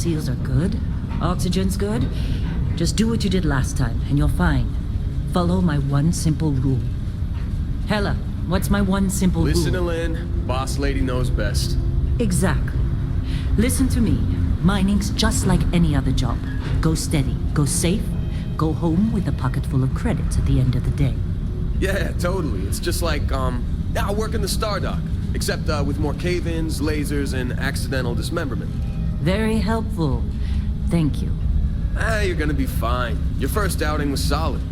seals are good. Oxygen's good. Just do what you did last time, and you're fine. Follow my one simple rule. Hella, what's my one simple rule? Listen to Lynn. Boss lady knows best. Exactly. Listen to me. Mining's just like any other job. Go steady, go safe, go home with a pocket full of credits at the end of the day. Yeah, totally. It's just like, working the Stardock. Except, with more cave-ins, lasers, and accidental dismemberment. Very helpful. Thank you. You're gonna be fine. Your first outing was solid.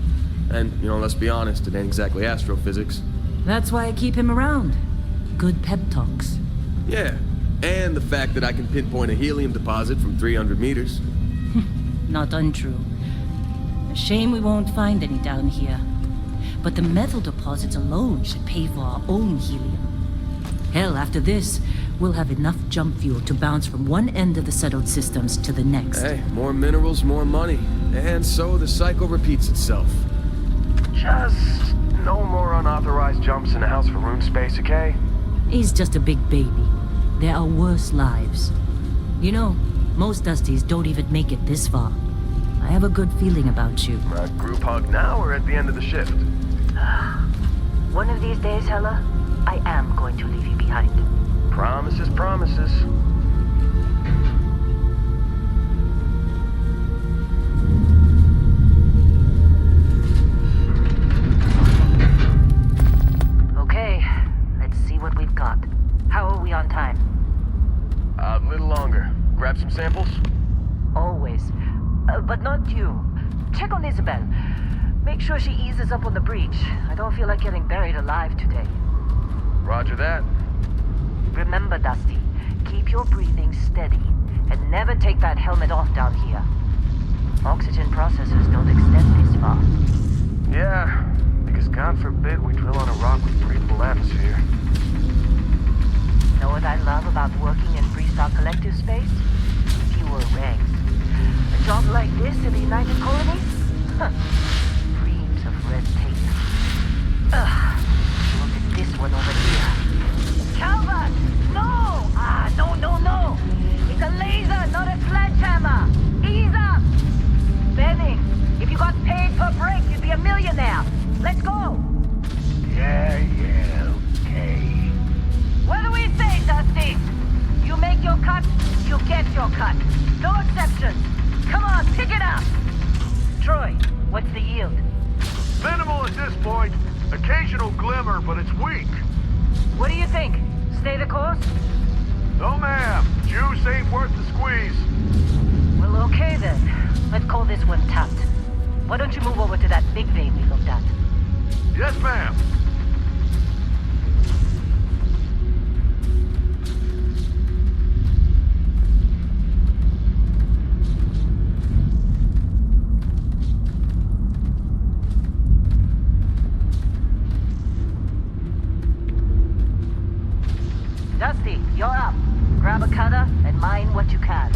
And, let's be honest, it ain't exactly astrophysics. That's why I keep him around. Good pep talks. Yeah, and the fact that I can pinpoint a helium deposit from 300 meters. Not untrue. A shame we won't find any down here. But the metal deposits alone should pay for our own helium. Hell, after this, we'll have enough jump fuel to bounce from one end of the settled systems to the next. Hey, more minerals, more money. And so the cycle repeats itself. Just no more unauthorized jumps in the house for room space, okay? He's just a big baby. There are worse lives. Most Dusties don't even make it this far. I have a good feeling about you. A group hug now or at the end of the shift? One of these days, Hella, I am going to leave you behind. Promises, promises. Okay, let's see what we've got. How are we on time? A little longer. Grab some samples? Always. But not you. Check on Isabel. Make sure she eases up on the breach. I don't feel like getting buried alive today. Roger that. Remember, Dusty, keep your breathing steady and never take that helmet off down here. Oxygen processors don't extend this far. Yeah, because God forbid we drill on a rock with breathable atmosphere. Know what I love about working in Freestar Collective space? Fewer regs. A job like this in the United Colonies? Huh. Dreams of red tape. Ugh. Look at this one over here. Calvert! No! No! It's a laser, not a sledgehammer! Ease up! Benning, if you got paid per break, you'd be a millionaire. Let's go! Yeah, okay. What do we say, Dusty? You make your cut, you get your cut. No exceptions. Come on, pick it up! Troy, what's the yield? Minimal at this point. Occasional glimmer, but it's weak. What do you think? Stay the course? No, ma'am. Juice ain't worth the squeeze. Well, okay then. Let's call this one tapped. Why don't you move over to that big vein we looked at? Yes, ma'am. Dusty, you're up. Grab a cutter and mine what you can.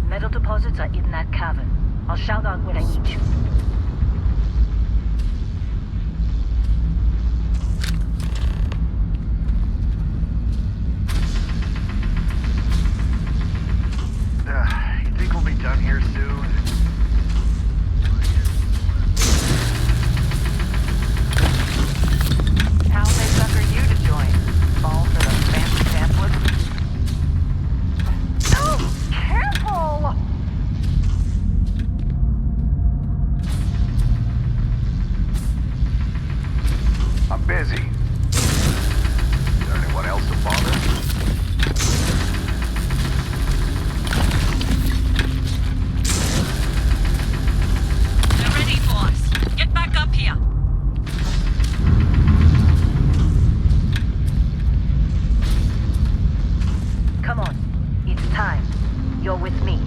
Metal deposits are in that cavern. I'll shout out when I need you. You think we'll be done here soon? How they sucker you to join? Fall for the fancy pamphlet? Oh, careful! I'm busy. Is there anyone else to bother? They're ready for us. Get back up here. Come on. It's time. You're with me.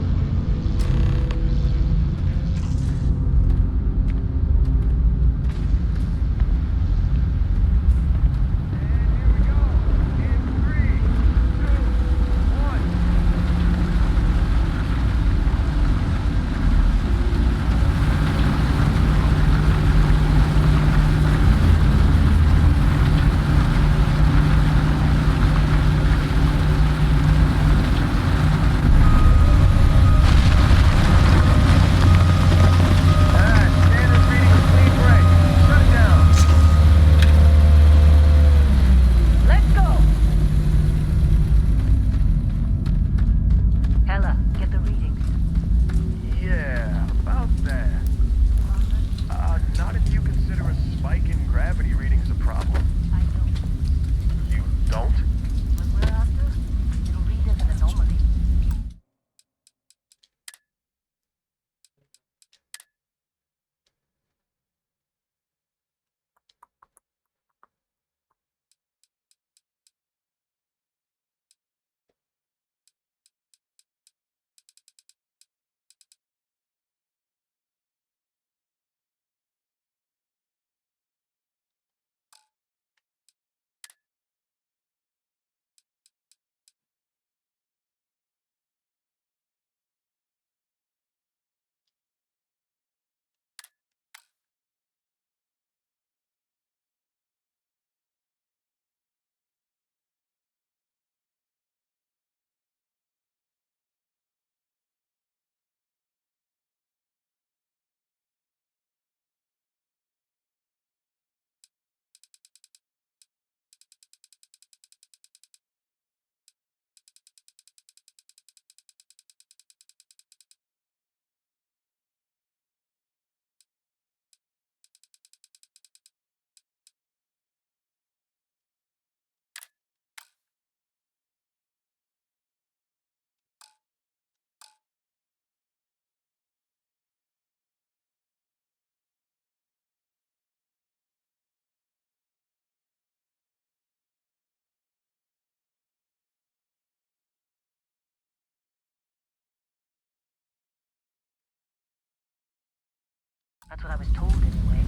I was told anyway.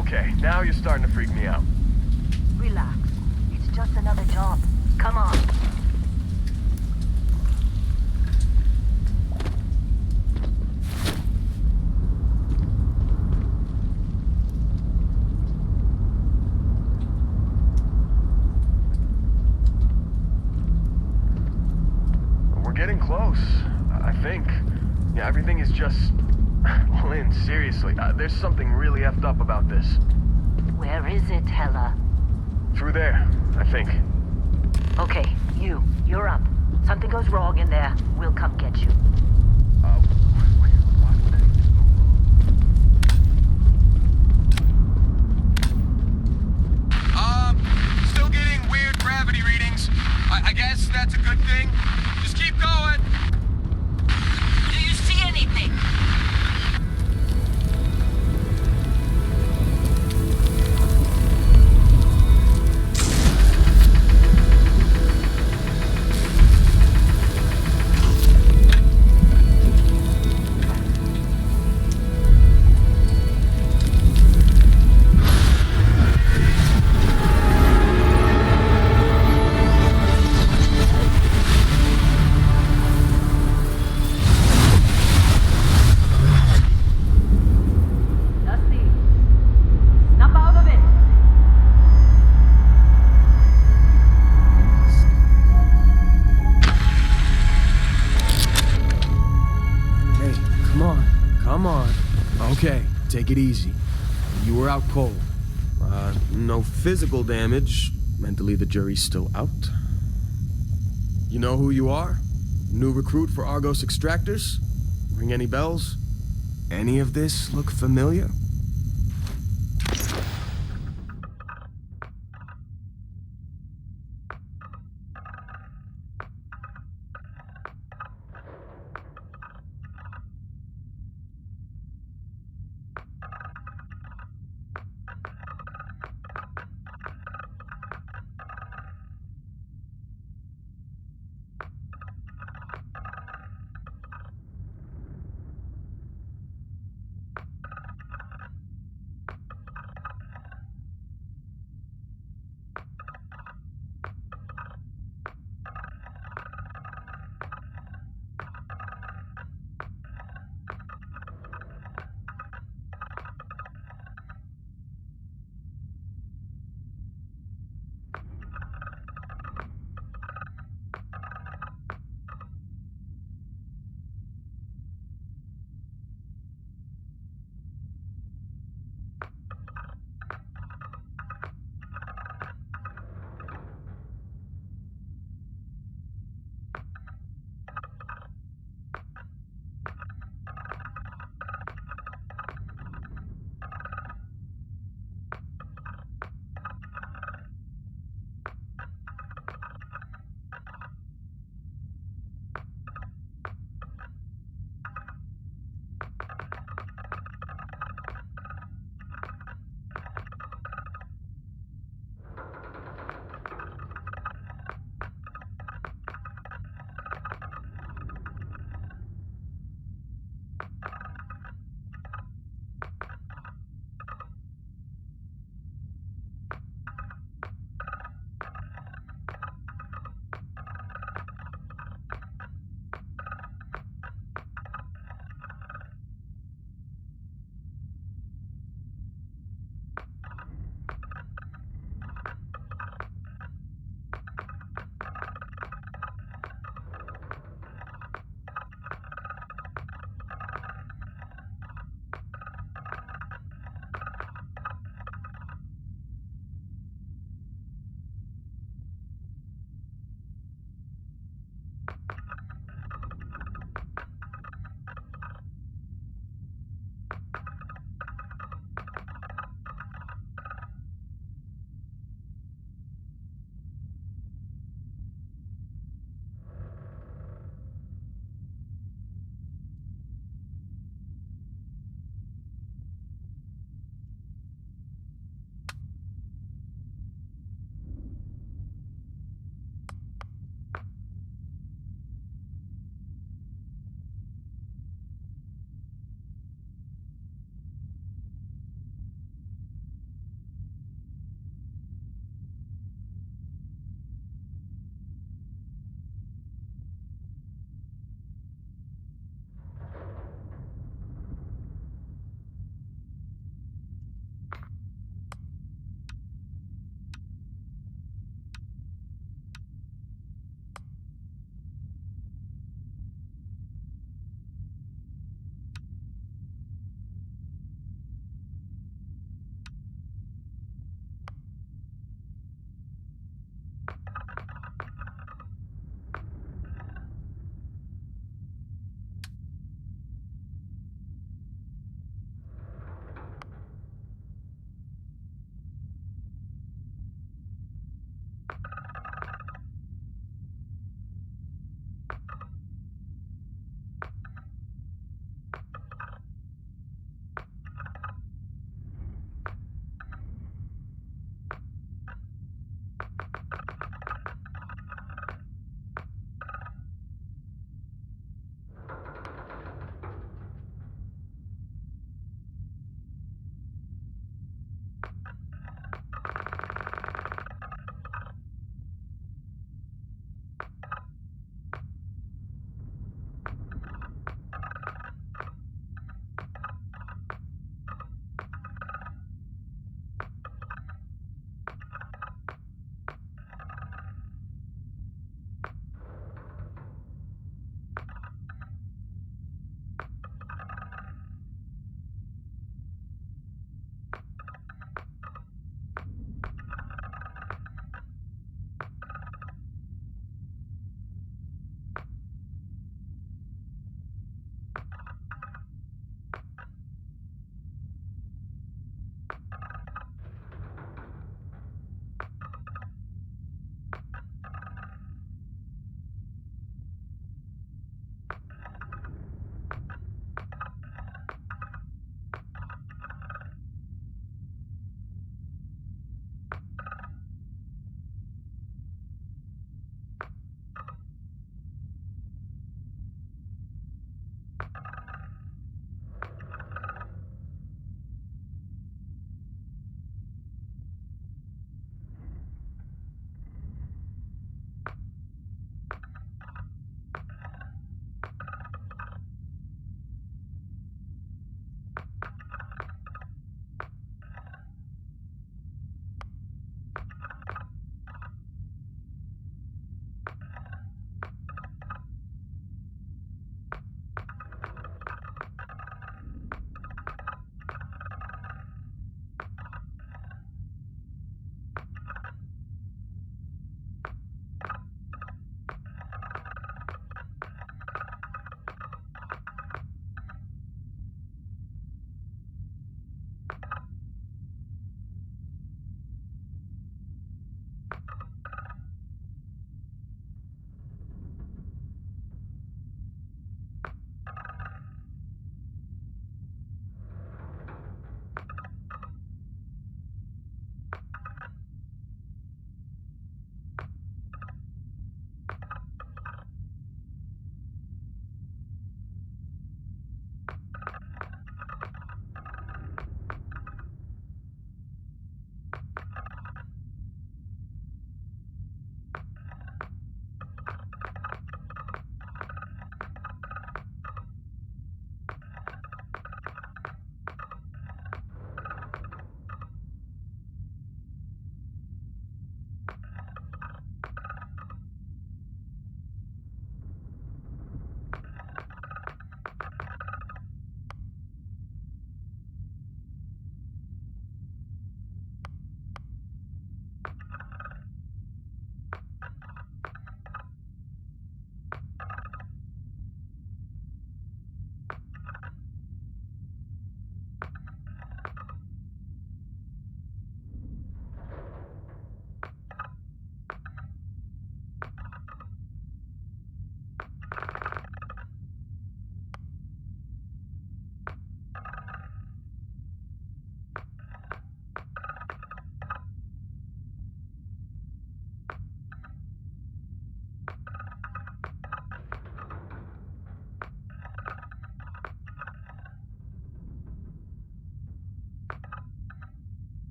Okay, now you're starting to freak me out. Relax. It's just another job. Come on. We're getting close, I think. Yeah, everything is just... Lynn, seriously, there's something really effed up about this. Where is it, Hella? Through there, I think. Okay, you're up. Something goes wrong in there, we'll come get you. What would I do? Still getting weird gravity readings. I guess that's a good thing. Just keep going. Do you see anything? Come on. Okay, take it easy. You were out cold. No physical damage. Mentally, the jury's still out. You know who you are? New recruit for Argos Extractors? Ring any bells? Any of this look familiar?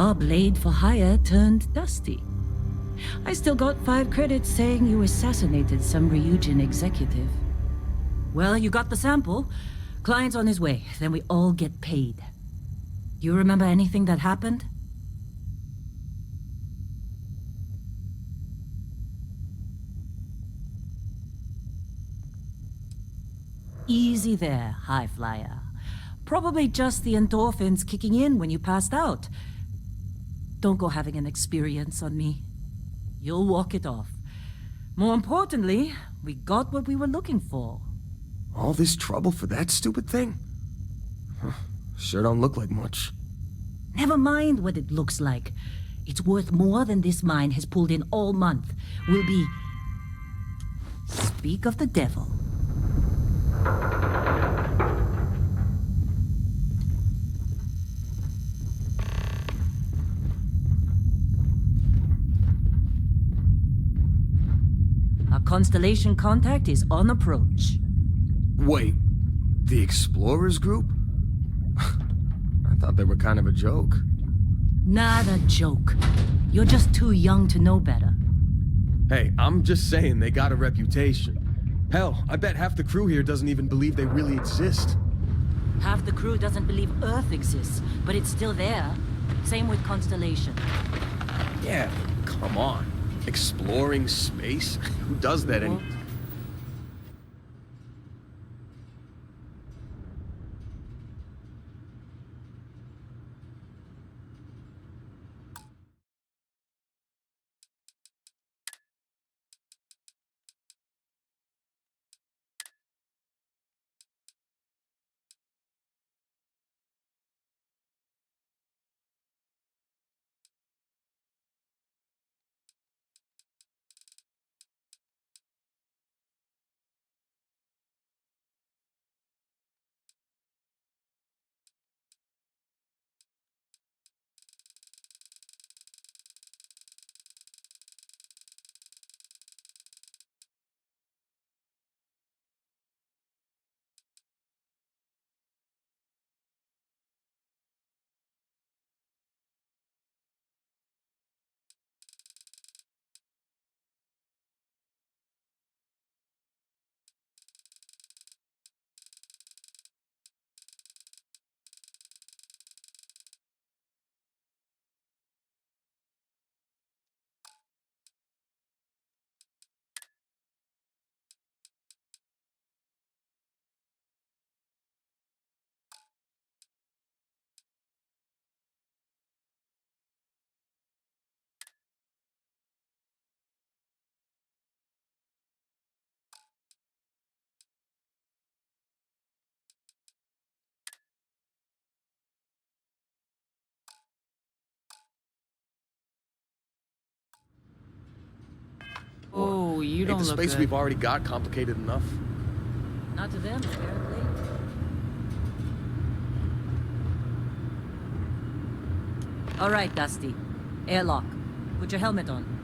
Our blade for hire turned dusty. I still got 5 credits saying you assassinated some Ryujin executive. Well, you got the sample. Client's on his way, then we all get paid. You remember anything that happened? Easy there, high flyer. Probably just the endorphins kicking in when you passed out. Don't go having an experience on me. You'll walk it off. More importantly, we got what we were looking for. All this trouble for that stupid thing? Huh, sure don't look like much. Never mind what it looks like. It's worth more than this mine has pulled in all month. We'll be... Speak of the devil. Our constellation contact is on approach. Wait, the Explorers group? I thought they were kind of a joke. Not a joke. You're just too young to know better. Hey, I'm just saying they got a reputation. Hell, I bet half the crew here doesn't even believe they really exist. Half the crew doesn't believe Earth exists, but it's still there. Same with Constellation. Yeah, come on. Exploring space? Who does that anymore? Oh, you don't Ain't the look space good. we've already got complicated enough? Not to them, apparently. All right, Dusty. Airlock. Put your helmet on.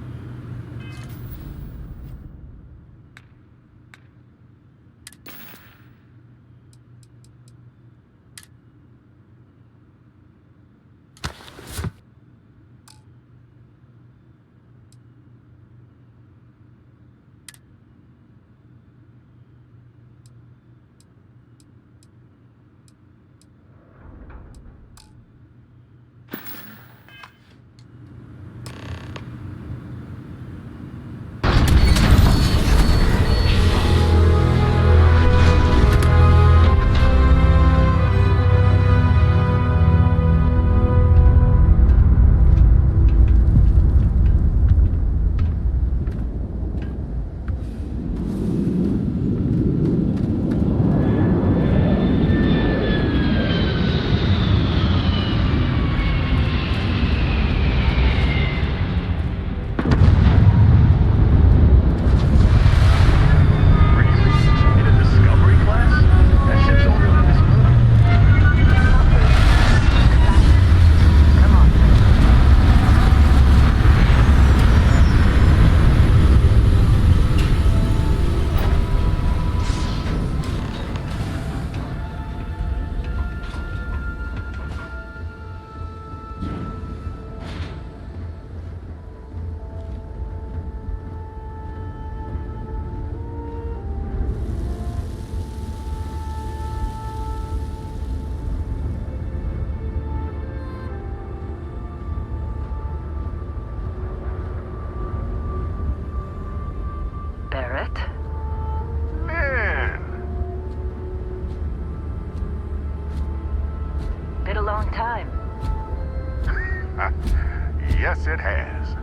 Yes, it has.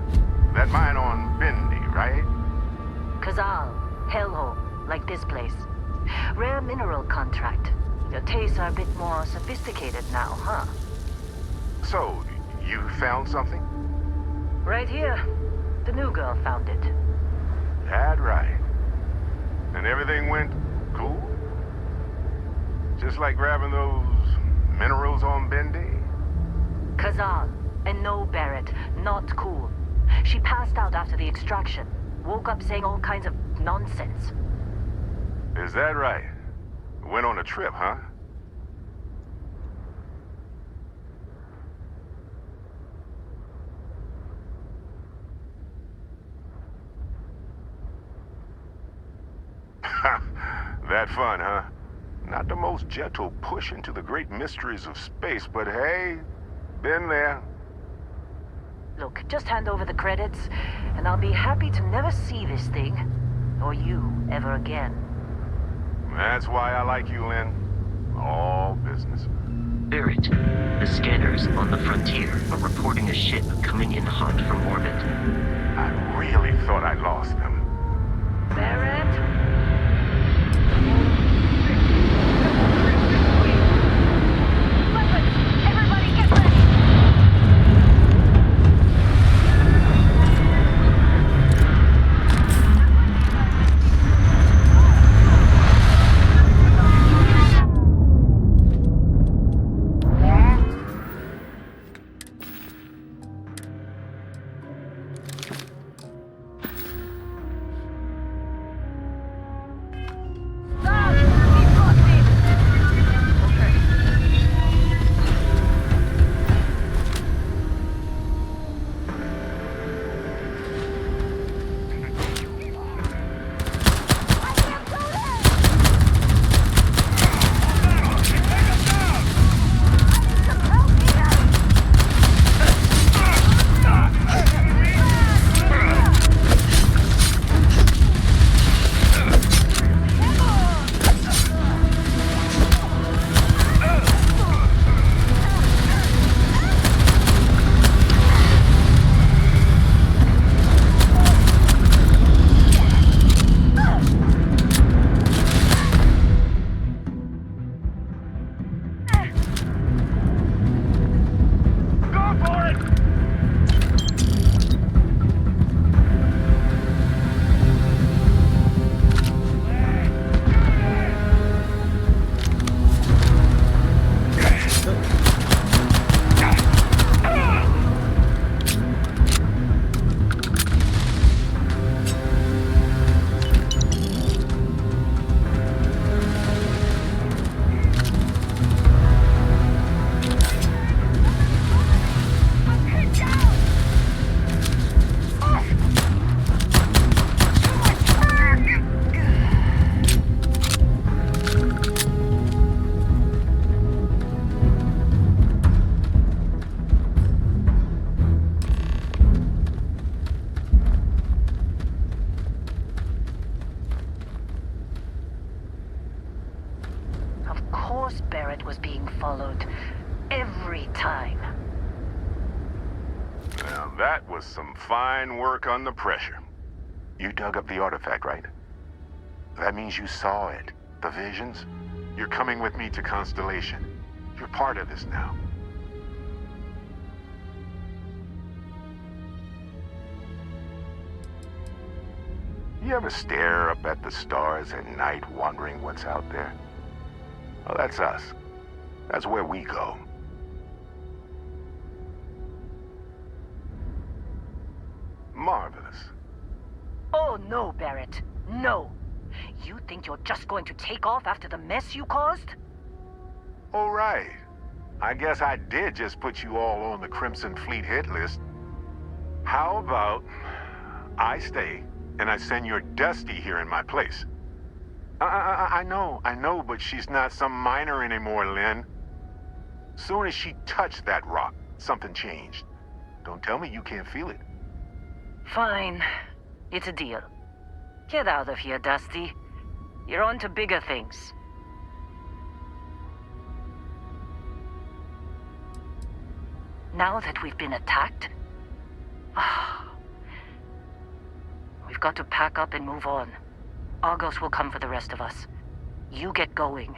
That mine on Bendy, right? Kazal, hellhole, like this place. Rare mineral contract. Your tastes are a bit more sophisticated now, huh? So, you found something? Right here. The new girl found it. That right. And everything went cool? Just like grabbing those minerals on Bendy? Kazal, and no Barrett, not cool. She passed out after the extraction. Woke up saying all kinds of nonsense. Is that right? Went on a trip, huh? That fun, huh? Not the most gentle push into the great mysteries of space, but hey, been there. Look, just hand over the credits, and I'll be happy to never see this thing, or you, ever again. That's why I like you, Lynn. All business. Barrett, the scanners on the frontier are reporting a ship coming in hot from orbit. I really thought I lost them. Barrett? Weapons! Everybody get ready! Of course Barrett was being followed. Every time. Now, that was some fine work under pressure. You dug up the artifact, right? That means you saw it. The visions? You're coming with me to Constellation. You're part of this now. You ever stare up at the stars at night wondering what's out there? Well, that's us. That's where we go. Marvelous. Oh no, Barrett. No. You think you're just going to take off after the mess you caused? All right. I guess I did just put you all on the Crimson Fleet hit list. How about I stay and I send your Dusty here in my place? I know, but she's not some miner anymore, Lynn. Soon as she touched that rock, something changed. Don't tell me you can't feel it. Fine. It's a deal. Get out of here, Dusty. You're on to bigger things. Now that we've been attacked, We've got to pack up and move on. Argos will come for the rest of us. You get going.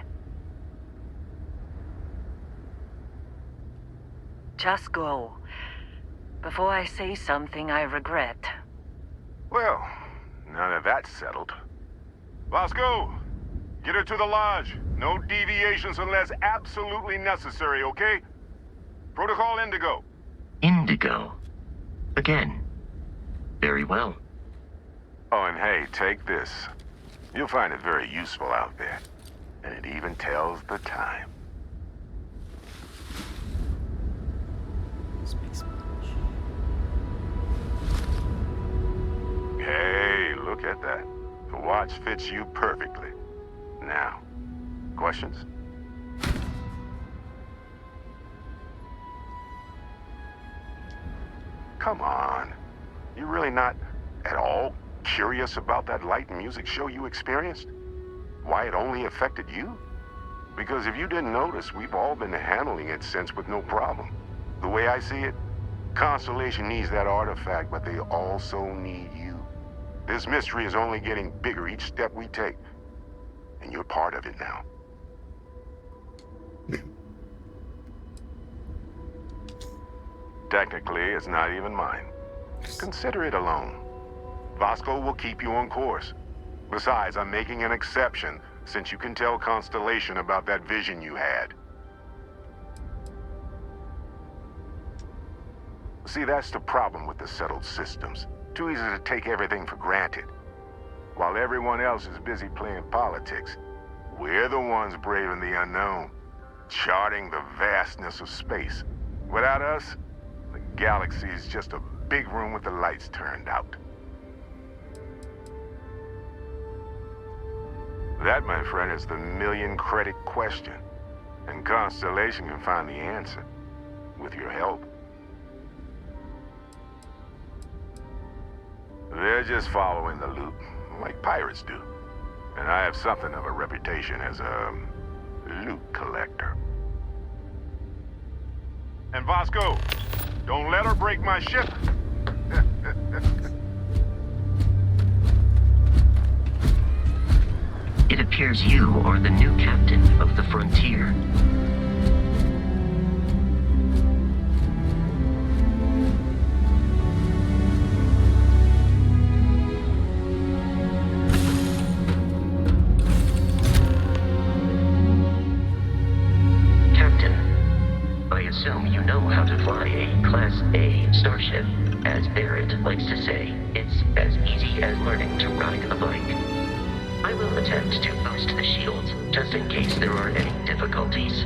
Just go. Before I say something I regret. Well, now that that's settled. Vasco, get her to the lodge. No deviations unless absolutely necessary, okay? Protocol Indigo. Indigo. Again. Very well. Oh, and hey, take this. You'll find it very useful out there. And it even tells the time. Hey, look at that. The watch fits you perfectly. Now, questions? Come on. You really not at all curious about that light and music show you experienced? Why it only affected you? Because if you didn't notice, we've all been handling it since with no problem. The way I see it, Constellation needs that artifact, but they also need you. This mystery is only getting bigger each step we take. And you're part of it now. Technically, it's not even mine. Consider it a loan. Vasco will keep you on course. Besides, I'm making an exception since you can tell Constellation about that vision you had. See, that's the problem with the settled systems. Too easy to take everything for granted. While everyone else is busy playing politics, we're the ones braving the unknown, charting the vastness of space. Without us, the galaxy is just a big room with the lights turned out. That, my friend, is the million-credit question. And Constellation can find the answer, with your help. They're just following the loot, like pirates do. And I have something of a reputation as a loot collector. And Vasco, don't let her break my ship. It appears you are the new captain of the Frontier. Captain, I assume you know how to fly a Class A starship. As Barrett likes to say, it's as easy as learning to ride a bike. I will attempt to boost the shields, just in case there are any difficulties.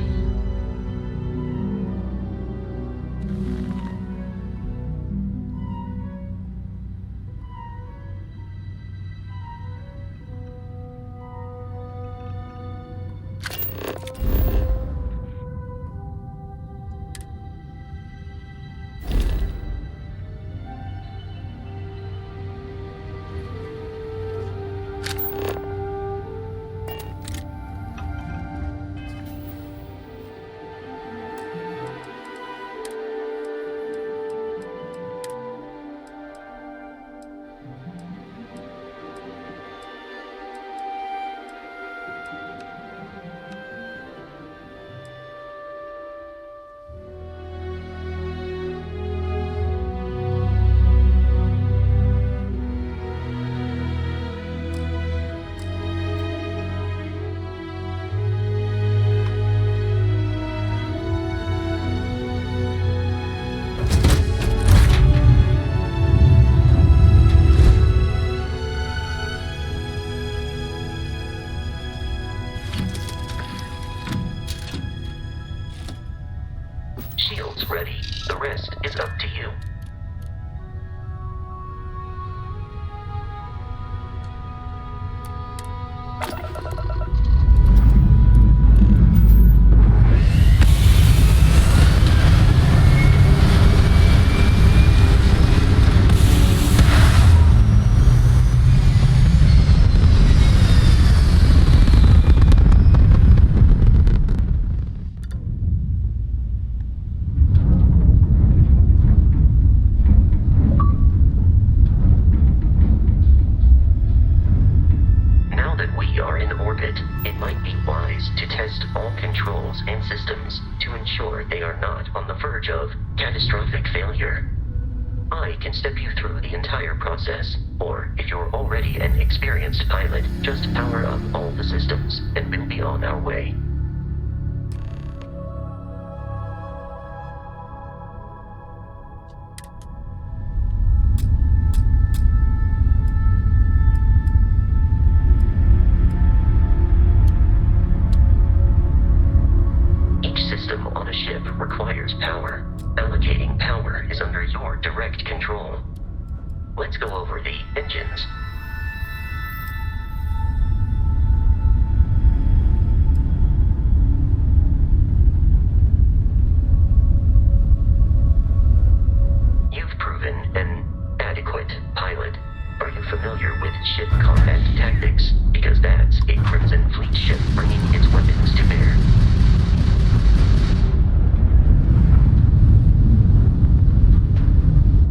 Shields ready. The rest is up to you. that we are in orbit, it might be wise to test all controls and systems to ensure they are not on the verge of catastrophic failure. I can step you through the entire process, or if you're already an experienced pilot, just power up all the systems, and we'll be on our way. Each system on a ship requires power. Allocating power is under your direct control. Let's go over the engines. You've proven an adequate pilot. Are you familiar with ship combat tactics? Because that's a Crimson Fleet ship bringing its weapons to bear.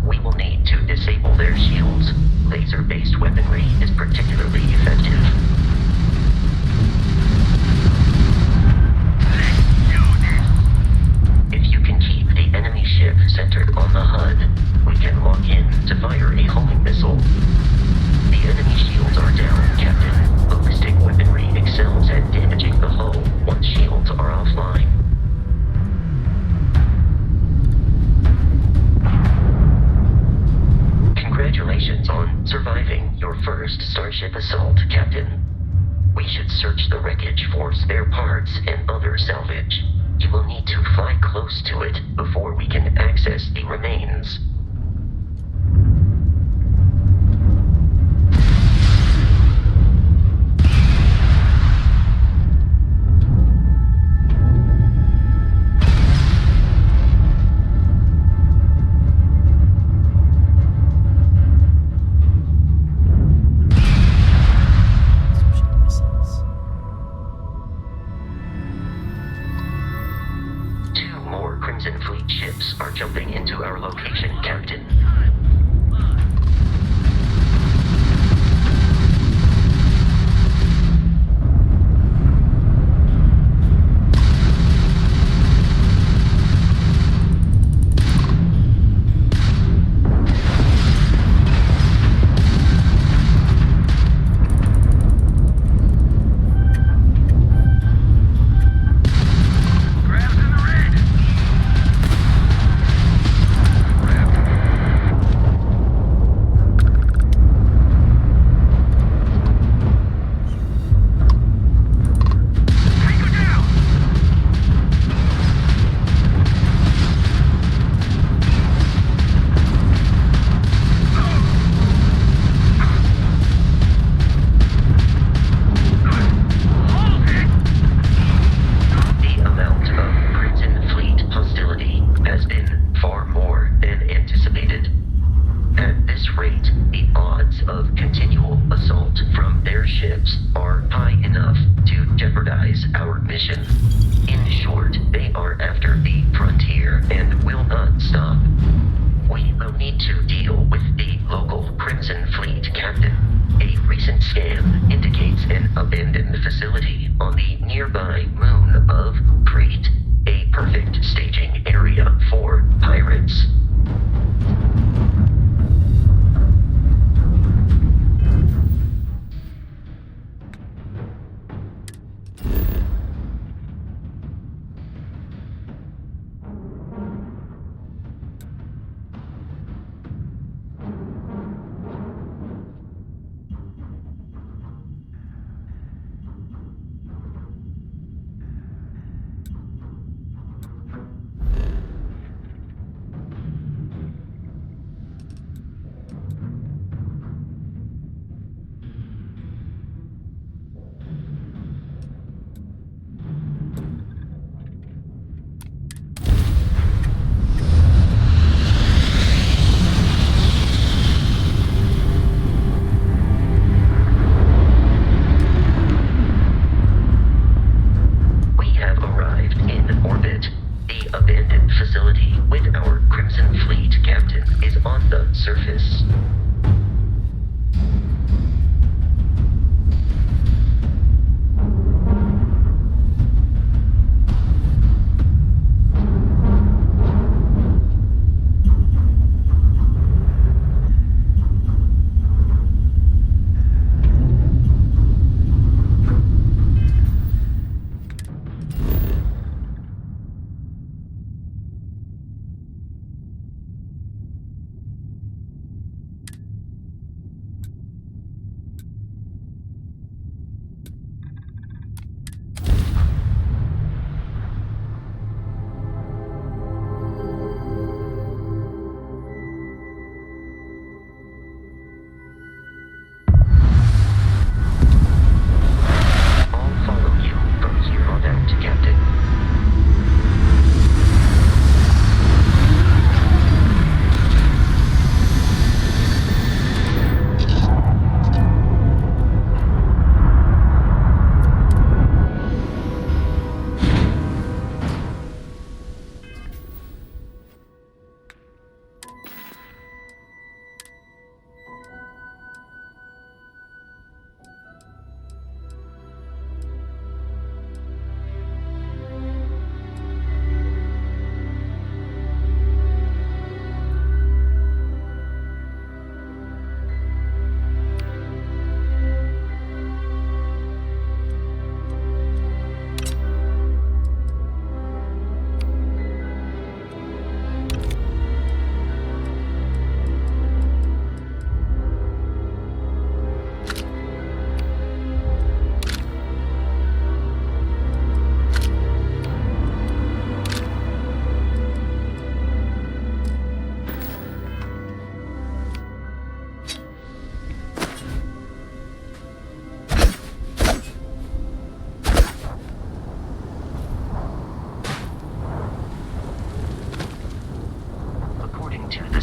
We will need to disable their shields. Laser-based weaponry is particularly effective. If you can keep the enemy ship centered on the HUD, we can lock in to fire a homing missile. The enemy shields are down, Captain. Ballistic weaponry excels at damaging the hull once shields are offline. Congratulations on surviving your first Starship assault, Captain. We should search the wreckage for spare parts and other salvage. You will need to fly close to it before we can access the remains. Two more Crimson Fleet ships are jumping into our location, Captain. The amount of Crimson Fleet hostility has been far more than anticipated. At this rate, the odds of continual assault from their ships are high enough to jeopardize our mission. In short, they are after the frontier and will not stop. We will need to deal with the local Crimson Fleet captain. A recent scan indicates an abandoned facility on the nearby moon of Crete, a perfect staging area for pirates.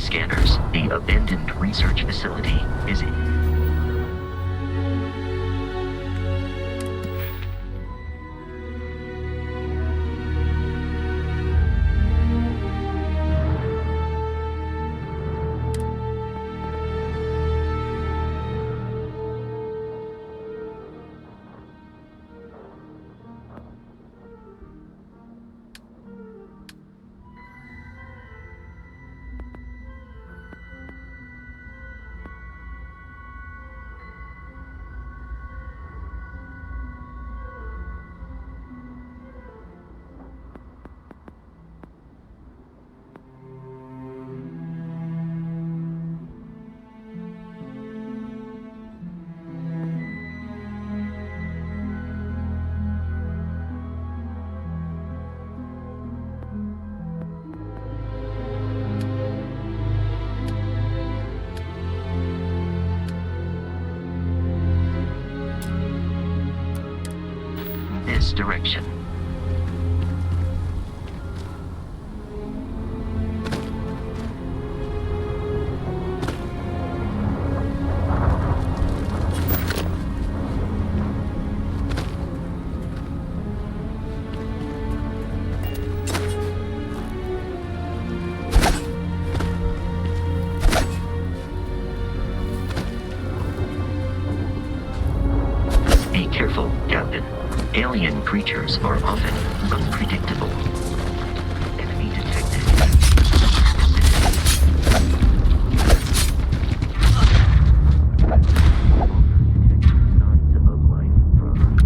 scanners. The abandoned research facility is in. This direction. Be careful, Captain. Alien creatures are often unpredictable. Enemy detected. Signs of life from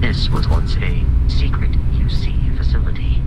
This was once a secret UC facility.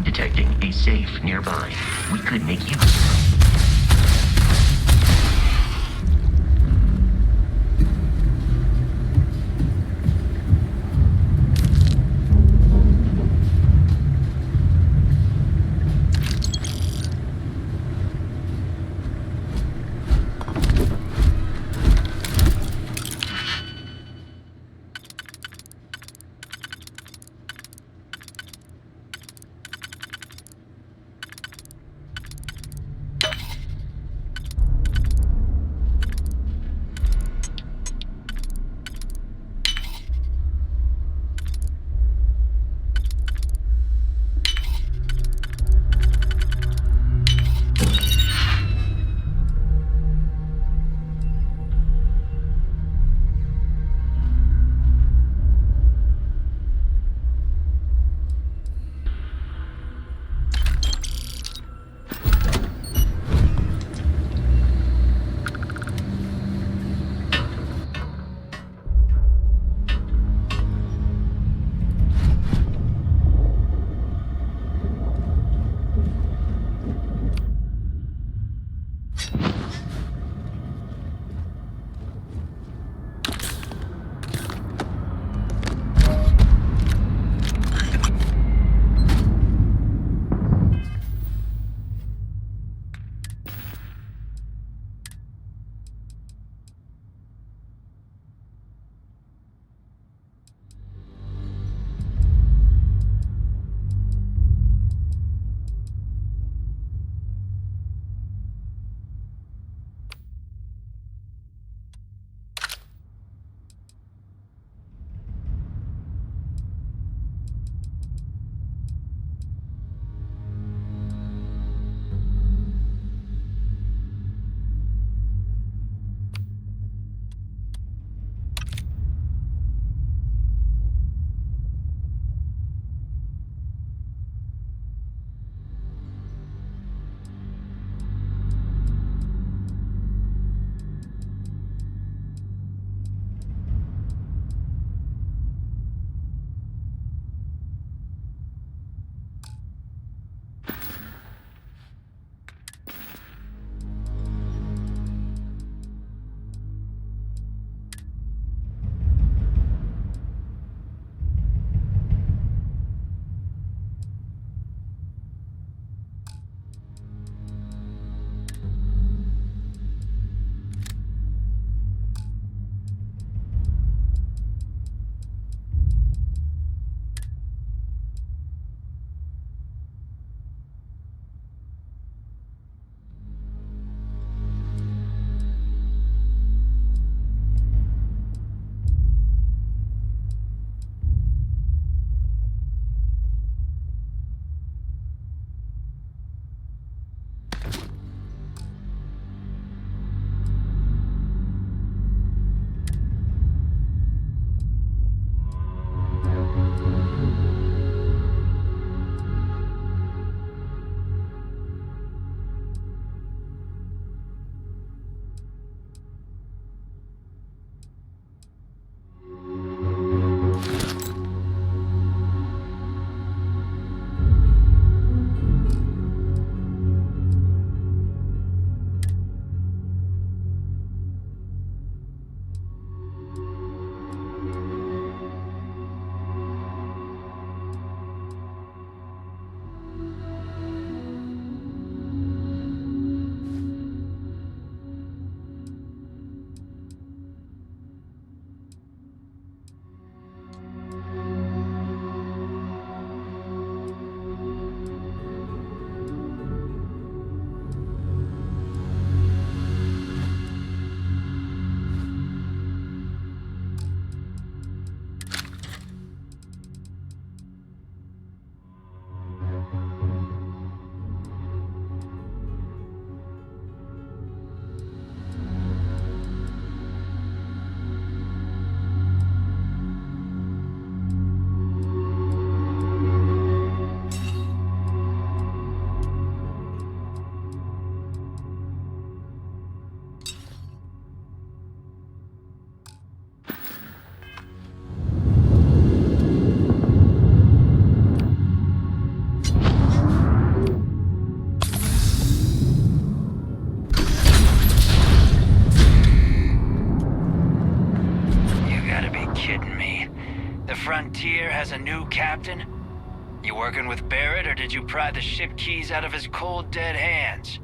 I'm detecting a safe nearby. We could make use. has a new captain? You working with Barrett, or did you pry the ship keys out of his cold, dead hands?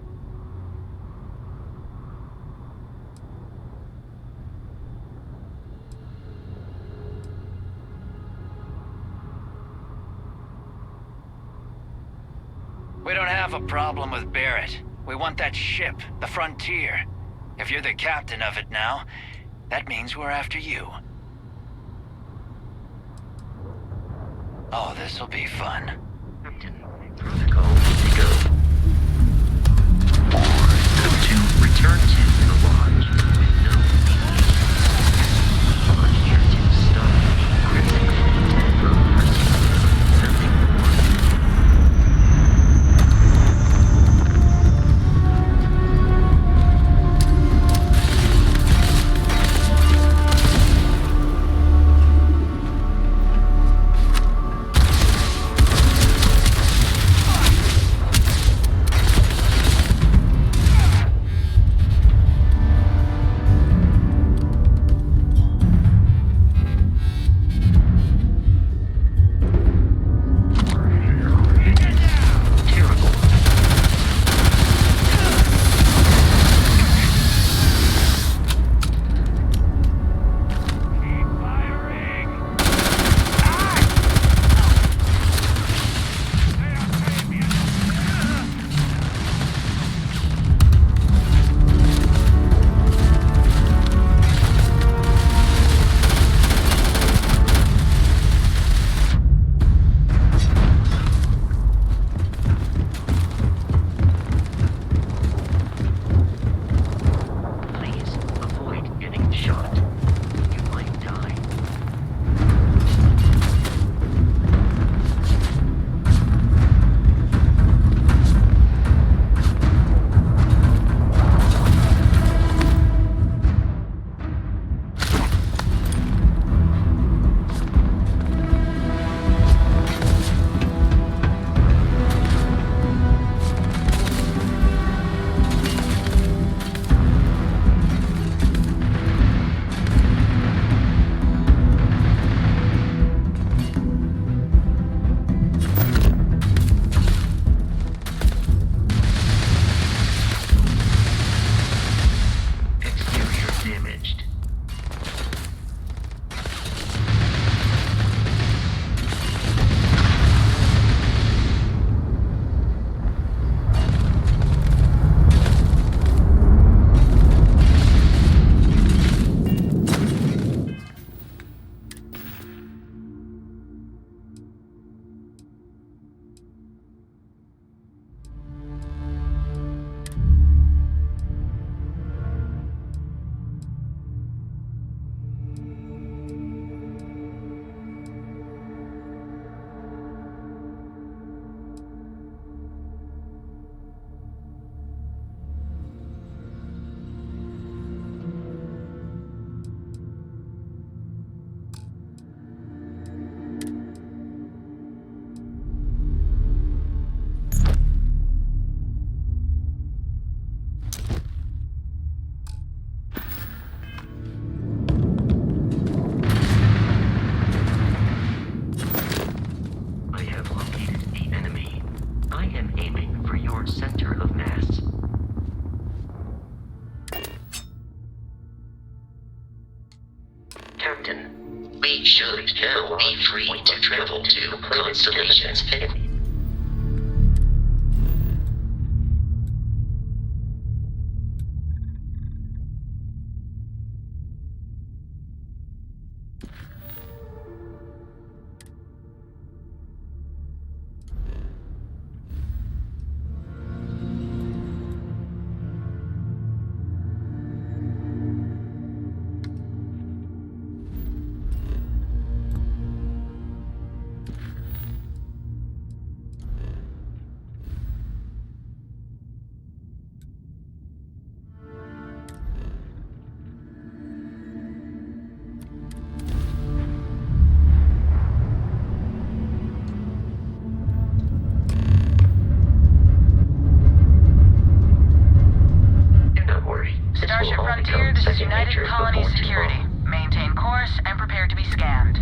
We don't have a problem with Barrett. We want that ship, the Frontier. If you're the captain of it now, that means we're after you. Oh, this'll be fun. Captain, protocol to go. 402, return to the lodge with no deviation. On here to stop a crimson fleet from pursuing. Nothing more. Please avoid getting shot. You might die. Exterior damaged. I have located the enemy. I am aiming for your center of mass. Captain, we should now be free to travel to Constellation's head. Starship Frontier, this is United Colony Security. Maintain course and prepare to be scanned.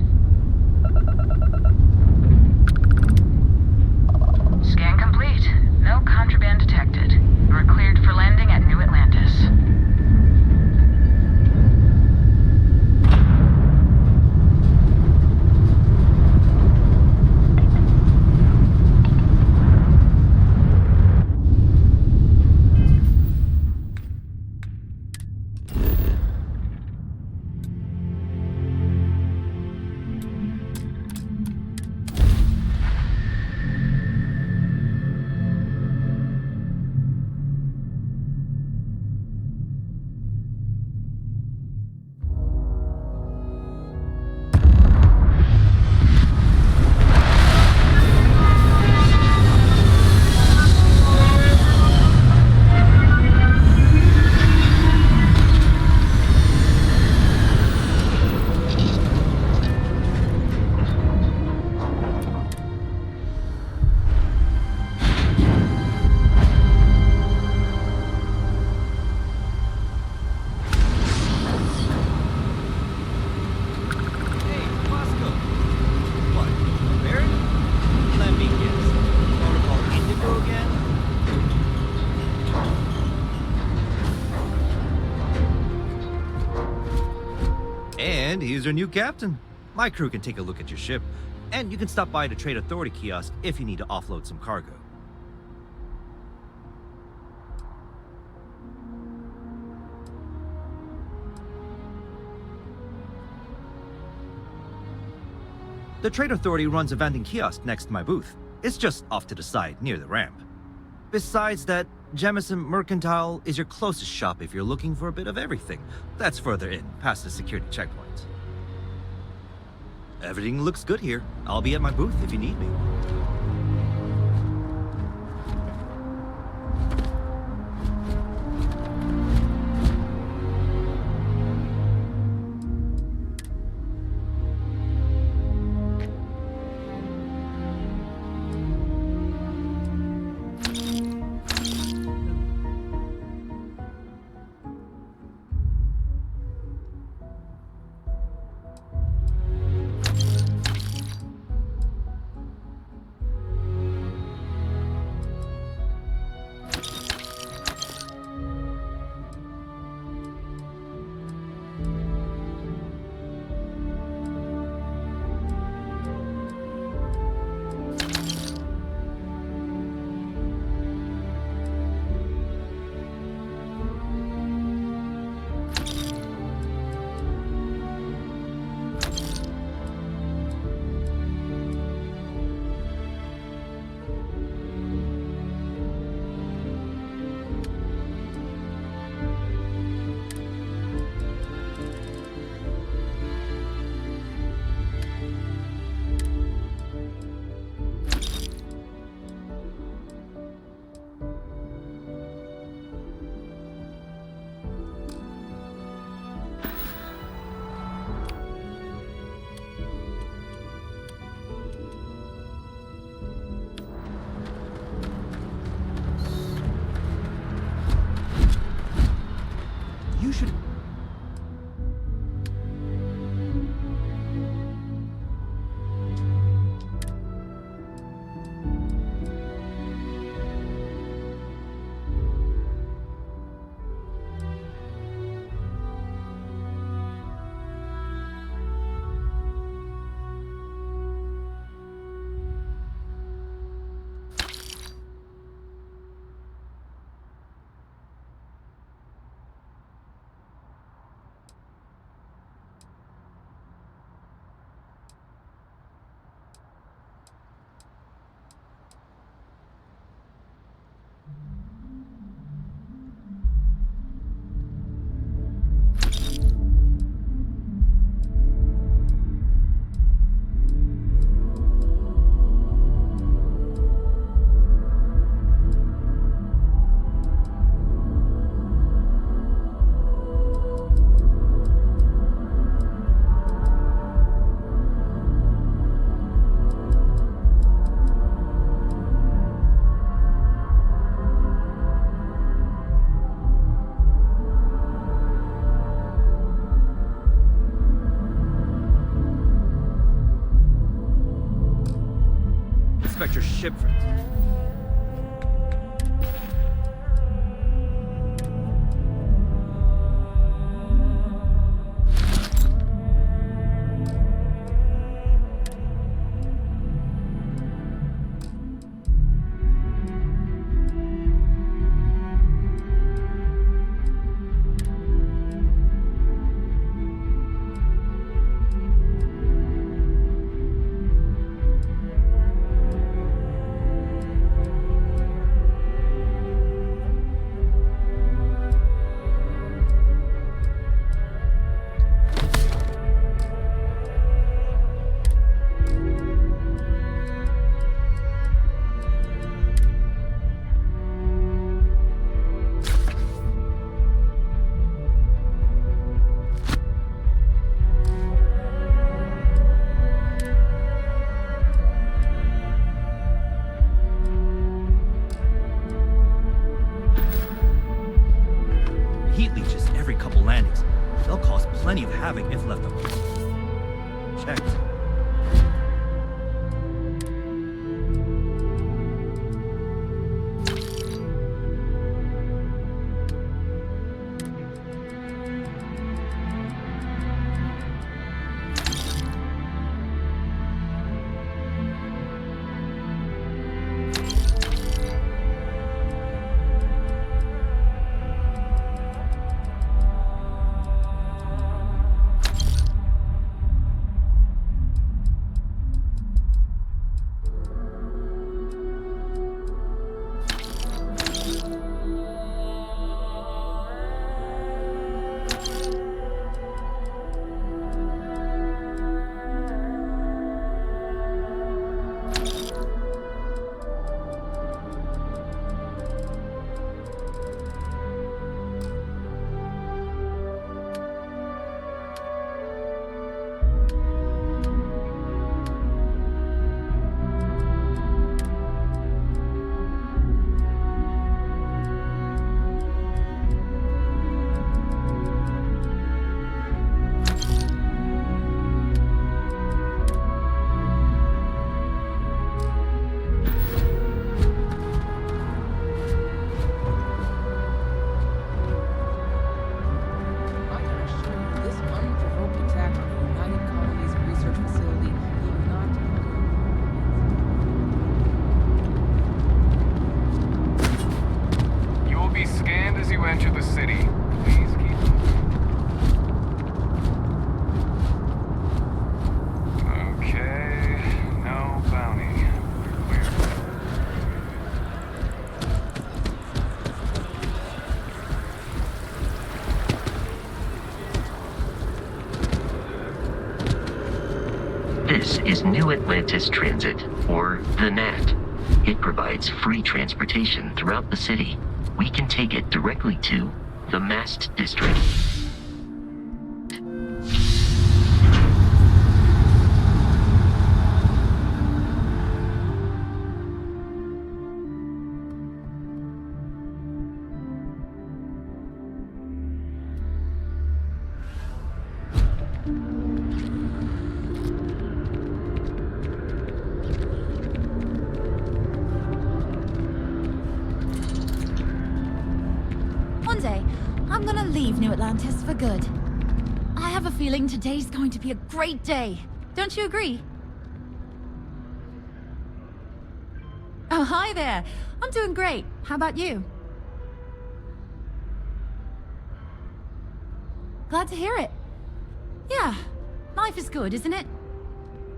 And he's your new captain. My crew can take a look at your ship, and you can stop by the Trade Authority kiosk if you need to offload some cargo. The Trade Authority runs a vending kiosk next to my booth. It's just off to the side, near the ramp. Besides that, Jemison Mercantile is your closest shop if you're looking for a bit of everything. That's further in, past the security checkpoint. Everything looks good here. I'll be at my booth if you need me. You should... Inspect your ship for... Heat leeches every couple landings. They'll cause plenty of havoc if left alone. Checked. is New Atlantis Transit, or the NAT. It provides free transportation throughout the city. We can take it directly to the Mast District. One day, I'm gonna leave New Atlantis for good. I have a feeling today's going to be a great day. Don't you agree? Oh, hi there. I'm doing great. How about you? Glad to hear it. Yeah, life is good, isn't it?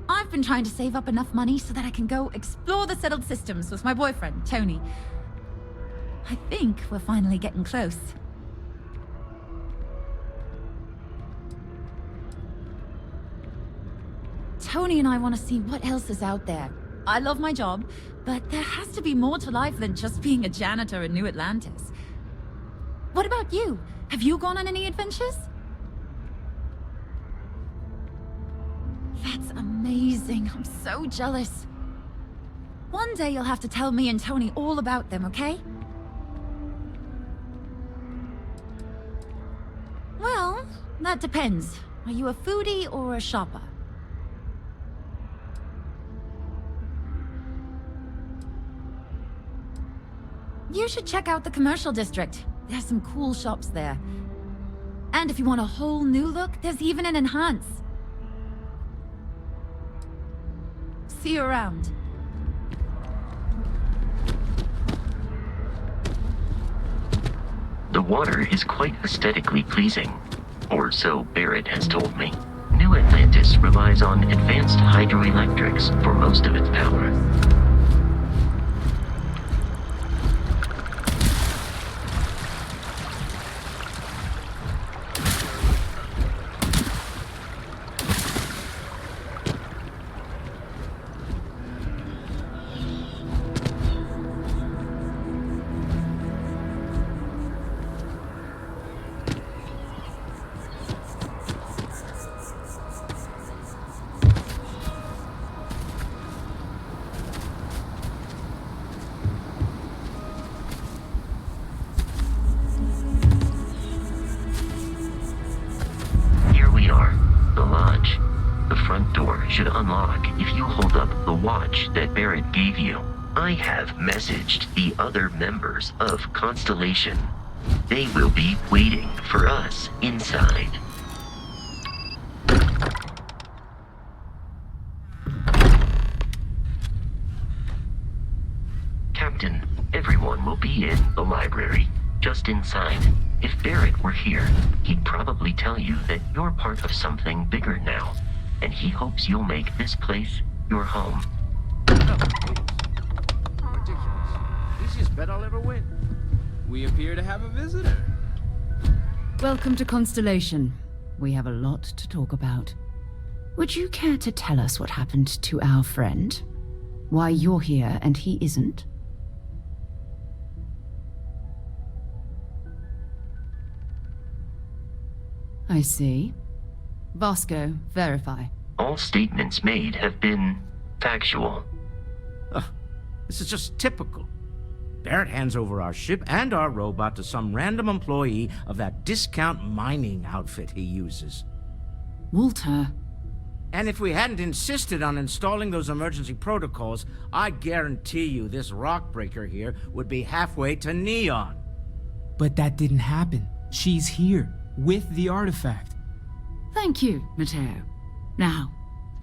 I've been trying to save up enough money so that I can go explore the settled systems with my boyfriend, Tony. I think we're finally getting close. Tony and I want to see what else is out there. I love my job, but there has to be more to life than just being a janitor in New Atlantis. What about you? Have you gone on any adventures? That's amazing. I'm so jealous. One day you'll have to tell me and Tony all about them, okay? Well, that depends. Are you a foodie or a shopper? You should check out the commercial district. There's some cool shops there. And if you want a whole new look, there's even an enhance. See you around. The water is quite aesthetically pleasing, or so Barrett has told me. New Atlantis relies on advanced hydroelectrics for most of its power. Should unlock if you hold up the watch that Barrett gave you. I have messaged the other members of Constellation. They will be waiting for us inside. Captain, everyone will be in the library, just inside. If Barrett were here, he'd probably tell you that you're part of something bigger now. And he hopes you'll make this place your home. Ridiculous. Easiest bet I'll ever win. We appear to have a visitor. Welcome to Constellation. We have a lot to talk about. Would you care to tell us what happened to our friend? Why you're here and he isn't? I see. Vasco, verify. All statements made have been factual. This is just typical. Barrett hands over our ship and our robot to some random employee of that discount mining outfit he uses. Walter. And if we hadn't insisted on installing those emergency protocols, I guarantee you this rock breaker here would be halfway to Neon. But that didn't happen. She's here, with the artifact. Thank you, Matteo. Now,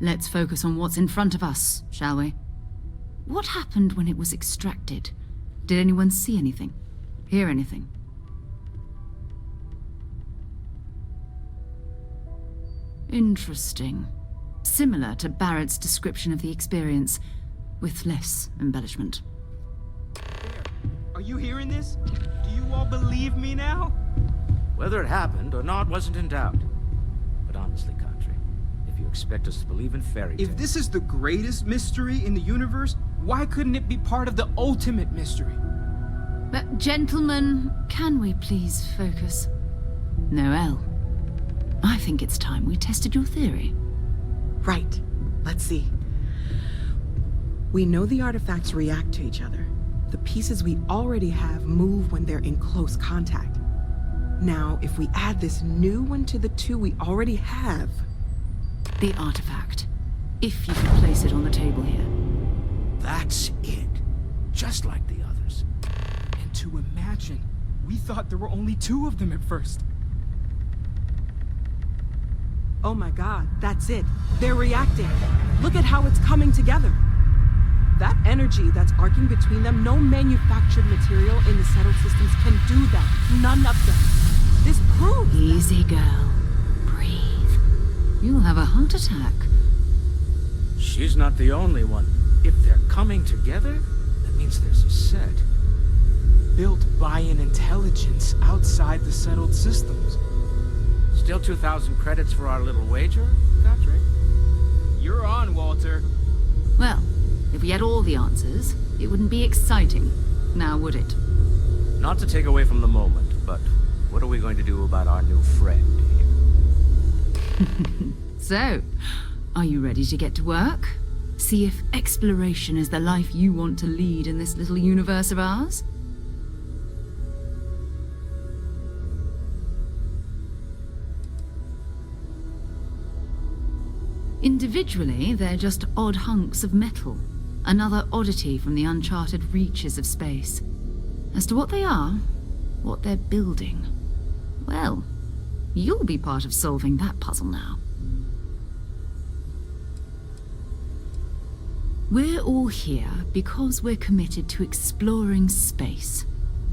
let's focus on what's in front of us, shall we? What happened when it was extracted? Did anyone see anything? Hear anything? Interesting. Similar to Barrett's description of the experience, with less embellishment. Are you hearing this? Do you all believe me now? Whether it happened or not wasn't in doubt. But honestly, Country, if if you expect us to believe in fairy tales. If this is the greatest mystery in the universe, why couldn't it be part of the ultimate mystery? But gentlemen, can we please focus? Noel, I think it's time we tested your theory. Right. Let's see. We know the artifacts react to each other. The pieces we already have move when they're in close contact. Now, if we add this new one to the two we already have... The artifact. If you could place it on the table here. That's it. Just like the others. And to imagine, we thought there were only 2 of them at first. Oh my god, that's it. They're reacting. Look at how it's coming together. That energy that's arcing between them, no manufactured material in the settled systems can do that. None of them. This proves Easy, girl. Breathe. You'll have a heart attack. She's not the only one. If they're coming together, that means there's a set. Built by an intelligence outside the settled systems. Still 2,000 credits for our little wager, Godric? You're on, Walter. Well, if we had all the answers, it wouldn't be exciting. Now, would it? Not to take away from the moment, but what are we going to do about our new friend here? So, are you ready to get to work? See if exploration is the life you want to lead in this little universe of ours? Individually, they're just odd hunks of metal. Another oddity from the uncharted reaches of space. As to what they are, what they're building, well, you'll be part of solving that puzzle now. We're all here because we're committed to exploring space.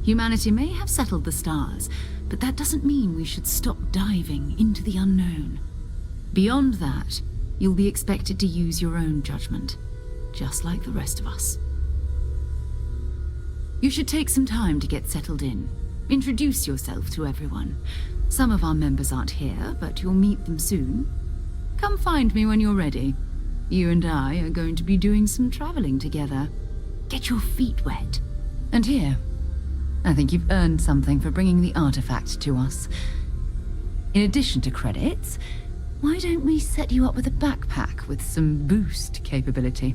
Humanity may have settled the stars, but that doesn't mean we should stop diving into the unknown. Beyond that, you'll be expected to use your own judgment, just like the rest of us. You should take some time to get settled in. Introduce yourself to everyone. Some of our members aren't here, but you'll meet them soon. Come find me when you're ready. You and I are going to be doing some traveling together. Get your feet wet. And here, I think you've earned something for bringing the artifact to us. In addition to credits, why don't we set you up with a backpack with some boost capability?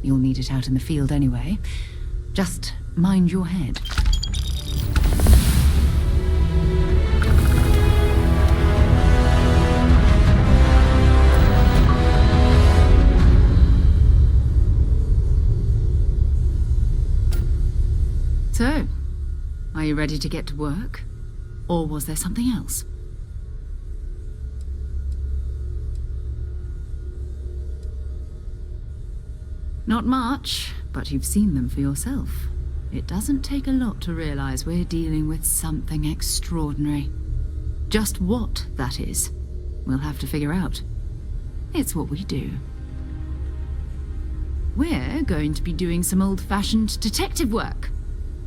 You'll need it out in the field anyway. Just mind your head. So, are you ready to get to work? Or was there something else? Not much, but you've seen them for yourself. It doesn't take a lot to realize we're dealing with something extraordinary. Just what that is, we'll have to figure out. It's what we do. We're going to be doing some old-fashioned detective work.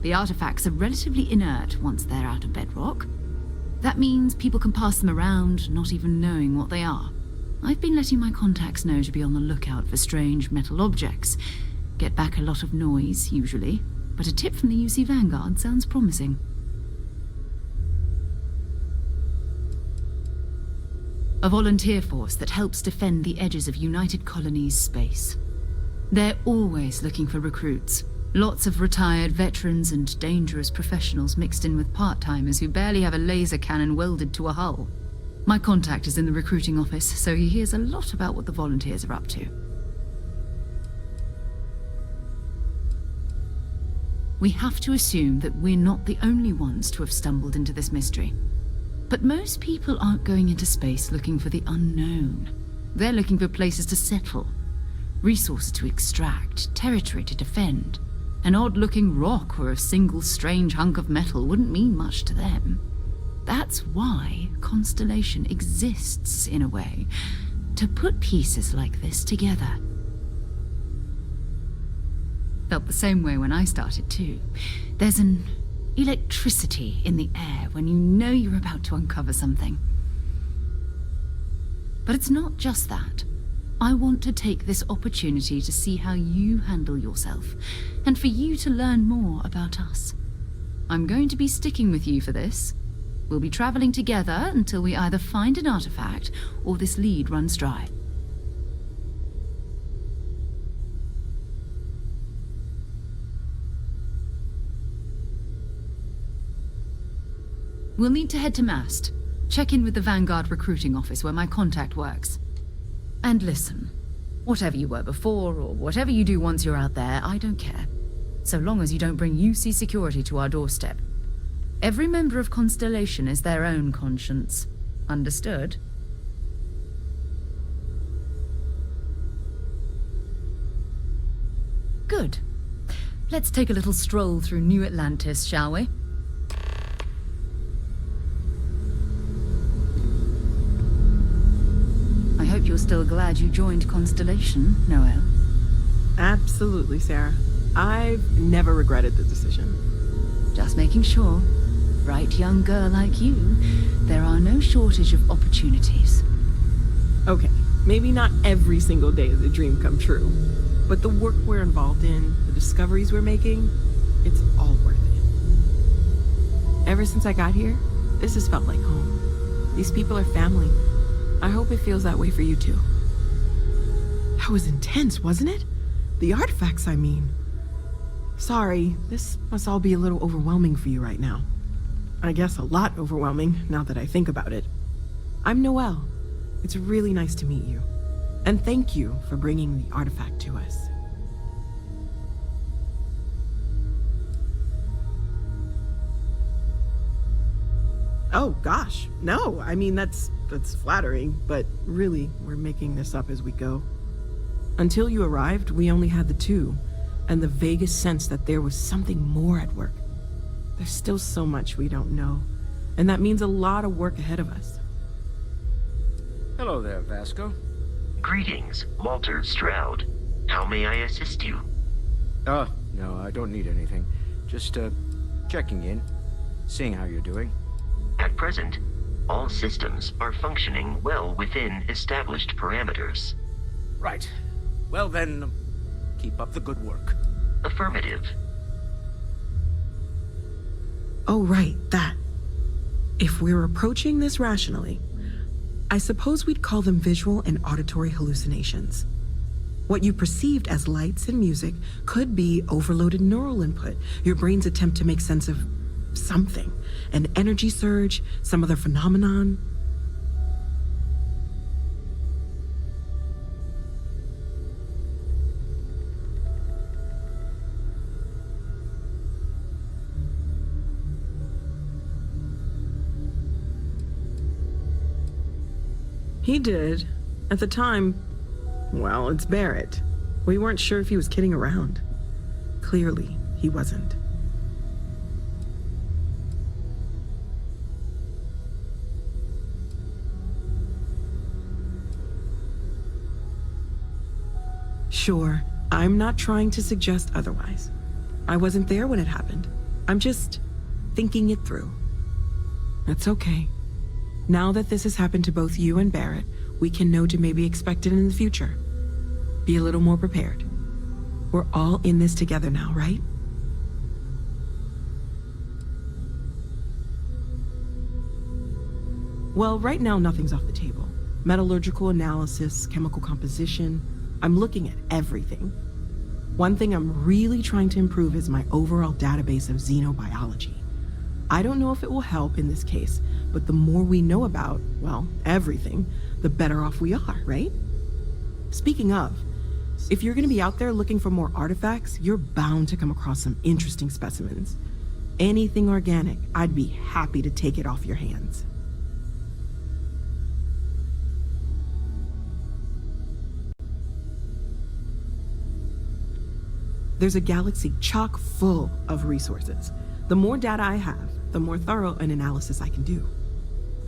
The artifacts are relatively inert once they're out of bedrock. That means people can pass them around, not even knowing what they are. I've been letting my contacts know to be on the lookout for strange metal objects. Get back a lot of noise, usually, but a tip from the UC Vanguard sounds promising. A volunteer force that helps defend the edges of United Colonies space. They're always looking for recruits. Lots of retired veterans and dangerous professionals mixed in with part-timers who barely have a laser cannon welded to a hull. My contact is in the recruiting office, so he hears a lot about what the volunteers are up to. We have to assume that we're not the only ones to have stumbled into this mystery. But most people aren't going into space looking for the unknown. They're looking for places to settle, resources to extract, territory to defend. An odd-looking rock or a single strange hunk of metal wouldn't mean much to them. That's why Constellation exists, in a way, to put pieces like this together. Felt the same way when I started, too. There's an electricity in the air when you know you're about to uncover something. But it's not just that. I want to take this opportunity to see how you handle yourself, and for you to learn more about us. I'm going to be sticking with you for this. We'll be traveling together until we either find an artifact or this lead runs dry. We'll need to head to Mast. Check in with the Vanguard recruiting office where my contact works. And listen, whatever you were before, or whatever you do once you're out there, I don't care. So long as you don't bring UC security to our doorstep. Every member of Constellation is their own conscience. Understood? Good. Let's take a little stroll through New Atlantis, shall we? I hope you're still glad you joined Constellation, Noel. Absolutely, Sarah. I've never regretted the decision. Just making sure. Bright young girl like you, there are no shortage of opportunities. Okay, maybe not every single day is a dream come true, but the work we're involved in, the discoveries we're making, it's all worth it. Ever since I got here, this has felt like home. These people are family. I hope it feels that way for you too. That was intense, wasn't it? The artifacts, I mean. Sorry, this must all be a little overwhelming for you right now. I guess a lot overwhelming, now that I think about it. I'm Noelle. It's really nice to meet you. And thank you for bringing the artifact to us. Oh, gosh. No, I mean, that's flattering, but really, we're making this up as we go. Until you arrived, we only had the two, and the vaguest sense that there was something more at work. There's still so much we don't know, and that means a lot of work ahead of us. Hello there, Vasco. Greetings, Walter Stroud. How may I assist you? No, I don't need anything. Just, checking in, seeing how you're doing. At present, all systems are functioning well within established parameters. Right. Well then, keep up the good work. Affirmative. Oh, right, that. If we're approaching this rationally, I suppose we'd call them visual and auditory hallucinations. What you perceived as lights and music could be overloaded neural input, your brain's attempt to make sense of something, an energy surge, some other phenomenon. He did. At the time, well, it's Barrett. We weren't sure if he was kidding around. Clearly, he wasn't. Sure, I'm not trying to suggest otherwise. I wasn't there when it happened. I'm just thinking it through. That's okay. Now that this has happened to both you and Barrett, we can know to maybe expect it in the future. Be a little more prepared. We're all in this together now, right? Well, right now nothing's off the table. Metallurgical analysis, chemical composition. I'm looking at everything. One thing I'm really trying to improve is my overall database of xenobiology. I don't know if it will help in this case, but the more we know about, well, everything, the better off we are, right? Speaking of, if you're gonna be out there looking for more artifacts, you're bound to come across some interesting specimens. Anything organic, I'd be happy to take it off your hands. There's a galaxy chock full of resources. The more data I have, the more thorough an analysis I can do.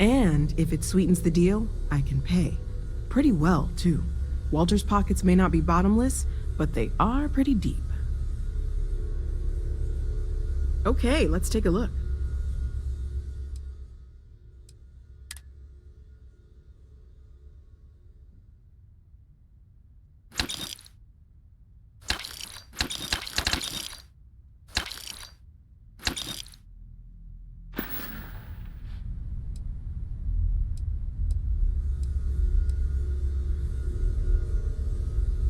And if it sweetens the deal, I can pay. Pretty well, too. Walter's pockets may not be bottomless, but they are pretty deep. Okay, let's take a look.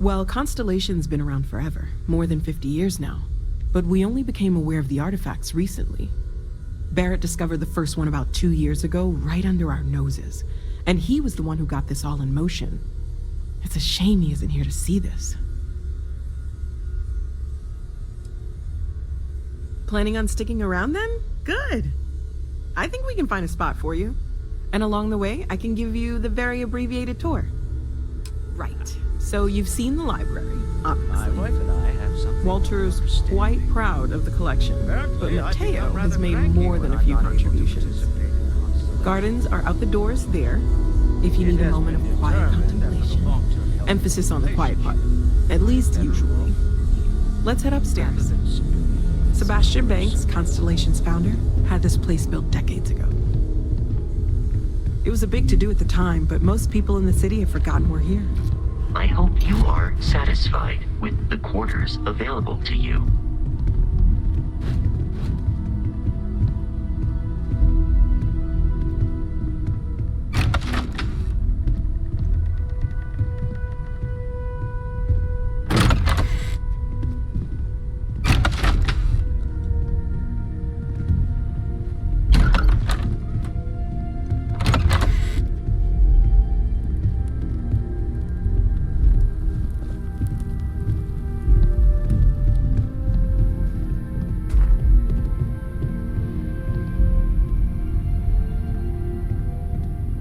Well, Constellation's been around forever, more than 50 years now. But we only became aware of the artifacts recently. Barrett discovered the first one about 2 years ago, right under our noses. And he was the one who got this all in motion. It's a shame he isn't here to see this. Planning on sticking around then? Good. I think we can find a spot for you. And along the way, I can give you the very abbreviated tour. Right. So you've seen the library, obviously. My wife and I have something. Walter's quite proud of the collection, but Mateo has made more than a few contributions. Gardens are out the doors there, if you need a moment of quiet contemplation. Emphasis on the quiet part, at least usually. Let's head upstairs. Sebastian Banks, Constellation's founder, had this place built decades ago. It was a big to-do at the time, but most people in the city have forgotten we're here. I hope you are satisfied with the quarters available to you.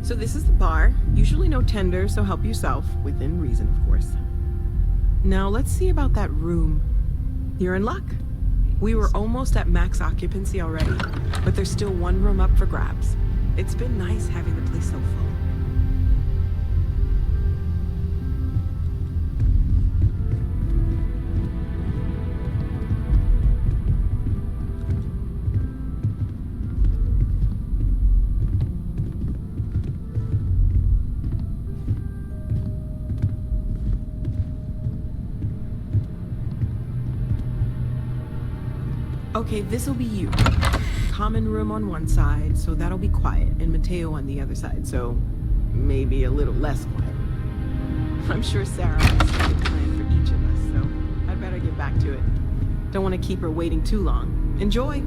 So this is the bar. Usually no tender, so help yourself, within reason, of course. Now let's see about that room. You're in luck. We were almost at max occupancy already, but there's still one room up for grabs. It's been nice having the place so full. Okay, this'll be you. Common room on one side, so that'll be quiet, and Mateo on the other side, so maybe a little less quiet. I'm sure Sarah has something planned for each of us, so I'd better get back to it. Don't want to keep her waiting too long. Enjoy!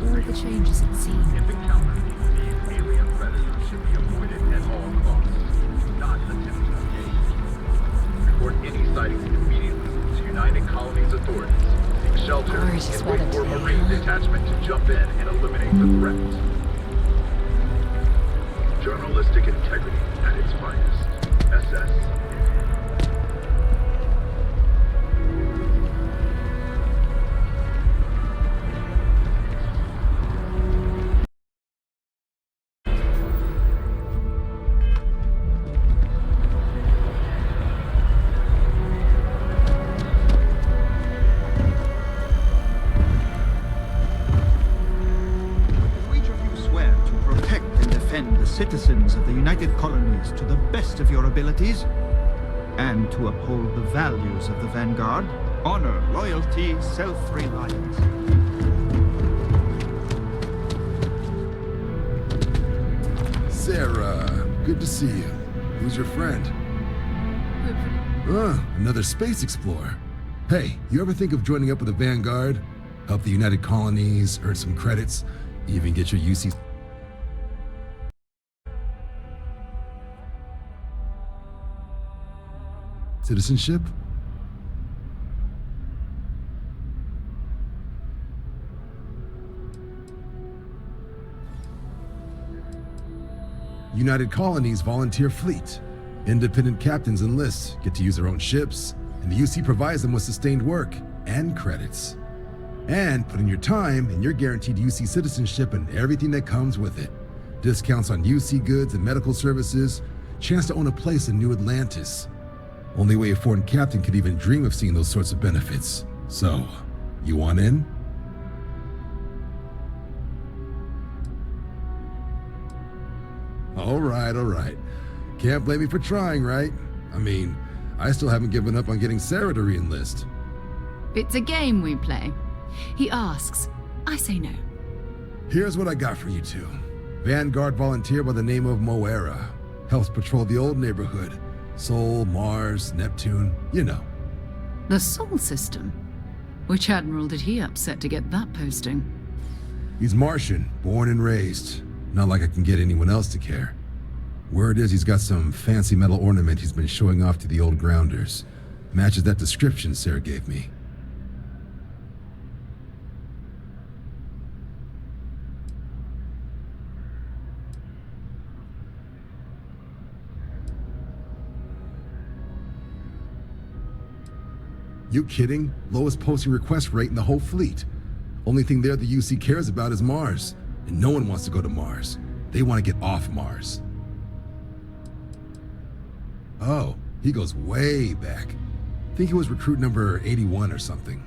all the changes at sea. If encountered, these alien predators should be avoided at all costs, not attempted to engage. Report any sightings immediately to United Colonies authorities. Seek shelter and wait for a Marine detachment to jump in and eliminate the threat. Journalistic integrity at its finest. SS. Citizens of the United Colonies to the best of your abilities, and to uphold the values of the Vanguard: honor, loyalty, self-reliance. Sarah, good to see you. Who's your friend? Another space explorer. Hey, you ever think of joining up with the Vanguard? Help the United Colonies, earn some credits, even get your UC... citizenship? United Colonies Volunteer Fleet. Independent captains enlist, get to use their own ships, and the UC provides them with sustained work and credits. And put in your time, and you're guaranteed UC citizenship and everything that comes with it. Discounts on UC goods and medical services, chance to own a place in New Atlantis. Only way a foreign captain could even dream of seeing those sorts of benefits. So, you want in? All right. Can't blame me for trying, right? I mean, I still haven't given up on getting Sarah to re-enlist. It's a game we play. He asks, I say no. Here's what I got for you two. Vanguard volunteer by the name of Moera. Helps patrol the old neighborhood. Sol, Mars, Neptune, you know. The Sol system? Which admiral did he upset to get that posting? He's Martian, born and raised. Not like I can get anyone else to care. Word is he's got some fancy metal ornament he's been showing off to the old grounders. Matches that description Sarah gave me. You kidding? Lowest posting request rate in the whole fleet. Only thing there the UC cares about is Mars. And no one wants to go to Mars. They want to get off Mars. Oh, he goes way back. Think he was recruit number 81 or something.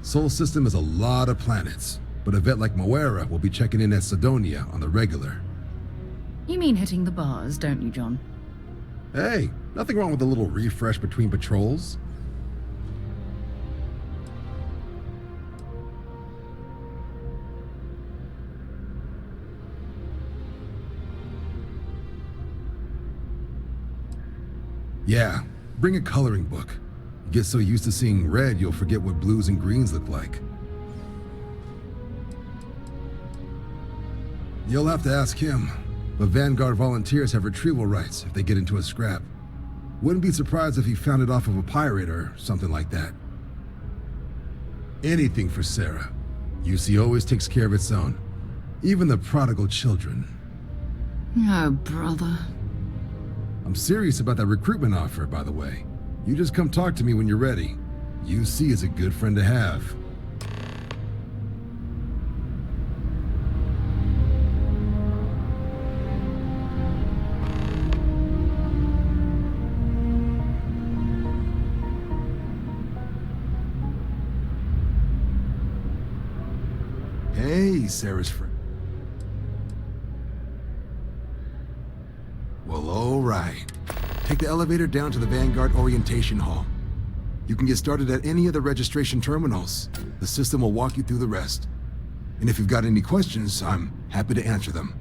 Sol system is a lot of planets, but a vet like Moera will be checking in at Sidonia on the regular. You mean hitting the bars, don't you, John? Hey, nothing wrong with a little refresh between patrols. Yeah, bring a coloring book. You get so used to seeing red, you'll forget what blues and greens look like. You'll have to ask him. But Vanguard volunteers have retrieval rights if they get into a scrap. Wouldn't be surprised if he found it off of a pirate or something like that. Anything for Sarah. UC always takes care of its own. Even the prodigal children. Oh, brother. I'm serious about that recruitment offer, by the way. You just come talk to me when you're ready. UC is a good friend to have. Hey, Sarah's friend. Well, all right. Take the elevator down to the Vanguard Orientation Hall. You can get started at any of the registration terminals. The system will walk you through the rest. And if you've got any questions, I'm happy to answer them.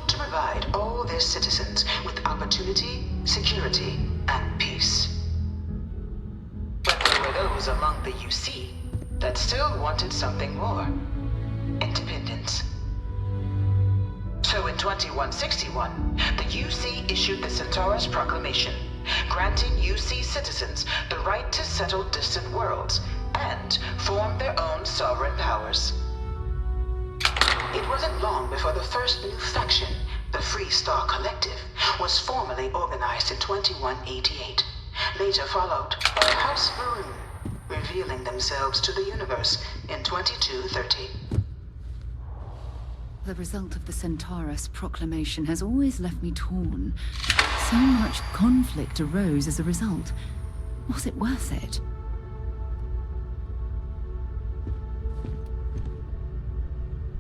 to provide all their citizens with opportunity, security, and peace. But there were those among the UC that still wanted something more. Independence. So in 2161, the UC issued the Centaurus Proclamation, granting UC citizens the right to settle distant worlds and form their own sovereign powers. It wasn't long before the first new faction, the Free Star Collective, was formally organized in 2188, later followed by House Varun, revealing themselves to the universe in 2230. The result of the Centaurus Proclamation has always left me torn. So much conflict arose as a result. Was it worth it?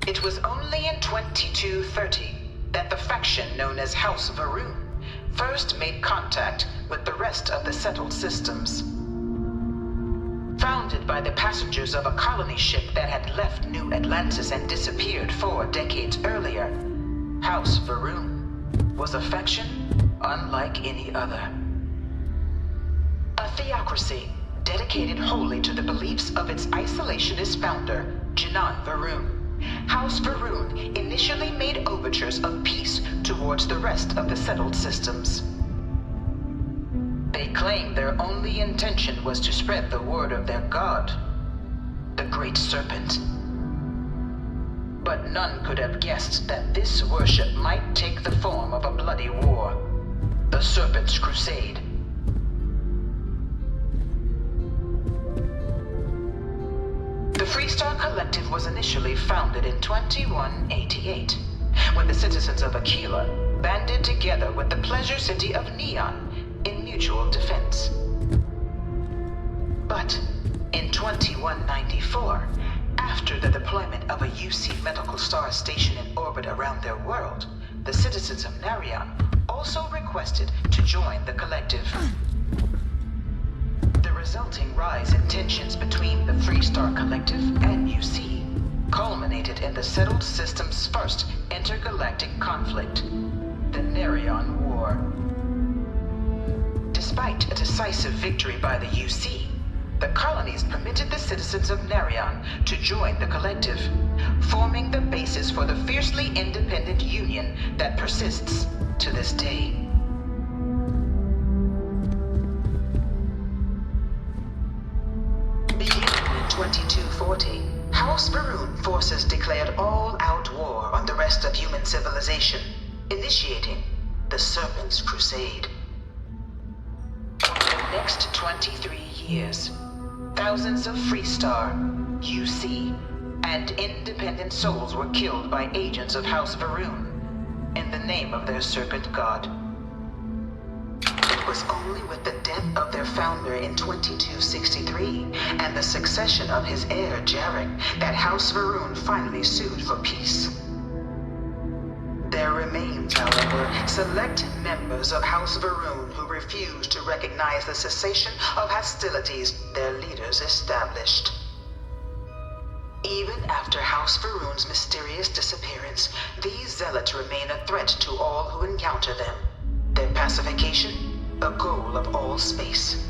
It was only in 2230 that the faction known as House Varun first made contact with the rest of the settled systems. Founded by the passengers of a colony ship that had left New Atlantis and disappeared 4 decades earlier, House Varun was a faction unlike any other. A theocracy dedicated wholly to the beliefs of its isolationist founder, Jinan Varun. House Varun initially made overtures of peace towards the rest of the settled systems. They claimed their only intention was to spread the word of their god, the Great Serpent. But none could have guessed that this worship might take the form of a bloody war, the Serpent's Crusade. The Freestar Collective was initially founded in 2188, when the citizens of Aquila banded together with the pleasure city of Neon in mutual defense. But in 2194, after the deployment of a UC medical star station in orbit around their world, the citizens of Narion also requested to join the collective. The resulting rise in tensions between the Freestar Collective and UC culminated in the settled system's first intergalactic conflict, the Narion War. Despite a decisive victory by the UC, the colonies permitted the citizens of Narion to join the collective, forming the basis for the fiercely independent union that persists to this day. Beginning in 2240, House Varun forces declared all-out war on the rest of human civilization, initiating the Serpent's Crusade. Over the next 23 years, thousands of Freestar, UC, and independent souls were killed by agents of House Varun in the name of their serpent god. It was only with the death of their founder in 2263 and the succession of his heir Jarek that House Varun finally sued for peace. There remains, however, select members of House Varun who refuse to recognize the cessation of hostilities their leaders established. Even after House Varun's mysterious disappearance, these zealots remain a threat to all who encounter them. Their pacification, a goal of all space.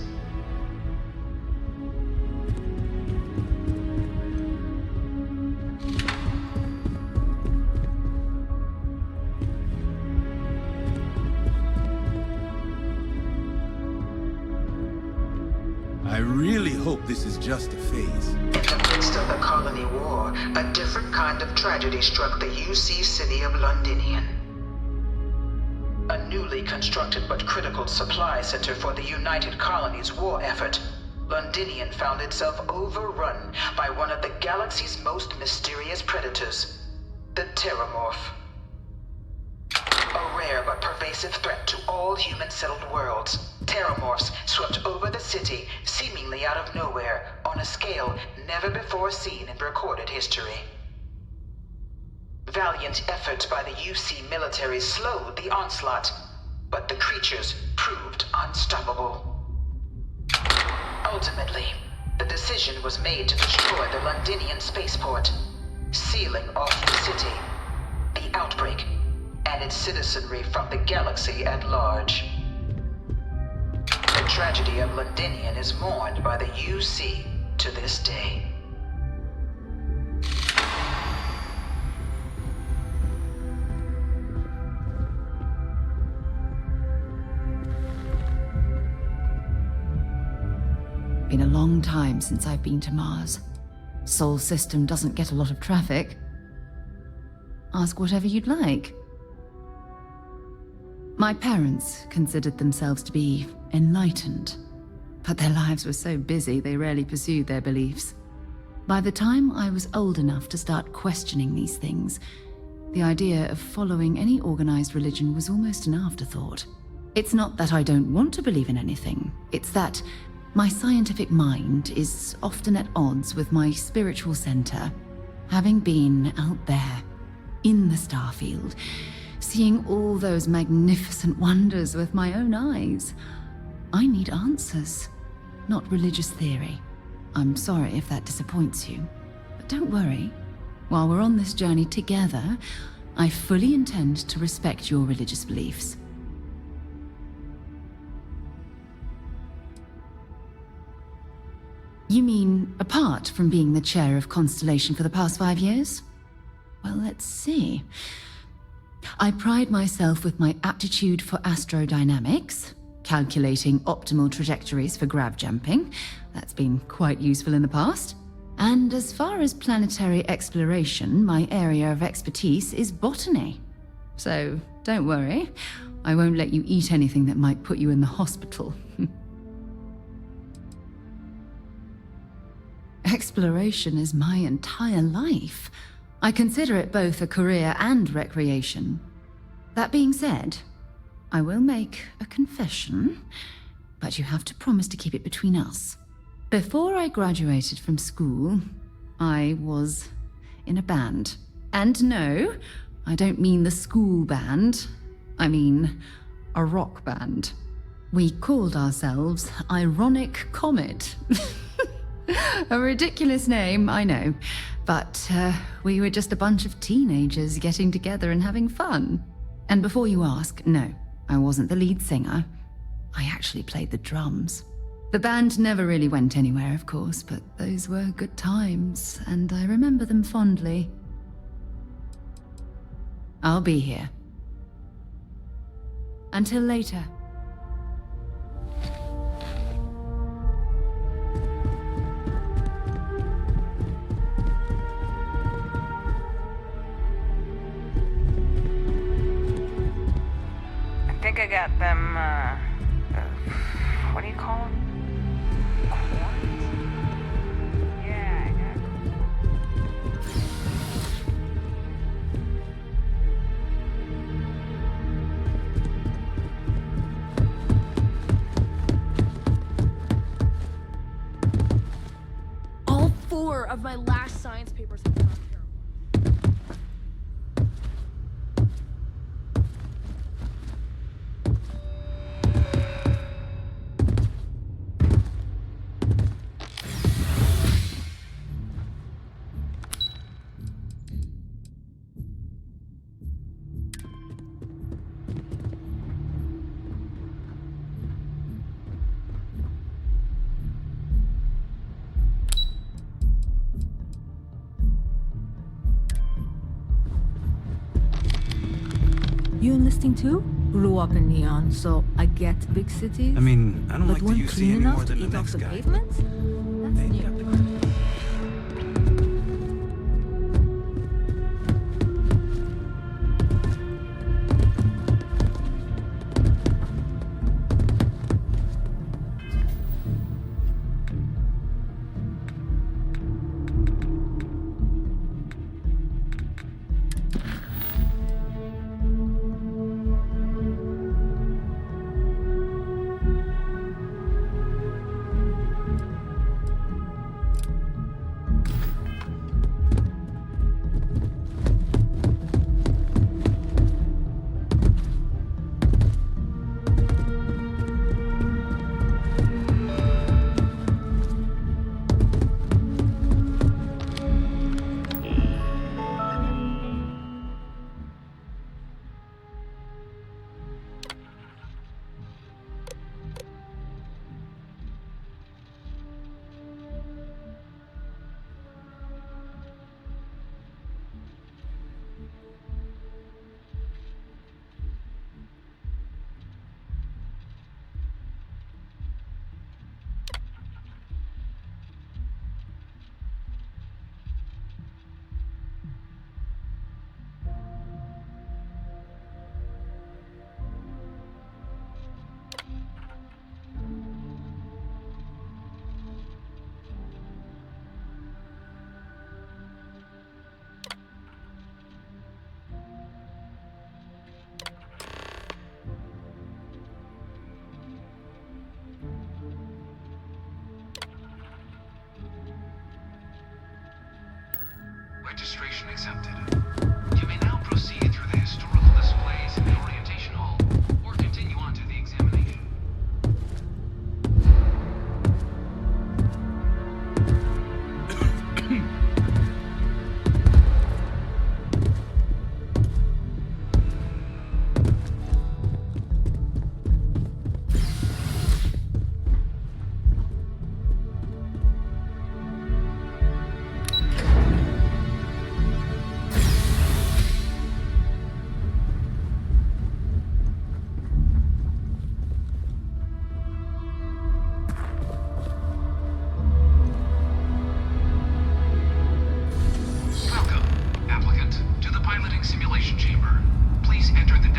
I really hope this is just a phase. In the midst of the colony war, a different kind of tragedy struck the UC city of Londinian. A newly constructed but critical supply center for the United Colonies' war effort, Londinian found itself overrun by one of the galaxy's most mysterious predators, the Terramorph. A rare but pervasive threat to all human-settled worlds, Terramorphs swept over the city, seemingly out of nowhere, on a scale never before seen in recorded history. Valiant efforts by the UC military slowed the onslaught, but the creatures proved unstoppable. Ultimately, the decision was made to destroy the Londinian spaceport, sealing off the city, the outbreak, and and its citizenry from the galaxy at large. The tragedy of Londinian is mourned by the UC to this day. Been a long time since I've been to Mars. Sol system doesn't get a lot of traffic. Ask whatever you'd like. My parents considered themselves to be enlightened, but their lives were so busy they rarely pursued their beliefs. By the time I was old enough to start questioning these things, the idea of following any organized religion was almost an afterthought. It's not that I don't want to believe in anything, it's that my scientific mind is often at odds with my spiritual center. Having been out there, in the Starfield, seeing all those magnificent wonders with my own eyes, I need answers, not religious theory. I'm sorry if that disappoints you, but don't worry. While we're on this journey together, I fully intend to respect your religious beliefs. You mean, apart from being the chair of Constellation for the past 5 years? Well, let's see. I pride myself with my aptitude for astrodynamics, calculating optimal trajectories for grav jumping. That's been quite useful in the past. And as far as planetary exploration, my area of expertise is botany. So, don't worry. I won't let you eat anything that might put you in the hospital. Exploration is my entire life. I consider it both a career and recreation. That being said, I will make a confession, but you have to promise to keep it between us. Before I graduated from school, I was in a band. And no, I don't mean the school band. I mean a rock band. We called ourselves Ironic Comet. A ridiculous name, I know. But we were just a bunch of teenagers getting together and having fun. And before you ask, no, I wasn't the lead singer. I actually played the drums. The band never really went anywhere, of course, but those were good times, and I remember them fondly. I'll be here. Until later. I think I got them, what do you call them? Yeah, I got All 4 of my last science papers have been on here. You enlisting too? Grew up in Neon, so I get big cities. I mean, I don't but like the weren't UC clean any enough more to than the eat off next the guy. pavement? That's new. Registration accepted. You may now proceed through the historical displays in the orientation hall, or continue on to the examination.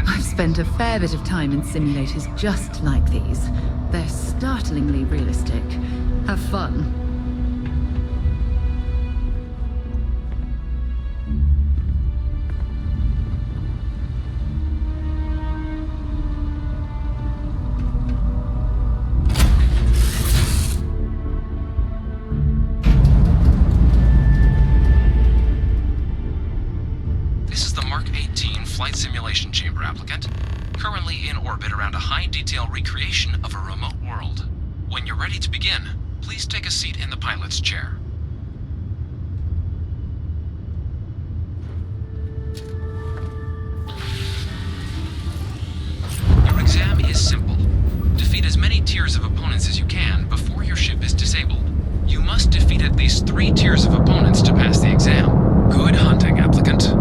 I've spent a fair bit of time in simulators just like these. They're startlingly realistic. Have fun. This is the Mark 18 Flight Simulation Chamber applicant, currently in orbit around a high-detail recreation of a remote world. When you're ready to begin, please take a seat in the pilot's chair. Your exam is simple. Defeat as many tiers of opponents as you can before your ship is disabled. You must defeat at least 3 tiers of opponents to pass the exam. Good hunting, applicant.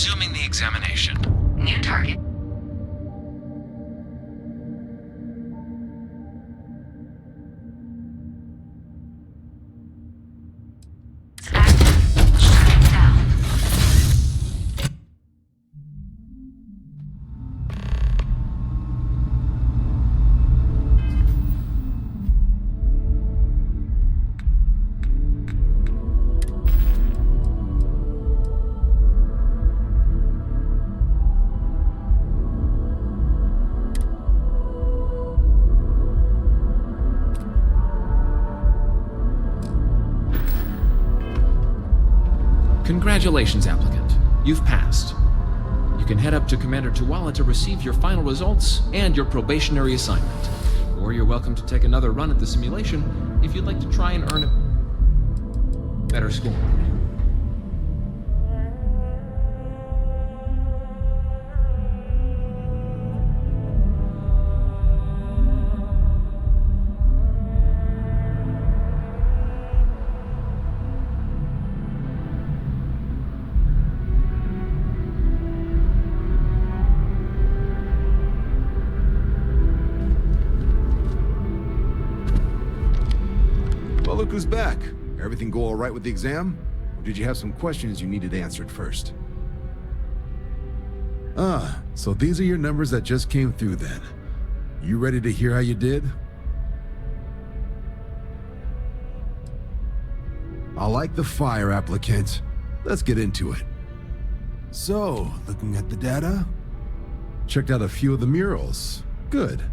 resuming the examination. New target. Congratulations, applicant. You've passed. You can head up to Commander Tuala to receive your final results and your probationary assignment. Or you're welcome to take another run at the simulation if you'd like to try and earn a better score. Well, look who's back. Everything go all right with the exam? Or did you have some questions you needed answered first? Ah, so these are your numbers that just came through then. You ready to hear how you did? I like the fire, applicant. Let's get into it. So, looking at the data, checked out a few of the murals. Good.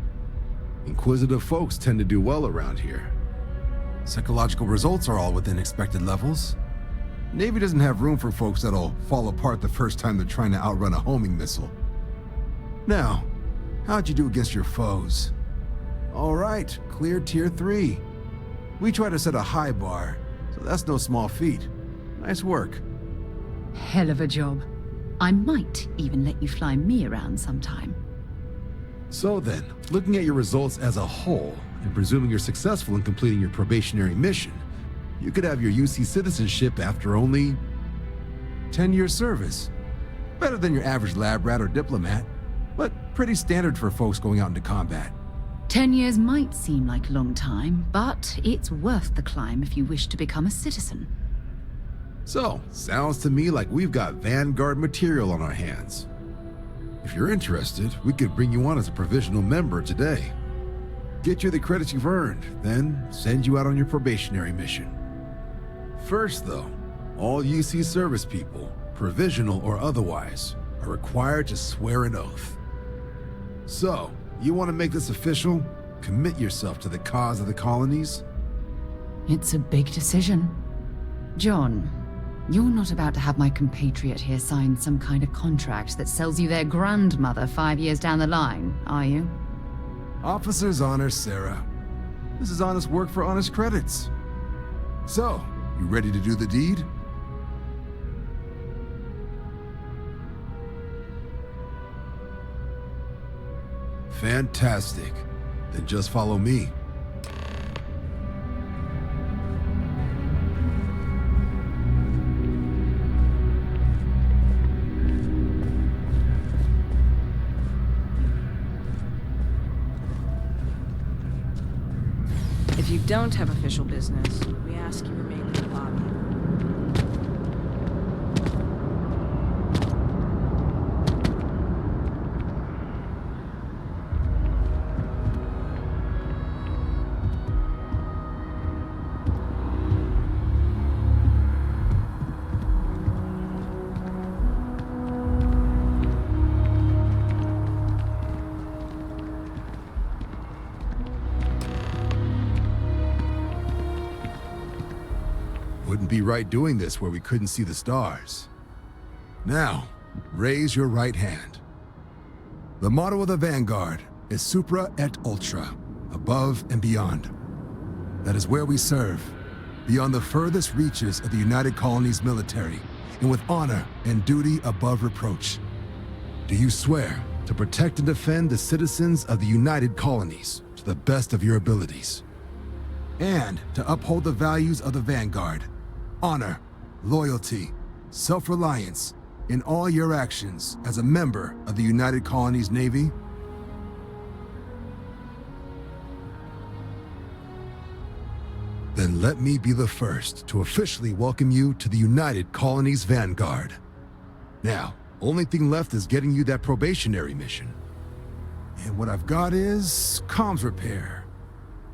Inquisitive folks tend to do well around here. Psychological results are all within expected levels. Navy doesn't have room for folks that'll fall apart the first time they're trying to outrun a homing missile. Now, how'd you do against your foes? All right, clear tier 3. We try to set a high bar, so that's no small feat. Nice work. Hell of a job. I might even let you fly me around sometime. So then, looking at your results as a whole, and presuming you're successful in completing your probationary mission, you could have your UC citizenship after only 10 years service. Better than your average lab rat or diplomat, but pretty standard for folks going out into combat. 10 years might seem like a long time, but it's worth the climb if you wish to become a citizen. So, sounds to me like we've got Vanguard material on our hands. If you're interested, we could bring you on as a provisional member today. Get you the credits you've earned, then send you out on your probationary mission. First though, all UC service people, provisional or otherwise, are required to swear an oath. So, you want to make this official? Commit yourself to the cause of the colonies? It's a big decision. John, you're not about to have my compatriot here sign some kind of contract that sells you their grandmother 5 years down the line, are you? Officer's honor, Sarah. This is honest work for honest credits. So, you ready to do the deed? Fantastic. Then just follow me. If you don't have official business, we ask you remain in the lobby. Wouldn't be right doing this where we couldn't see the stars. Now, raise your right hand. The motto of the Vanguard is Supra et Ultra, above and beyond. That is where we serve, beyond the furthest reaches of the United Colonies military, and with honor and duty above reproach. Do you swear to protect and defend the citizens of the United Colonies to the best of your abilities? And to uphold the values of the Vanguard: honor, loyalty, self-reliance, in all your actions as a member of the United Colonies Navy? Then let me be the first to officially welcome you to the United Colonies Vanguard. Now, only thing left is getting you that probationary mission. And what I've got is comms repair.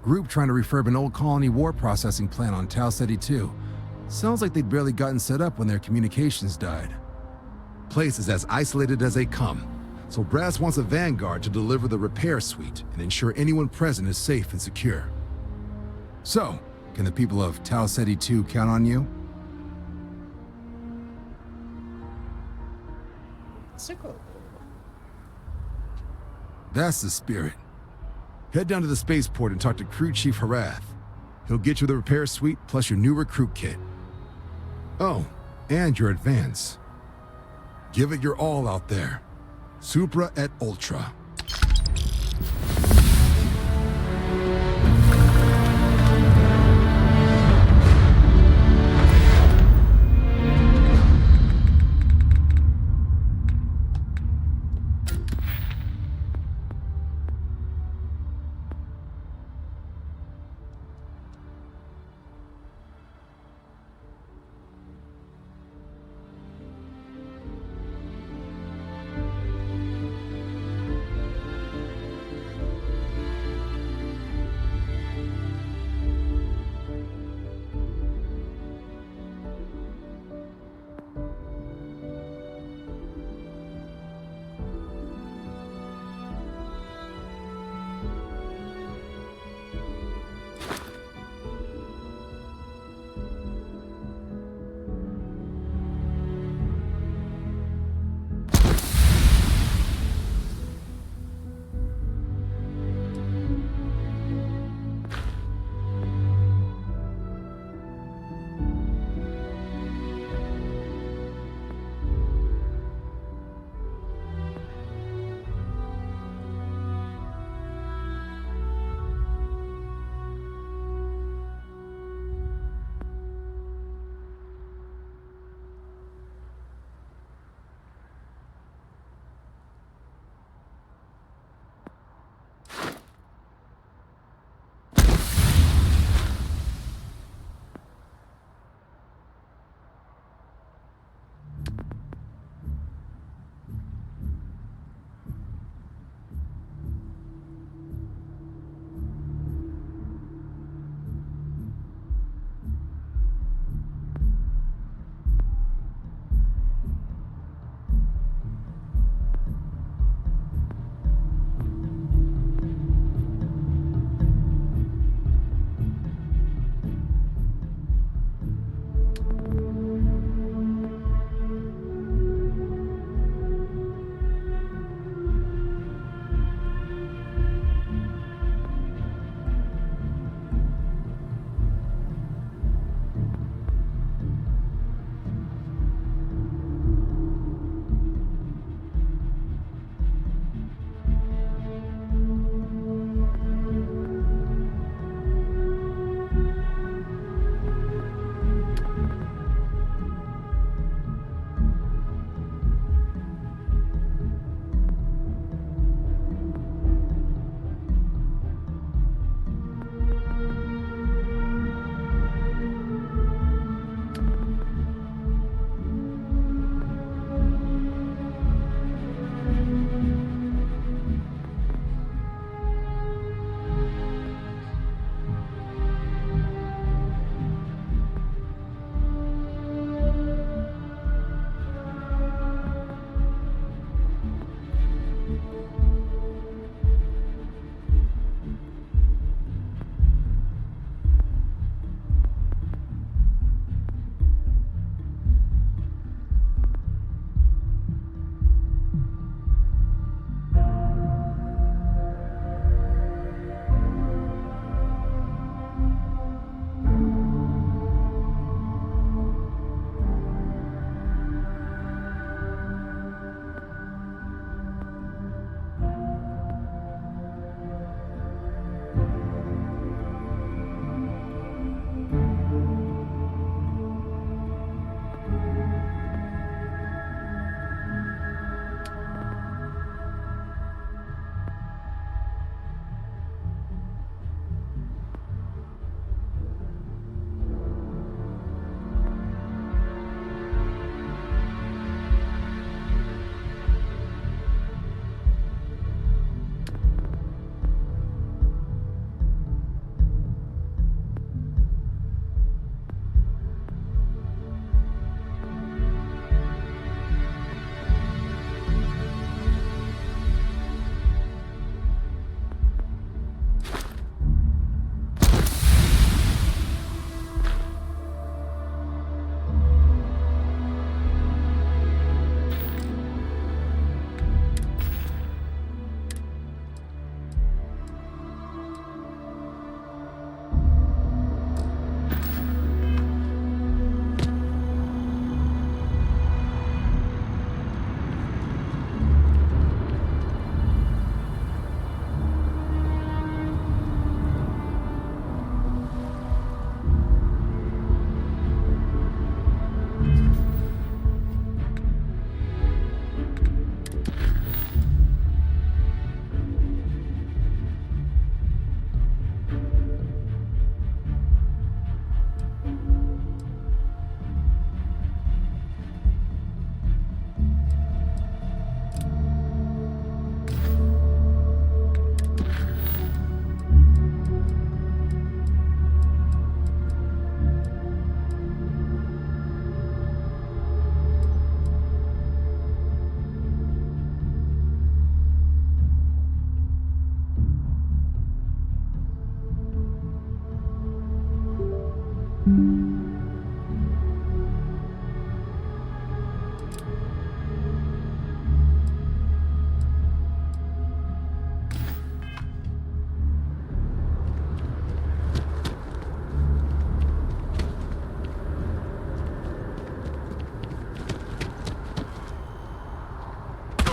Group trying to refurb an old colony war processing plant on Tau Ceti 2. Sounds like they'd barely gotten set up when their communications died. Place is as isolated as they come, so Brass wants a Vanguard to deliver the repair suite and ensure anyone present is safe and secure. So, can the people of Tau Ceti 2 count on you? That's the spirit. Head down to the spaceport and talk to Crew Chief Harath. He'll get you the repair suite plus your new recruit kit. Oh, and your advance. Give it your all out there. Supra et Ultra.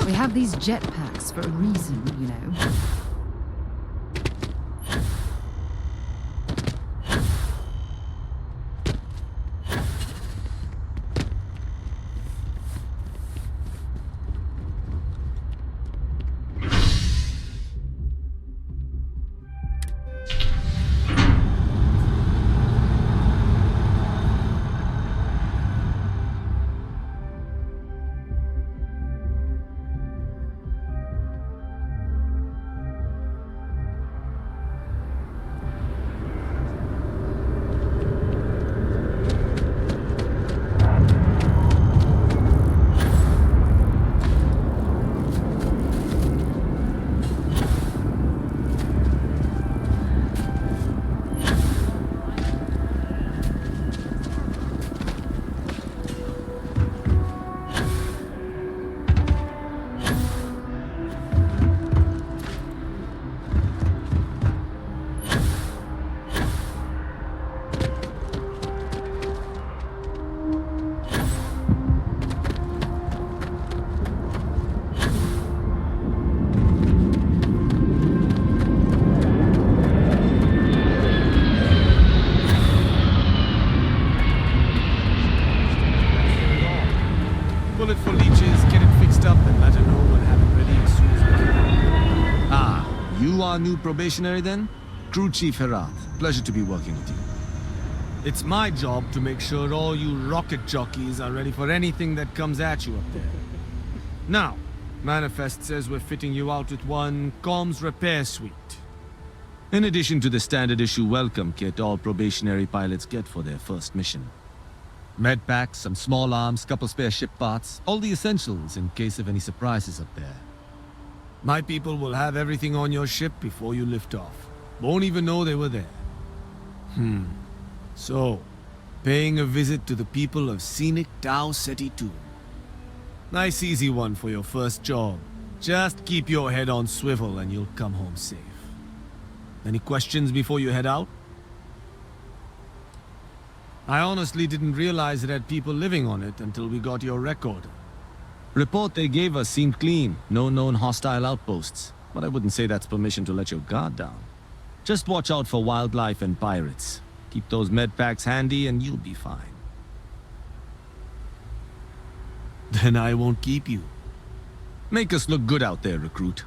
We have these jetpacks for a reason, you know. Bullet for leeches, get it fixed up, and let her know we'll have it ready as soon as we can. Ah, you are new probationary then? Crew Chief Herat. Pleasure to be working with you. It's my job to make sure all you rocket jockeys are ready for anything that comes at you up there. Now, Manifest says we're fitting you out with one comms repair suite. In addition to the standard issue welcome kit all probationary pilots get for their first mission. Med packs, some small arms, couple spare ship parts, all the essentials in case of any surprises up there. My people will have everything on your ship before you lift off. Won't even know they were there. So, paying a visit to the people of scenic Tau Ceti 2. Nice easy one for your first job. Just keep your head on swivel and you'll come home safe. Any questions before you head out? I honestly didn't realize it had people living on it until we got your record. Report they gave us seemed clean. No known hostile outposts. But I wouldn't say that's permission to let your guard down. Just watch out for wildlife and pirates. Keep those med packs handy and you'll be fine. Then I won't keep you. Make us look good out there, recruit.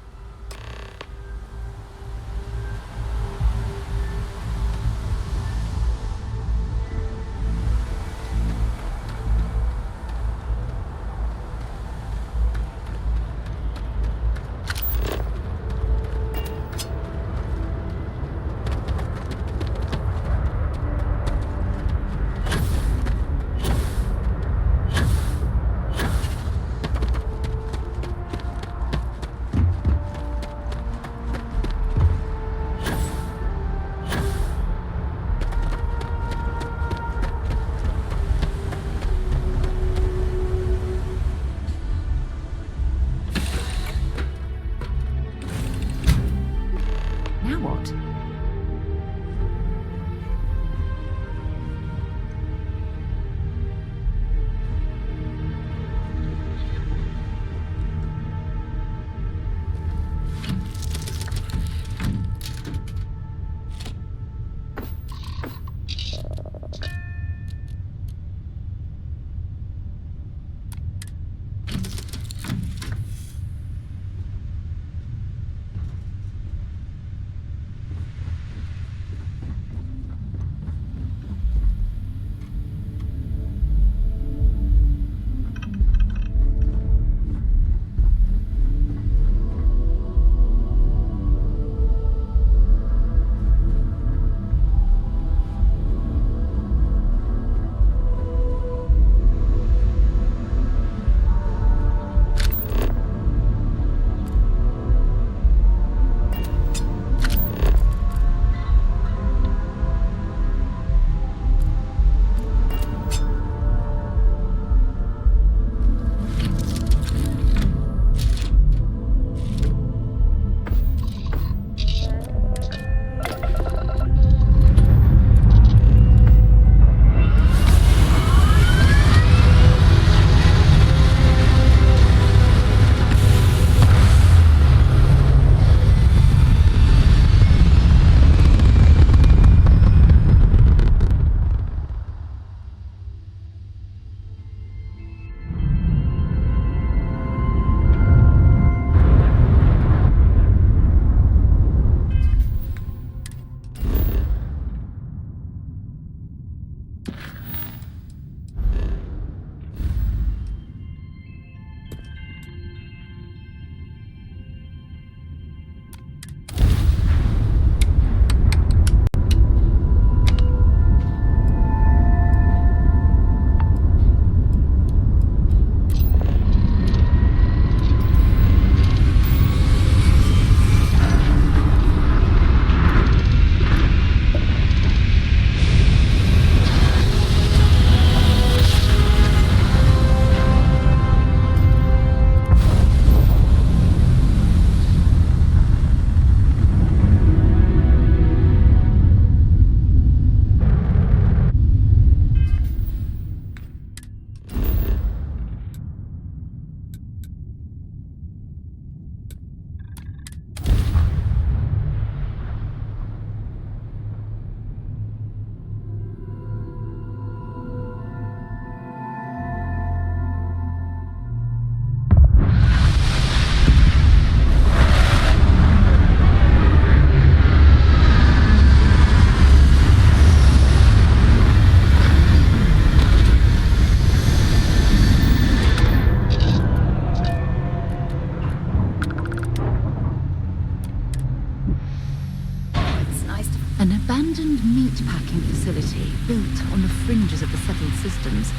abandoned meatpacking facility built on the fringes of the settled systems.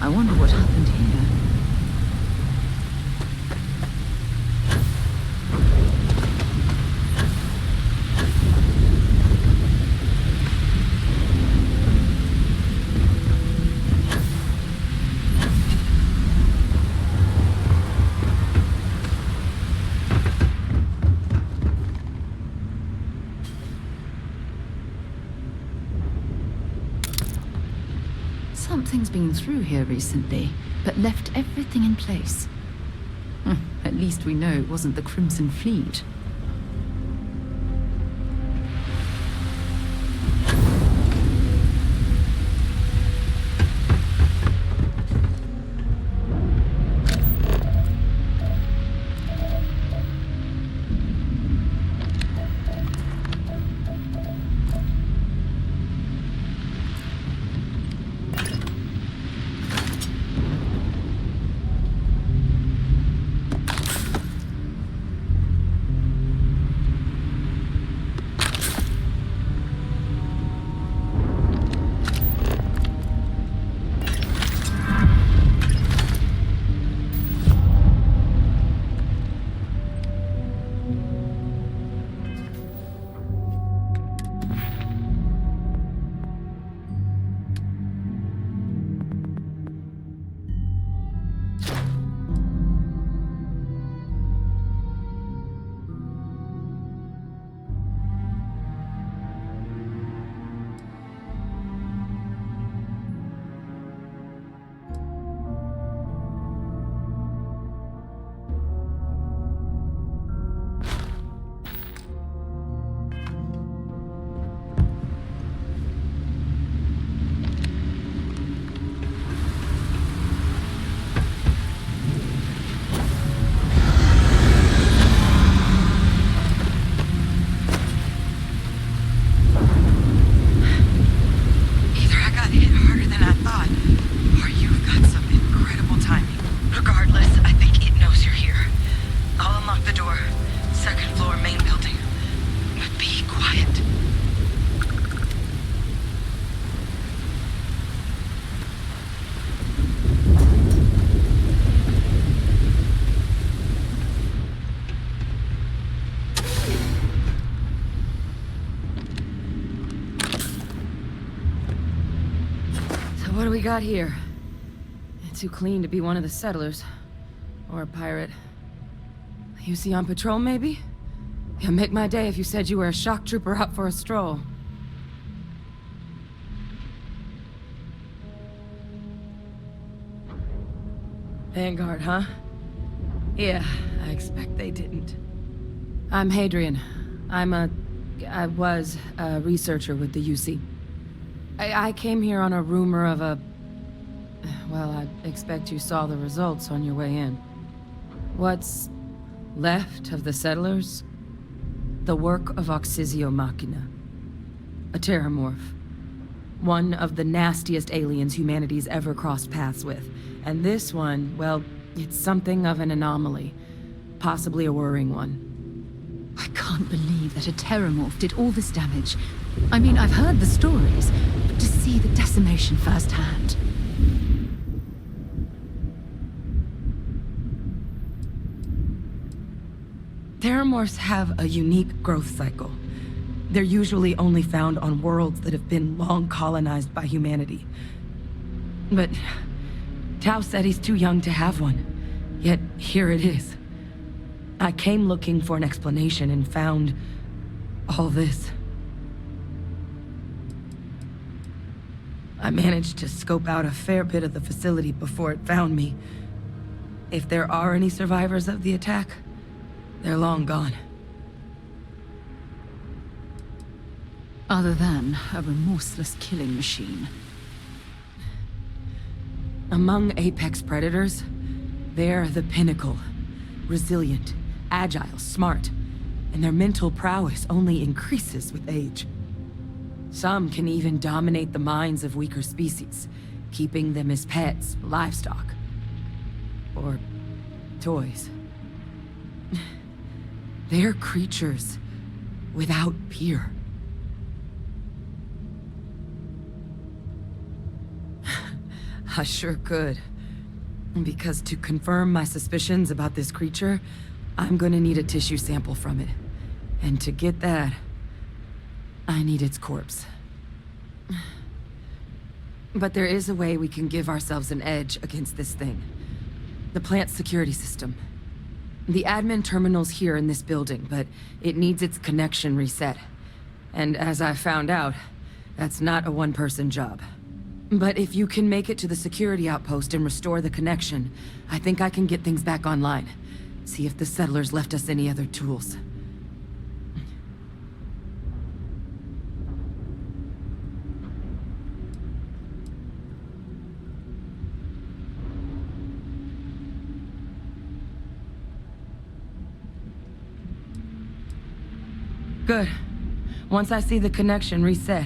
I wonder what happened here. Something's been through here recently, but left everything in place. At least we know it wasn't the Crimson Fleet. What do we got here? Too clean to be one of the settlers. Or a pirate. You see on patrol, maybe? You'd make my day if you said you were a shock trooper out for a stroll. Vanguard, huh? Yeah, I expect they didn't. I'm Hadrian. I was a researcher with the UC. I came here on a rumor of a... Well, I expect you saw the results on your way in. What's left of the settlers? The work of Oxysio Machina. A terramorph. One of the nastiest aliens humanity's ever crossed paths with. And this one, well, it's something of an anomaly. Possibly a worrying one. I can't believe that a terramorph did all this damage. I mean, I've heard the stories, but to see the decimation firsthand. Terramorphs have a unique growth cycle. They're usually only found on worlds that have been long colonized by humanity. But Tao said he's too young to have one. Yet here it is. I came looking for an explanation and found all this. I managed to scope out a fair bit of the facility before it found me. If there are any survivors of the attack, they're long gone. Other than a remorseless killing machine. Among apex predators, they're the pinnacle. Resilient, agile, smart, and their mental prowess only increases with age. Some can even dominate the minds of weaker species, keeping them as pets, livestock, or toys. They're creatures without peer. I sure could. Because to confirm my suspicions about this creature, I'm gonna need a tissue sample from it. And to get that, I need its corpse. But there is a way we can give ourselves an edge against this thing. The plant's security system. The admin terminal's here in this building, but it needs its connection reset. And as I found out, that's not a one-person job. But if you can make it to the security outpost and restore the connection, I think I can get things back online. See if the settlers left us any other tools. Good. Once I see the connection reset,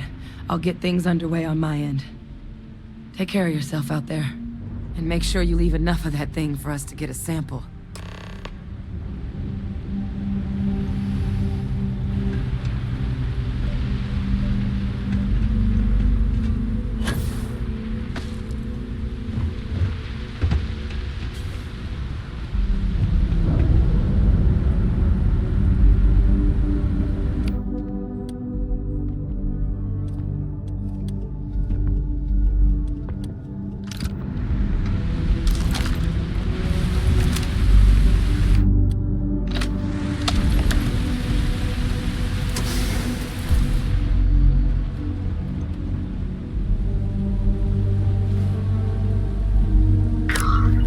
I'll get things underway on my end. Take care of yourself out there. And make sure you leave enough of that thing for us to get a sample.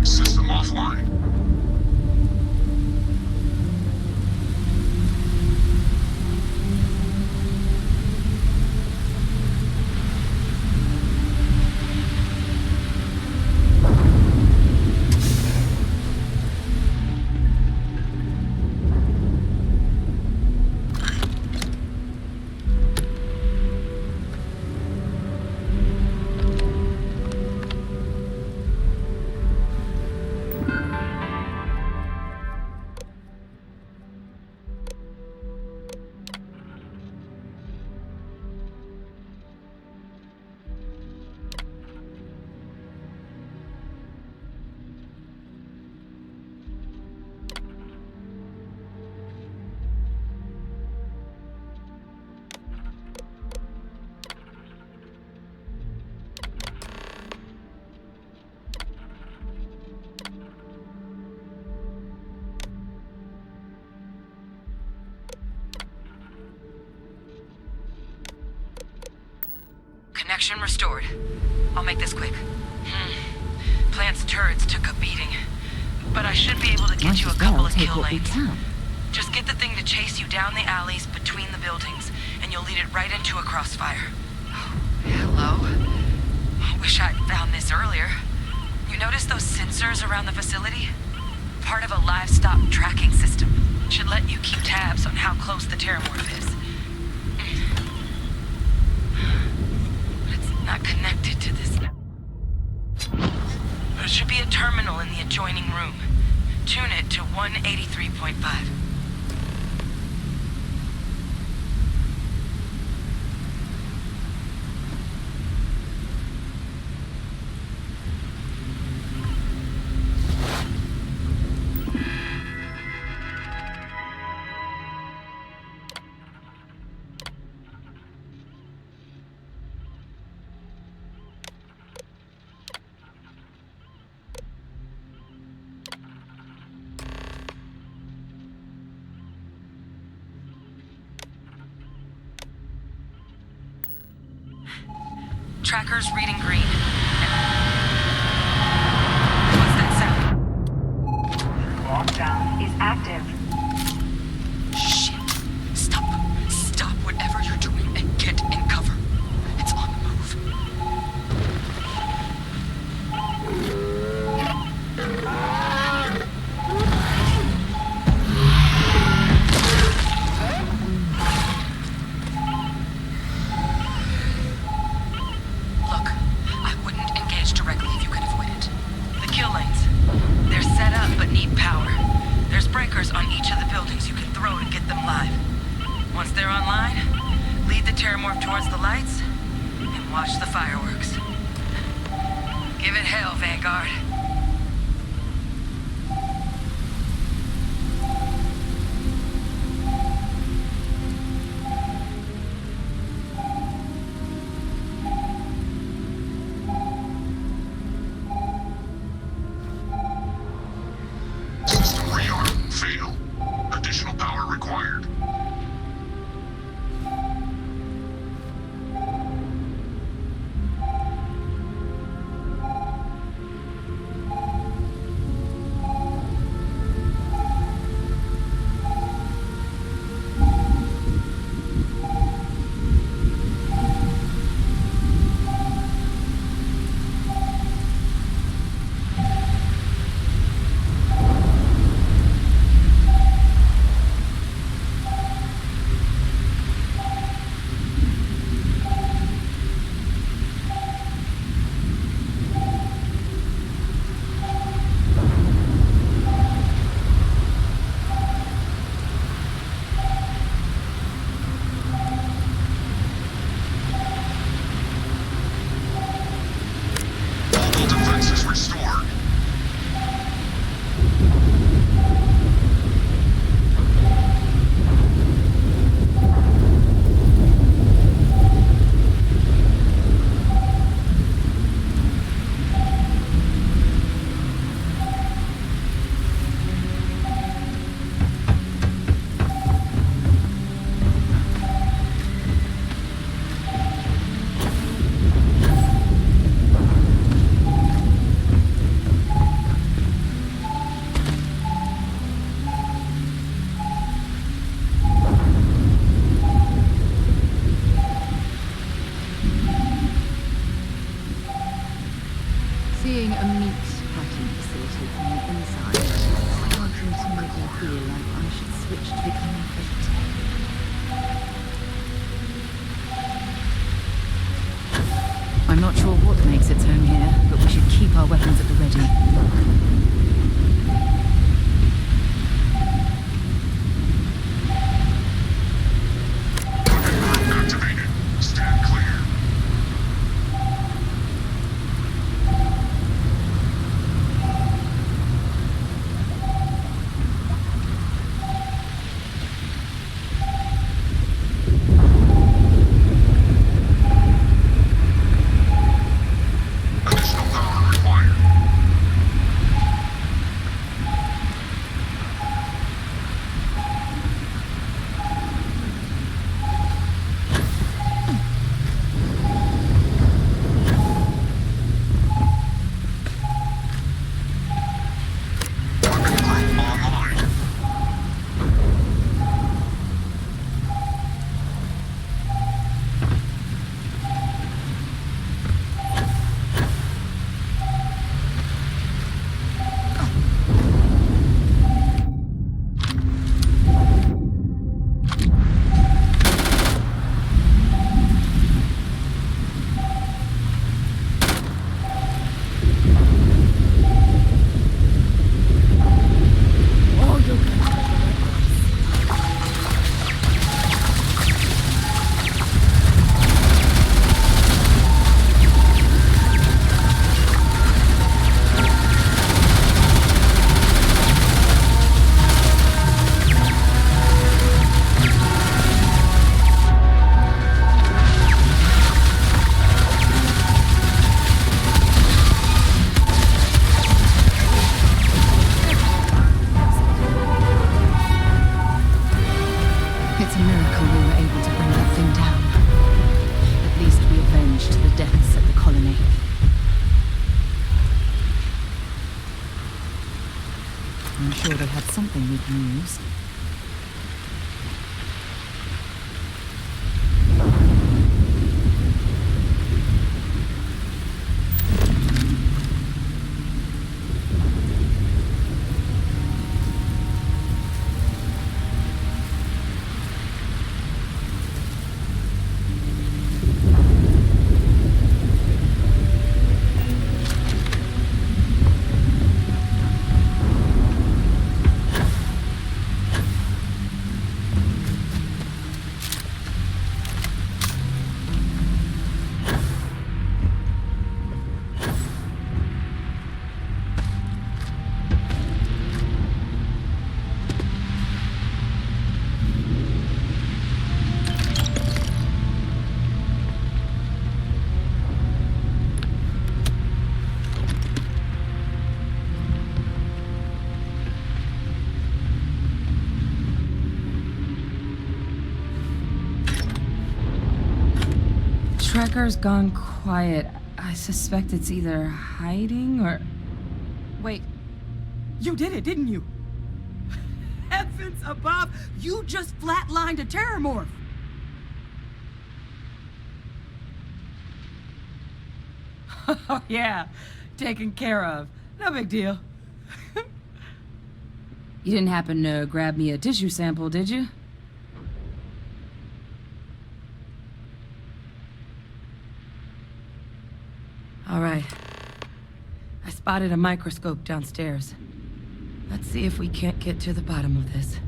System offline. Connection restored. I'll make this quick. Plant's turrets took a beating. But I should be able to get you a couple of kill lanes. Just get the thing to chase you down the alleys between the buildings, and you'll lead it right into a crossfire. Hello? I wish I'd found this earlier. You notice those sensors around the facility? Part of a livestock tracking system. Should let you keep tabs on how close the terramorph is. Not connected to this. There should be a terminal in the adjoining room. Tune it to 183.5. Tracker's reading green. What's that sound? Lockdown is active. Shit. Stop whatever you're doing and get in cover. It's on the move. Look, I wouldn't engage directly if you can avoid it. The kill lanes. They're set up but need power. There's breakers on each of the buildings you can throw to get them live. Once they're online, lead the terramorph towards the lights and watch the fireworks. Give it hell, Vanguard. System rearm. Fail. Additional power required. Defenses restored. Seeing a meat packing facility from the inside is starting to make me feel like I should switch to becoming a vegetarian. I'm not sure what makes its home here, but we should keep our weapons at the ready. Activated. Stand clear. Additional power required. Weapon group online. It's a miracle we were able to bring that thing down. At least we avenged the deaths at the colony. I'm sure they had something we can use. tracker's gone quiet. I suspect it's either hiding or... Wait. You did it, didn't you? Heavens above! You just flatlined a terrormorph! Oh, yeah. Taken care of. No big deal. You didn't happen to grab me a tissue sample, did you? All right. I spotted a microscope downstairs. Let's see if we can't get to the bottom of this.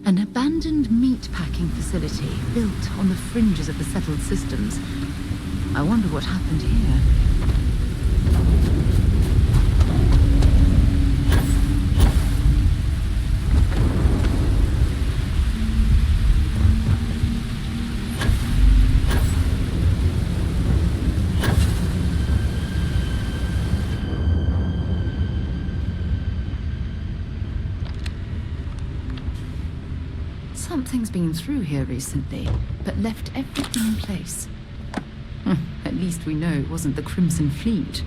An abandoned meatpacking facility built on the fringes of the settled systems. I wonder what happened here. Something's been through here recently, but left everything in place. At least we know it wasn't the Crimson Fleet.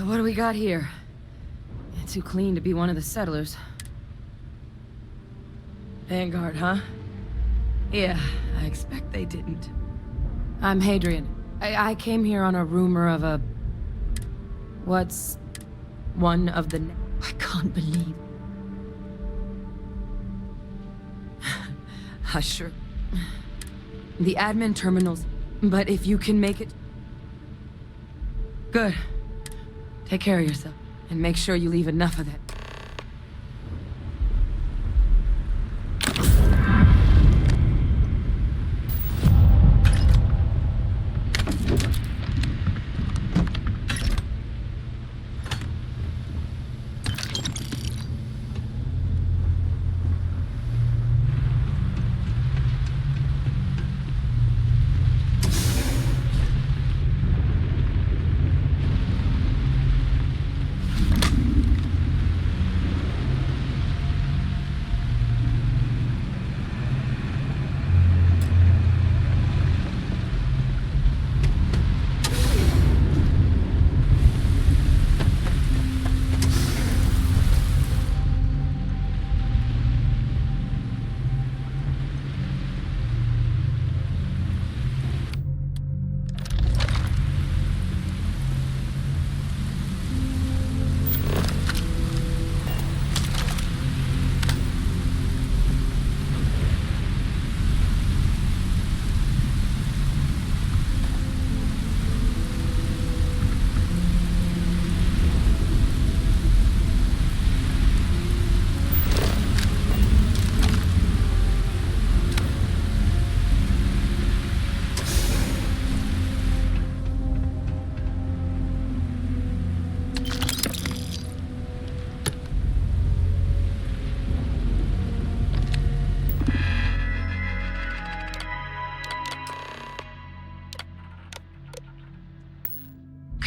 So what do we got here? Too clean to be one of the settlers. Vanguard, huh? Yeah, I expect they didn't. I'm Hadrian. I came here on a rumor of a... What's... one of the... I can't believe... Sure. The admin terminals. But if you can make it... Good. Take care of yourself. And make sure you leave enough of that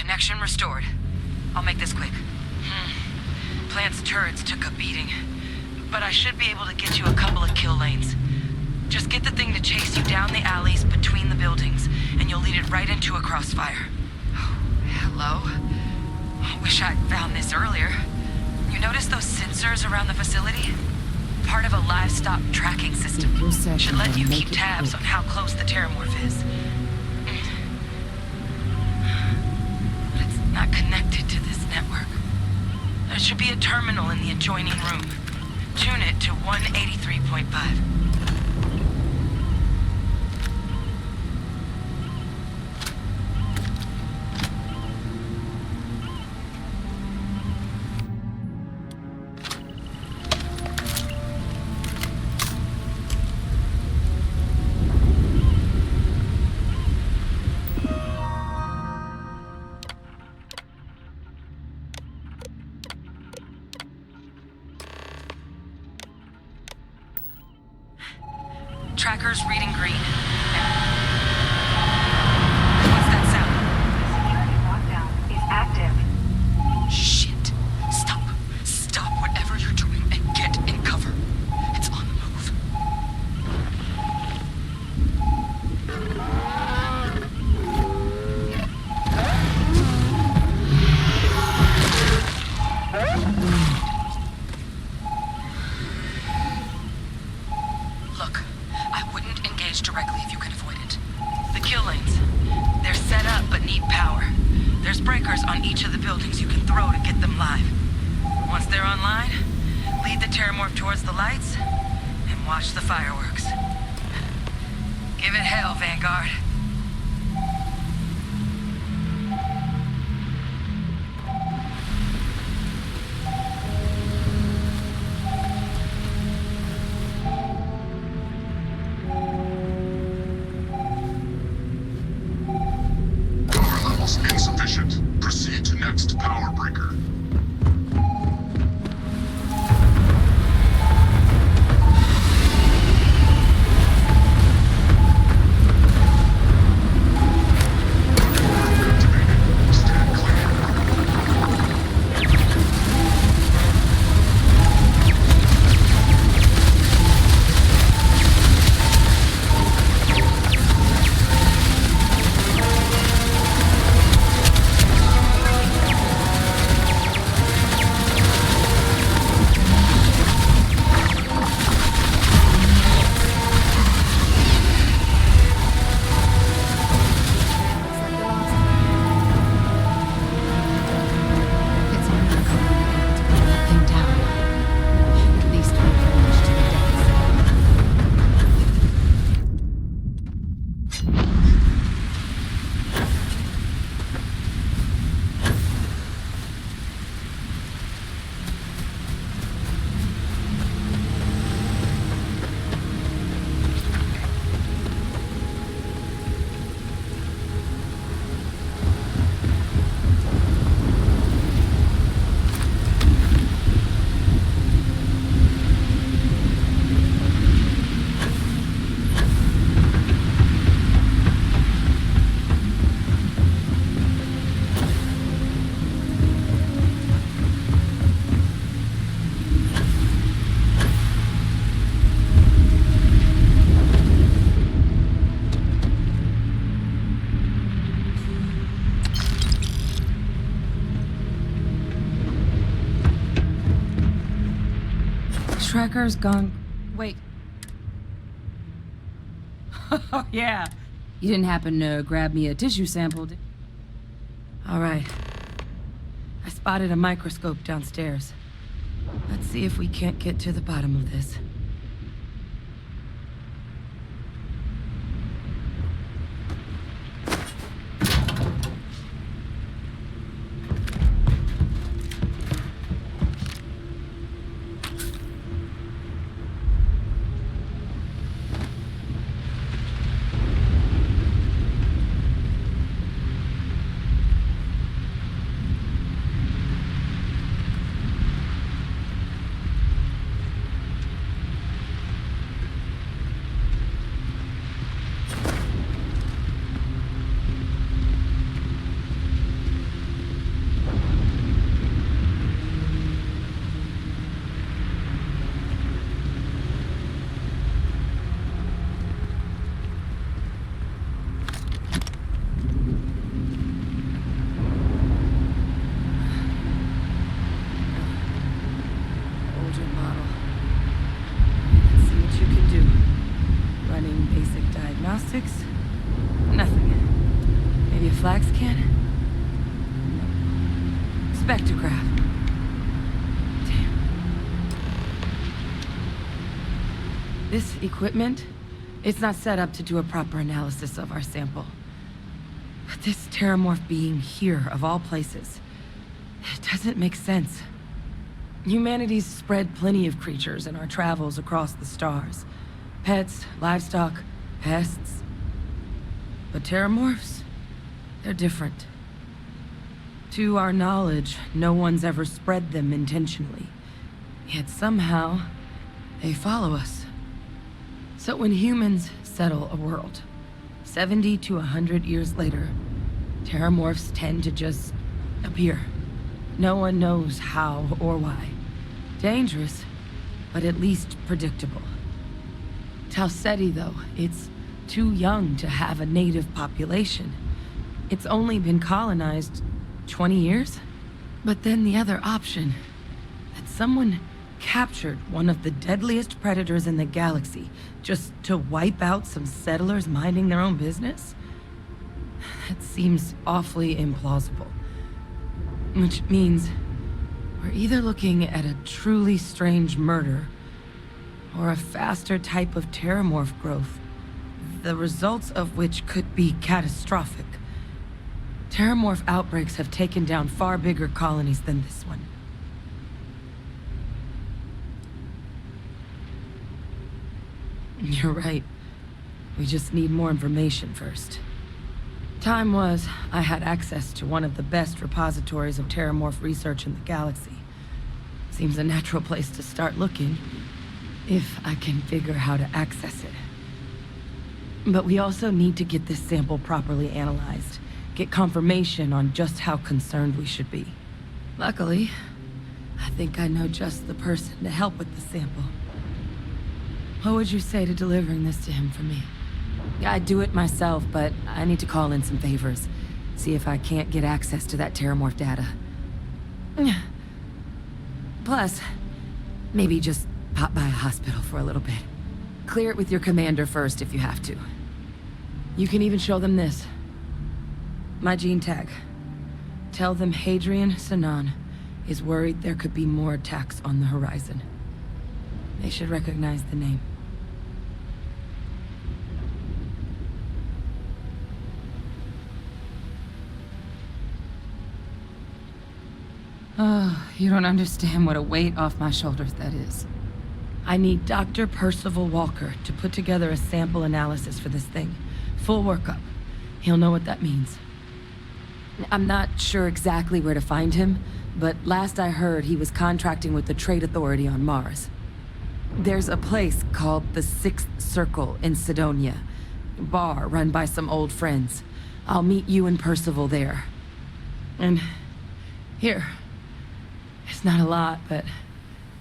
Connection restored. I'll make this quick. Plant's turrets took a beating, but I should be able to get you a couple of kill lanes. Just get the thing to chase you down the alleys between the buildings, and you'll lead it right into a crossfire. Oh, hello? I wish I'd found this earlier. You notice those sensors around the facility? Part of a livestock tracking system. Should let you keep tabs on how close the terramorph is. But it's not connected to this network. There should be a terminal in the adjoining room. Tune it to 183.5. Tracker's reading green. What's that sound? Lockdown is active. Shit. Stop. Stop whatever you're doing and get in cover. It's on the move. Look, I wouldn't engage directly if you can avoid it. The kill lanes, they're set up but need power. There's breakers on each of the buildings you can throw to get them live. Once they're online, lead the terramorph towards the lights and watch the fireworks. Give it hell, Vanguard. Power levels insufficient. Proceed to next power breaker. It's a miracle we were able to get that thing down. At least we managed to the decks. Tracker's gone. Wait. Oh, yeah. You didn't happen to grab me a tissue sample, did you? All right. I spotted a microscope downstairs. Let's see if we can't get to the bottom of this. flax can? Spectrograph. Damn. This equipment, it's not set up to do a proper analysis of our sample. But this terramorph being here, of all places, it doesn't make sense. Humanity's spread plenty of creatures in our travels across the stars. Pets, livestock, pests. But terramorphs, they're different. To our knowledge, no one's ever spread them intentionally. Yet somehow, they follow us. So when humans settle a world, 70 to 100 years later, terramorphs tend to just appear. No one knows how or why. Dangerous, but at least predictable. Talseti, though, it's too young to have a native population. It's only been colonized 20 years? But then the other option, that someone captured one of the deadliest predators in the galaxy just to wipe out some settlers minding their own business? That seems awfully implausible. Which means we're either looking at a truly strange murder or a faster type of terramorph growth, the results of which could be catastrophic. Terramorph outbreaks have taken down far bigger colonies than this one. You're right. We just need more information first. Time was, I had access to one of the best repositories of terramorph research in the galaxy. Seems a natural place to start looking, if I can figure how to access it. But we also need to get this sample properly analyzed, get confirmation on just how concerned we should be. Luckily, I think I know just the person to help with the sample. What would you say to delivering this to him for me? I'd do it myself, but I need to call in some favors. See if I can't get access to that terramorph data. Plus, maybe just pop by a hospital for a little bit. Clear it with your commander first if you have to. You can even show them this. My gene tag. Tell them Hadrian Sanan is worried there could be more attacks on the horizon. They should recognize the name. Oh, you don't understand what a weight off my shoulders that is. I need Dr. Percival Walker to put together a sample analysis for this thing. Full workup. He'll know what that means. I'm not sure exactly where to find him, but last I heard he was contracting with the Trade Authority on Mars. There's a place called the Sixth Circle in Sidonia. Bar run by some old friends. I'll meet you and Percival there. And here. It's not a lot, but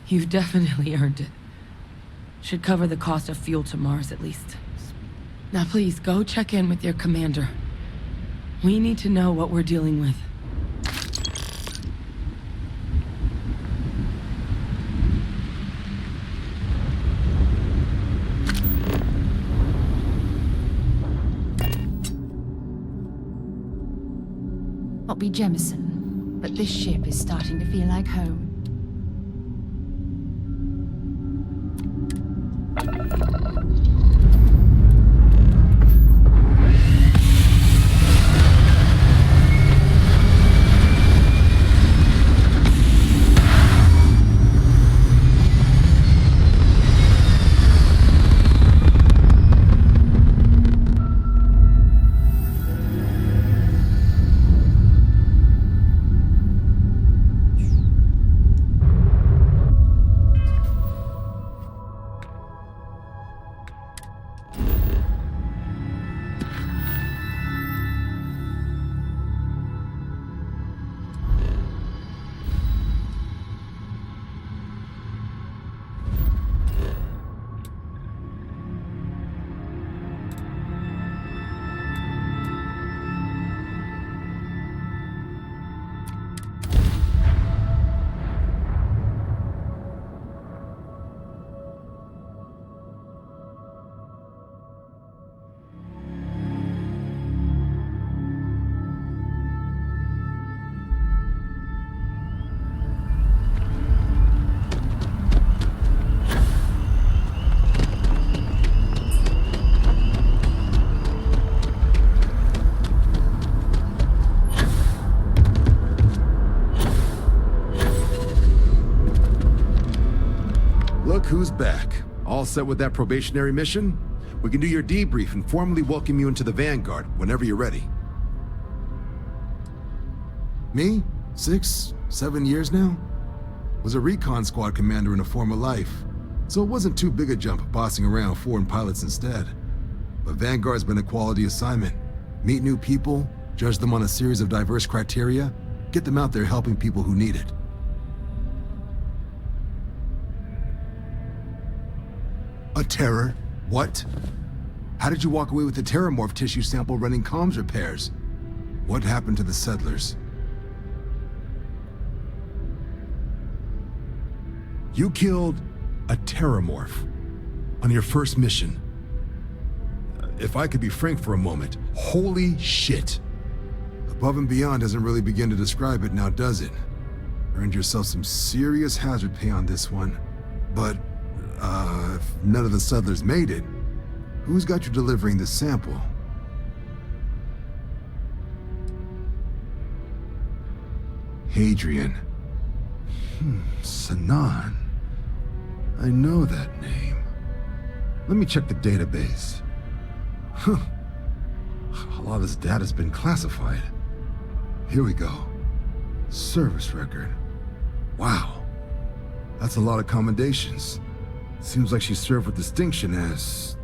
you've definitely earned it. Should cover the cost of fuel to Mars at least. Now please, go check in with your commander. We need to know what we're dealing with. I'll be Jemison. But this ship is starting to feel like home. who's back. All set with that probationary mission? We can do your debrief and formally welcome you into the Vanguard whenever you're ready. Me? 6, 7 years now? Was a recon squad commander in a former life, so it wasn't too big a jump bossing around foreign pilots instead. But Vanguard's been a quality assignment. Meet new people, judge them on a series of diverse criteria, get them out there helping people who need it. A terror? What? How did you walk away with the terramorph tissue sample running comms repairs? What happened to the settlers? You killed a terramorph on your first mission. If I could be frank for a moment, holy shit. Above and beyond doesn't really begin to describe it now, does it? Earned yourself some serious hazard pay on this one. But, if none of the settlers made it, who's got you delivering this sample? Hadrian. Sanan. I know that name. Let me check the database. Huh. A lot of this data's been classified. Here we go. Service record. Wow. That's a lot of commendations. Seems like she served with distinction as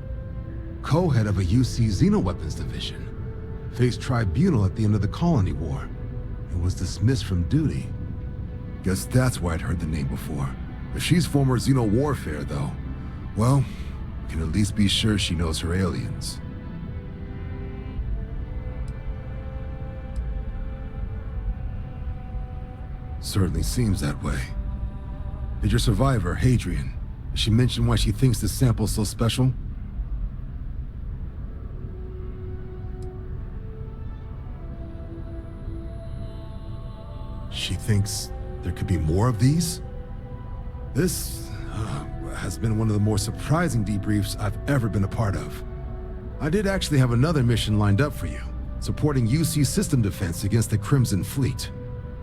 co-head of a UC Xenoweapons division. Faced tribunal at the end of the Colony War and was dismissed from duty. Guess that's why I'd heard the name before. If she's former Xeno warfare, though, well, we can at least be sure she knows her aliens. Certainly seems that way. Did your survivor, Hadrian, did she mention why she thinks this sample's so special? She thinks there could be more of these? This has been one of the more surprising debriefs I've ever been a part of. I did actually have another mission lined up for you, supporting UC system defense against the Crimson Fleet.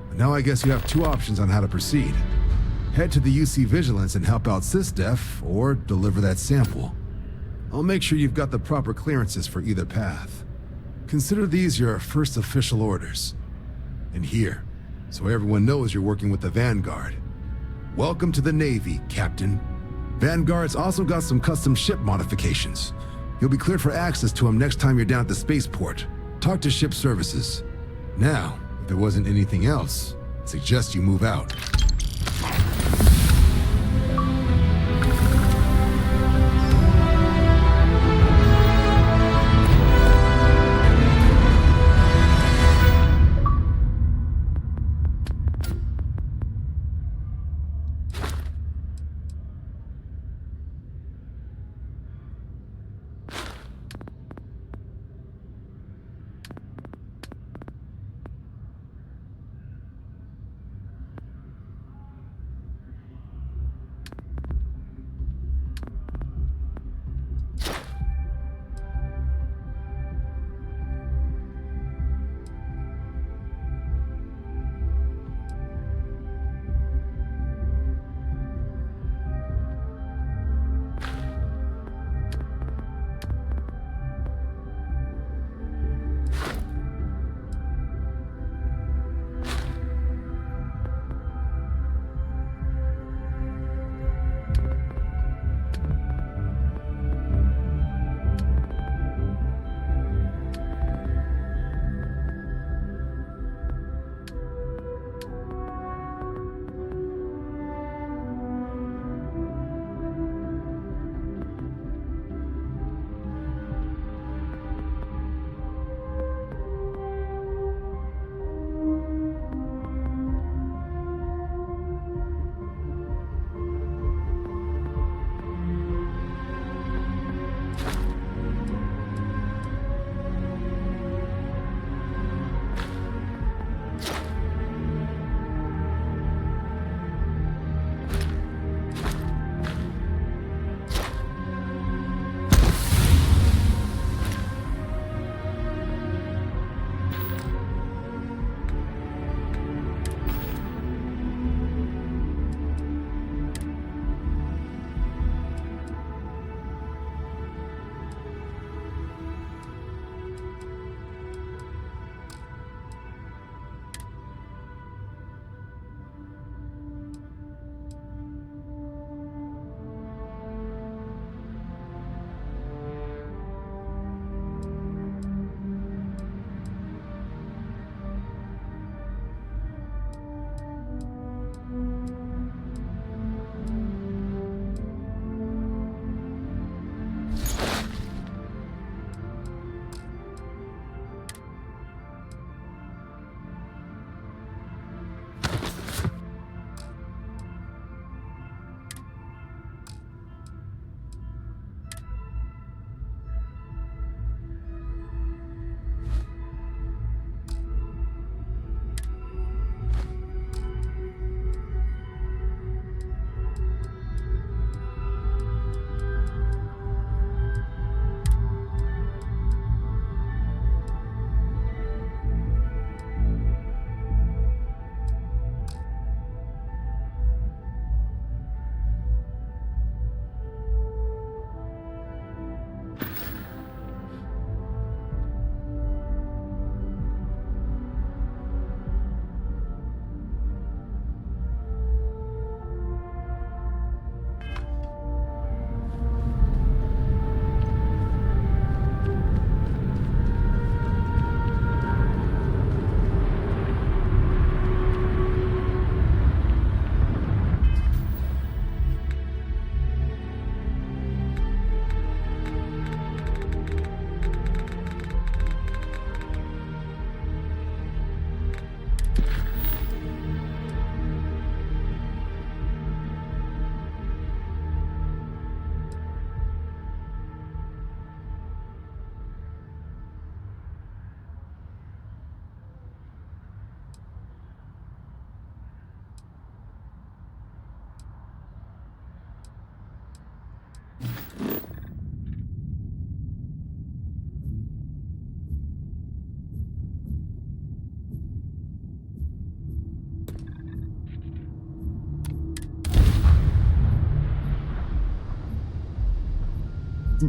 But now I guess you have two options on how to proceed. Head to the UC Vigilance and help out SysDef, or deliver that sample. I'll make sure you've got the proper clearances for either path. Consider these your first official orders. And here, so everyone knows you're working with the Vanguard. Welcome to the Navy, Captain. Vanguard's also got some custom ship modifications. You'll be cleared for access to them next time you're down at the spaceport. Talk to ship services. Now, if there wasn't anything else, I suggest you move out.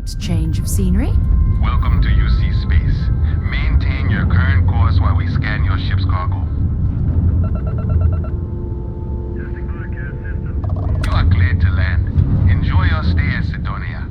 pleasant change of scenery. Welcome to UC space. Maintain your current course while we scan your ship's cargo. You are cleared to land. Enjoy your stay at Sidonia.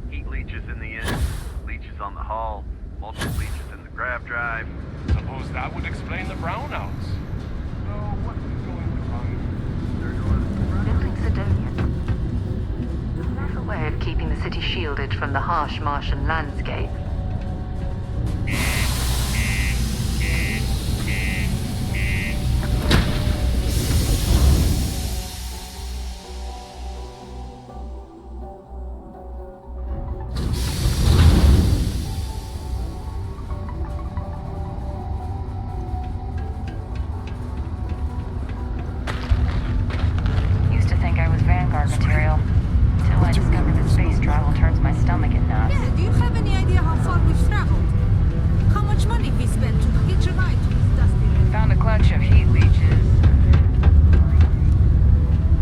Heat leeches in the in, leeches on the hull, multiple leeches in the grav drive. Suppose that would explain the brownouts. So what are we going to find? Building Sidonia. A clever way of keeping the city shielded from the harsh Martian landscape. Used to think I was Vanguard material. Till I discovered that space travel turns my stomach in knots. Yeah, do you have any idea how far we've traveled? How much money we spent to hitch a ride to these dusty... Found a clutch of heat leeches.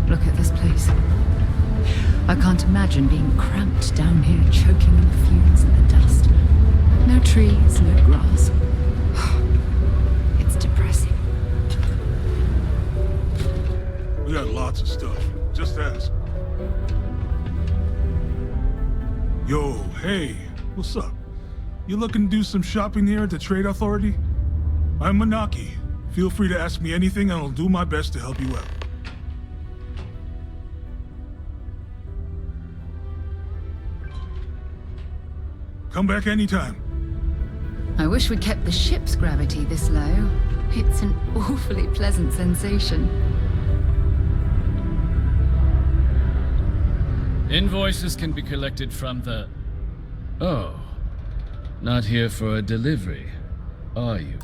Look at this place. I can't imagine being cramped down here, choking on the fumes and the dust. No trees, no grass. It's depressing. We got lots of stuff. Just ask. Yo, hey, what's up? You looking to do some shopping here at the Trade Authority? I'm Manaki. Feel free to ask me anything and I'll do my best to help you out. Come back anytime. I wish we kept the ship's gravity this low. It's an awfully pleasant sensation. Invoices can be collected from the... Oh. Not here for a delivery, are you?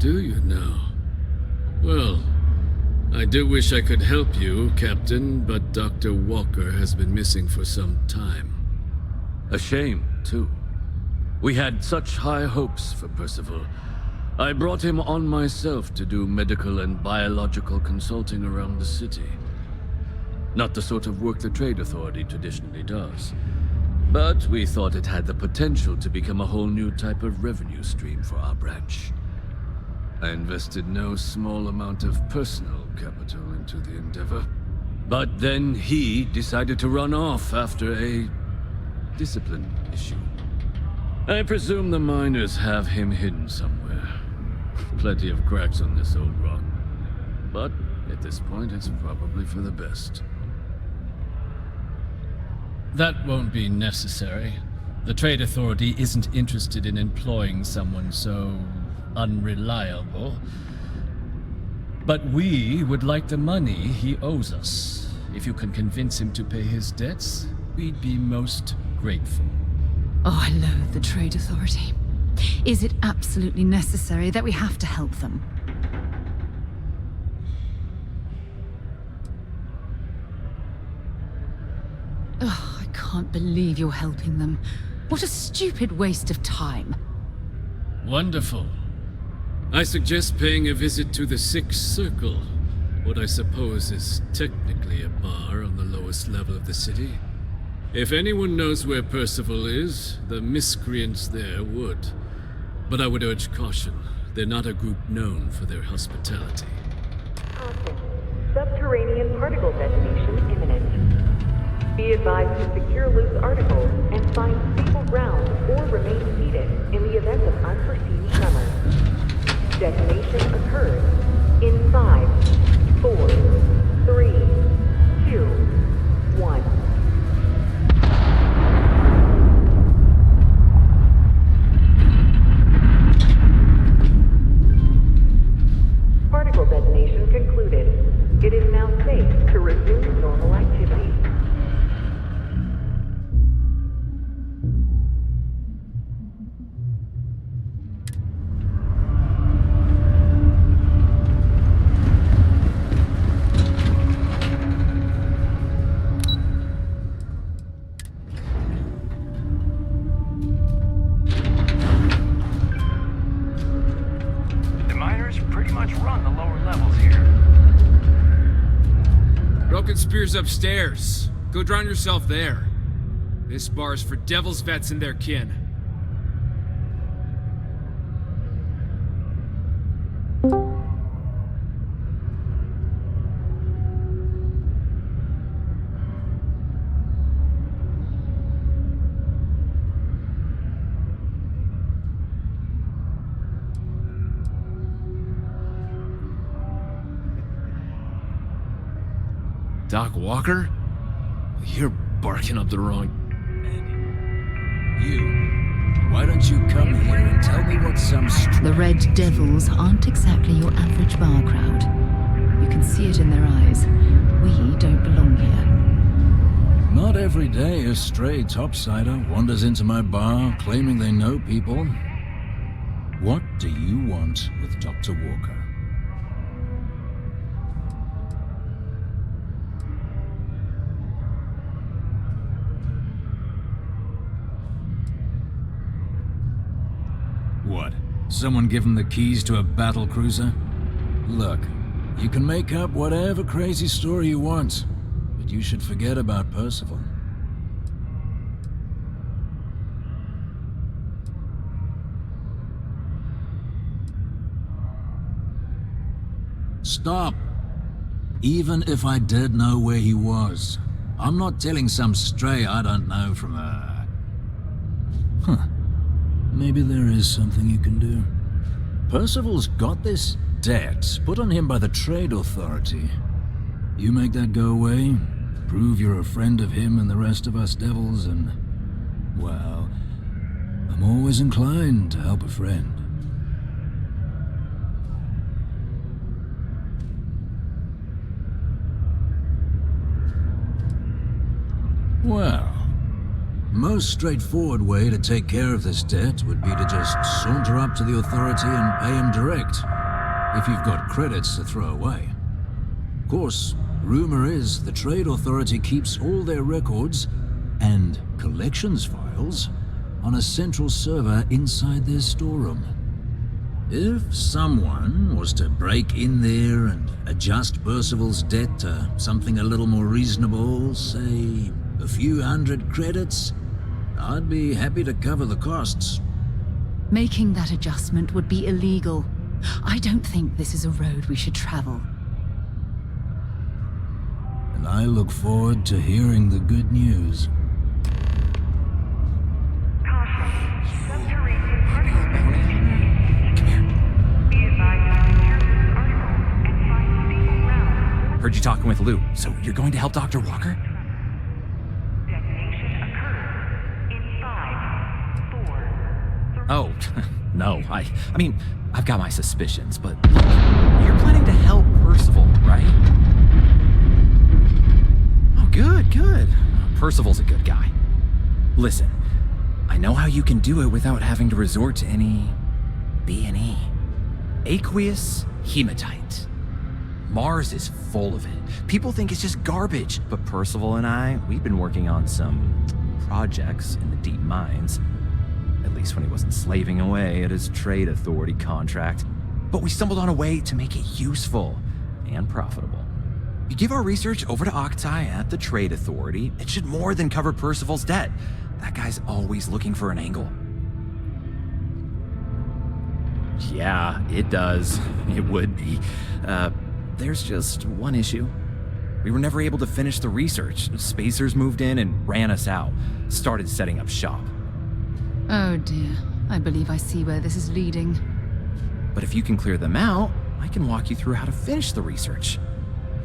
Do you now? Well, I do wish I could help you, Captain, but Dr. Walker has been missing for some time. A shame, too. We had such high hopes for Percival. I brought him on myself to do medical and biological consulting around the city. Not the sort of work the Trade Authority traditionally does. But we thought it had the potential to become a whole new type of revenue stream for our branch. I invested no small amount of personal capital into the endeavor. But then he decided to run off after a discipline issue. I presume the miners have him hidden somewhere. Plenty of cracks on this old rock. But at this point, it's probably for the best. That won't be necessary. The Trade Authority isn't interested in employing someone so unreliable. But we would like the money he owes us. If you can convince him to pay his debts, we'd be most grateful. Oh, I loathe the Trade Authority. Is it absolutely necessary that we have to help them? Oh, I can't believe you're helping them. What a stupid waste of time. Wonderful. I suggest paying a visit to the Sixth Circle, what I suppose is technically a bar on the lowest level of the city. If anyone knows where Percival is, the miscreants there would. But I would urge caution. They're not a group known for their hospitality. Caution. Subterranean particle detonation imminent. Be advised to secure loose articles and find stable ground or remain seated in the event of unforeseen tremors. Detonation occurs in 5, 4, 3, 2, 1. Investigation concluded. It is now safe to resume normal activity. The miners pretty much run the lower levels here. Broken Spear's upstairs. Go drown yourself there. This bar's for Devil's vets and their kin. Doc Walker? You're barking up the wrong... You. Why don't you come here and tell me what some... The Red Devils aren't exactly your average bar crowd. You can see it in their eyes. We don't belong here. Not every day a stray topsider wanders into my bar claiming they know people. What do you want with Dr. Walker? What? Someone give him the keys to a battle cruiser? Look, you can make up whatever crazy story you want, but you should forget about Percival. Stop! Even if I did know where he was, I'm not telling some stray I don't know from a... Huh. Maybe there is something you can do. Percival's got this debt put on him by the Trade Authority. You make that go away, prove you're a friend of him and the rest of us devils, and... well, I'm always inclined to help a friend. Well, most straightforward way to take care of this debt would be to just saunter up to the authority and pay him direct, if you've got credits to throw away. Of course, rumor is the Trade Authority keeps all their records and collections files on a central server inside their storeroom. If someone was to break in there and adjust Percival's debt to something a little more reasonable, say a few hundred credits, I'd be happy to cover the costs. Making that adjustment would be illegal. I don't think this is a road we should travel. And I look forward to hearing the good news. Heard you talking with Lou, so you're going to help Dr. Walker? Oh, no, I mean, I've got my suspicions, but you're planning to help Percival, right? Oh, good. Percival's a good guy. Listen, I know how you can do it without having to resort to any B&E. Aqueous hematite. Mars is full of it. People think it's just garbage, but Percival and I, we've been working on some projects in the deep mines. At least when he wasn't slaving away at his Trade Authority contract. But we stumbled on a way to make it useful and profitable. You give our research over to Octai at the Trade Authority, it should more than cover Percival's debt. That guy's always looking for an angle. Yeah, it does. It would be. There's just one issue. We were never able to finish the research. Spacers moved in and ran us out. Started setting up shop. Oh dear, I believe I see where this is leading. But if you can clear them out, I can walk you through how to finish the research.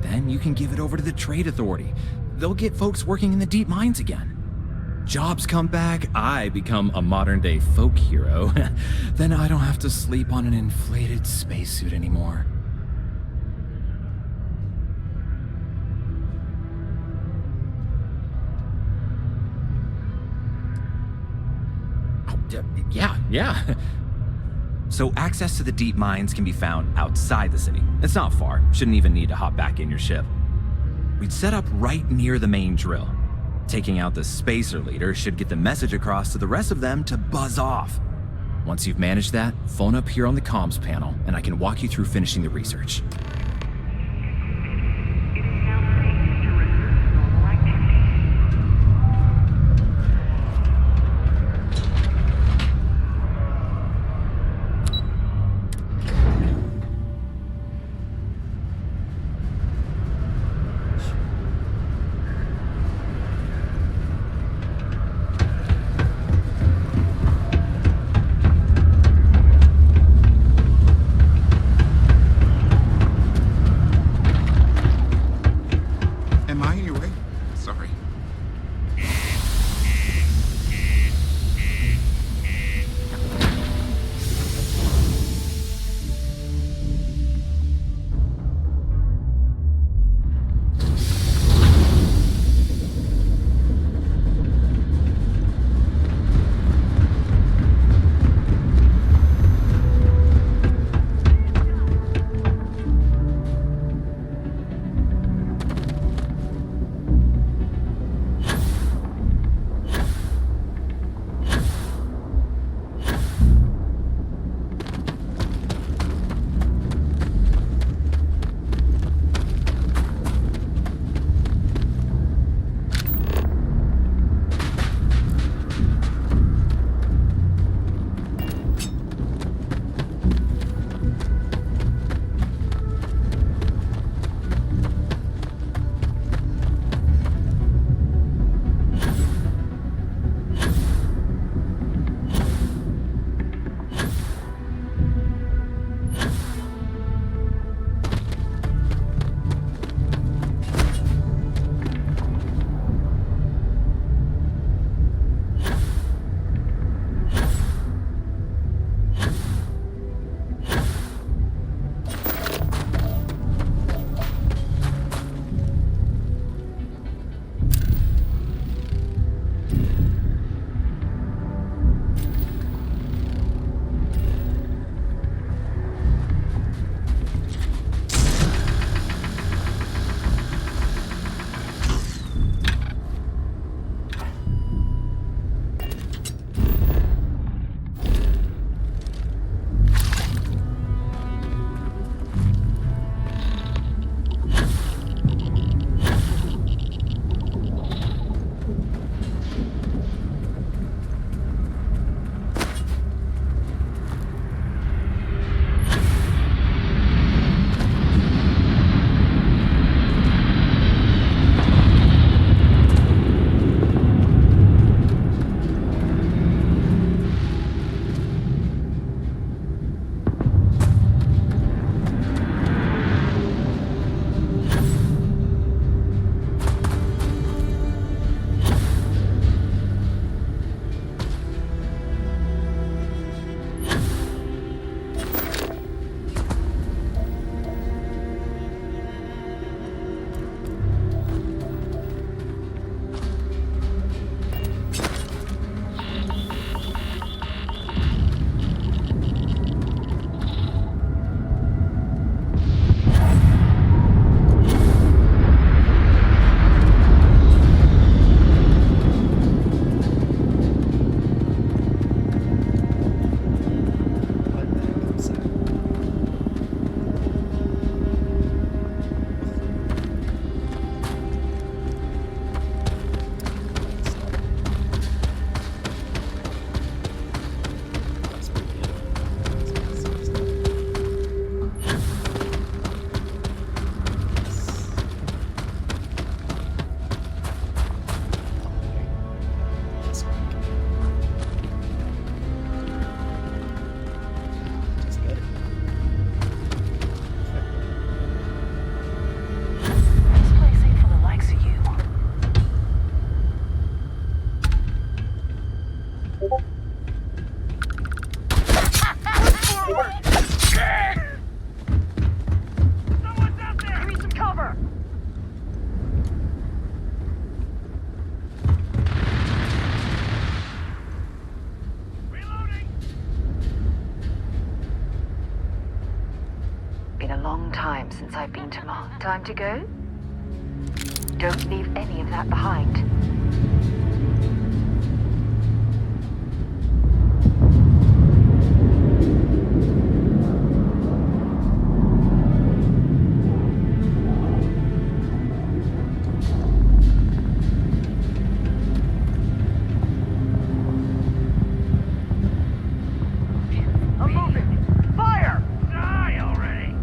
Then you can give it over to the Trade Authority. They'll get folks working in the deep mines again. Jobs come back, I become a modern-day folk hero. Then I don't have to sleep on an inflated spacesuit anymore. Yeah. So access to the deep mines can be found outside the city. It's not far. Shouldn't even need to hop back in your ship. We'd set up right near the main drill. Taking out the spacer leader should get the message across to the rest of them to buzz off. Once you've managed that, phone up here on the comms panel, and I can walk you through finishing the research. Sentinel, time to go? Don't leave any of that behind. I'm moving! Fire! Die already!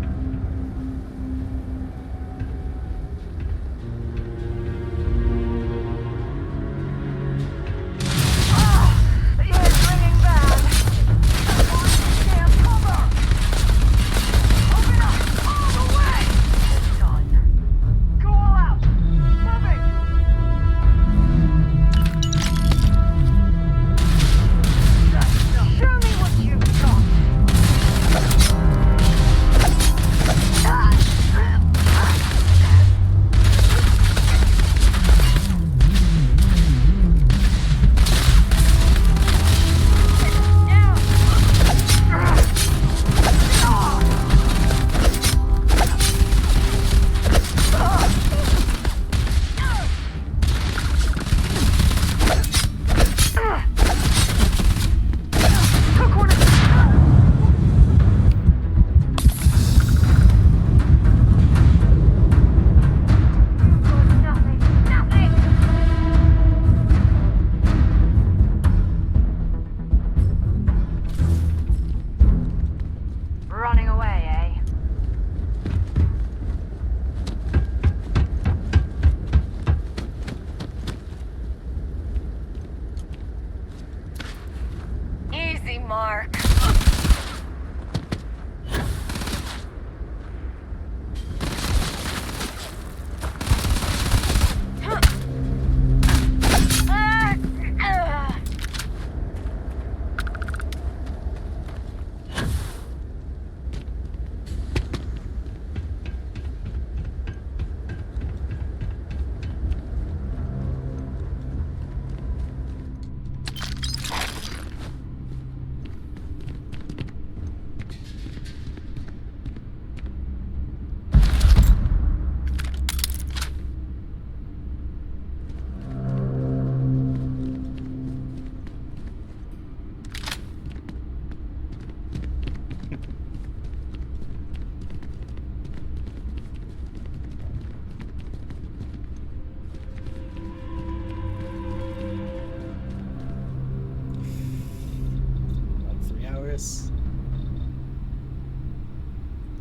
Mark.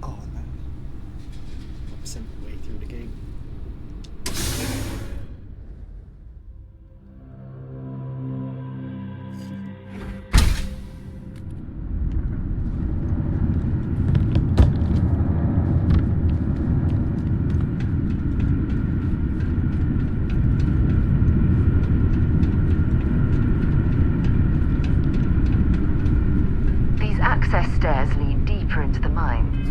Oh no. I'm sent way through the game. These access stairs lead deeper into the mine.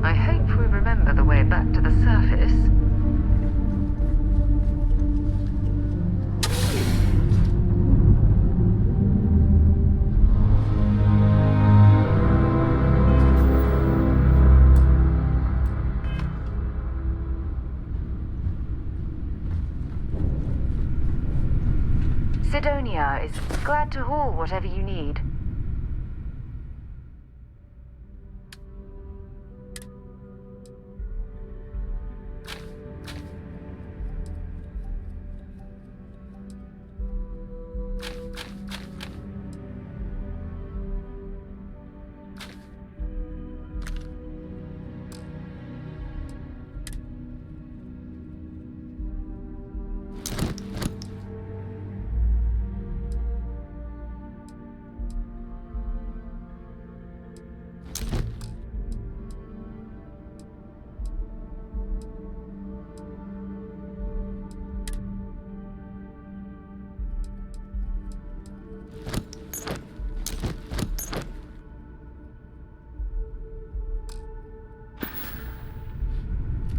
I hope we remember the way back to the surface. Sidonia is glad to haul whatever you need.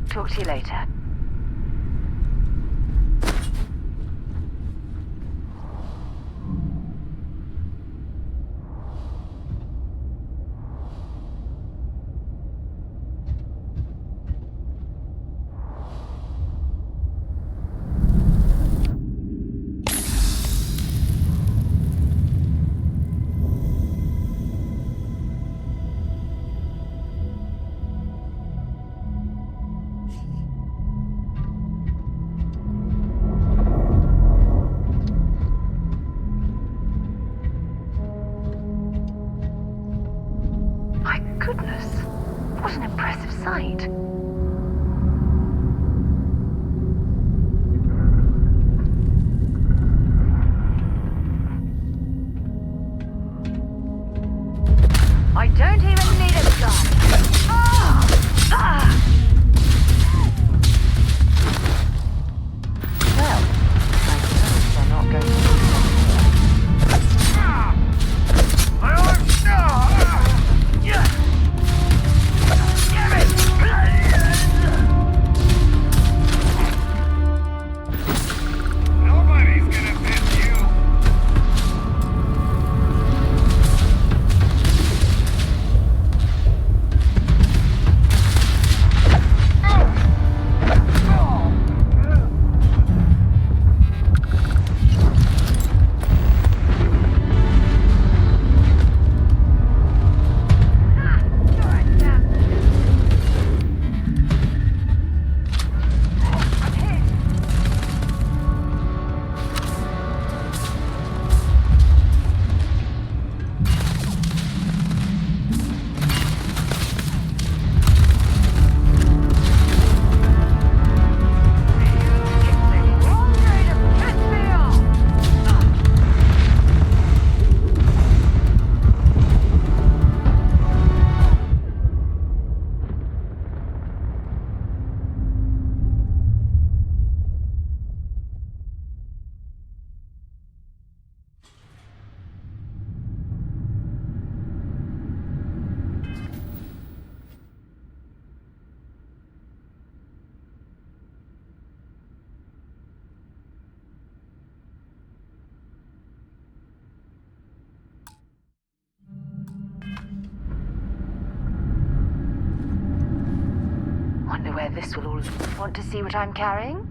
Talk to you later. My goodness, what an impressive sight. I don't even need a gun. Well, I suppose they're not going to do Nobody's gonna miss you. Wonder where this will all... Want to see what I'm carrying?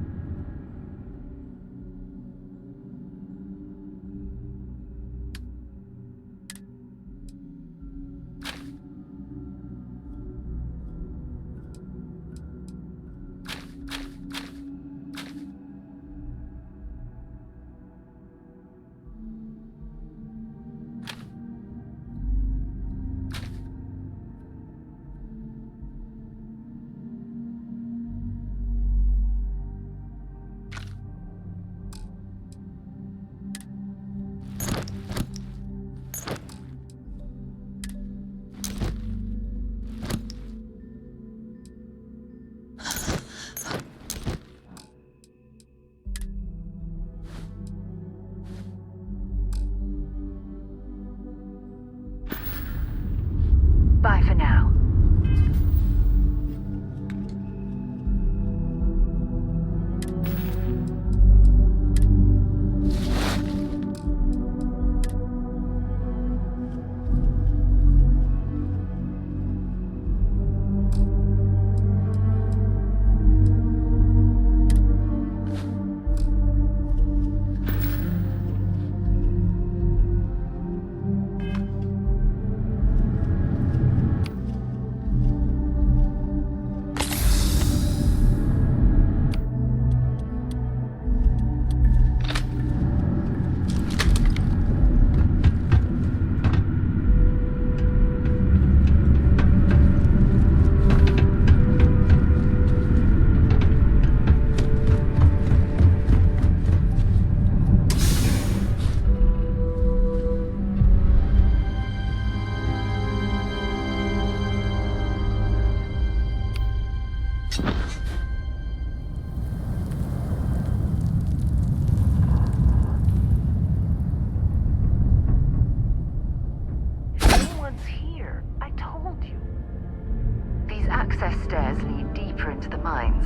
access stairs lead deeper into the mines.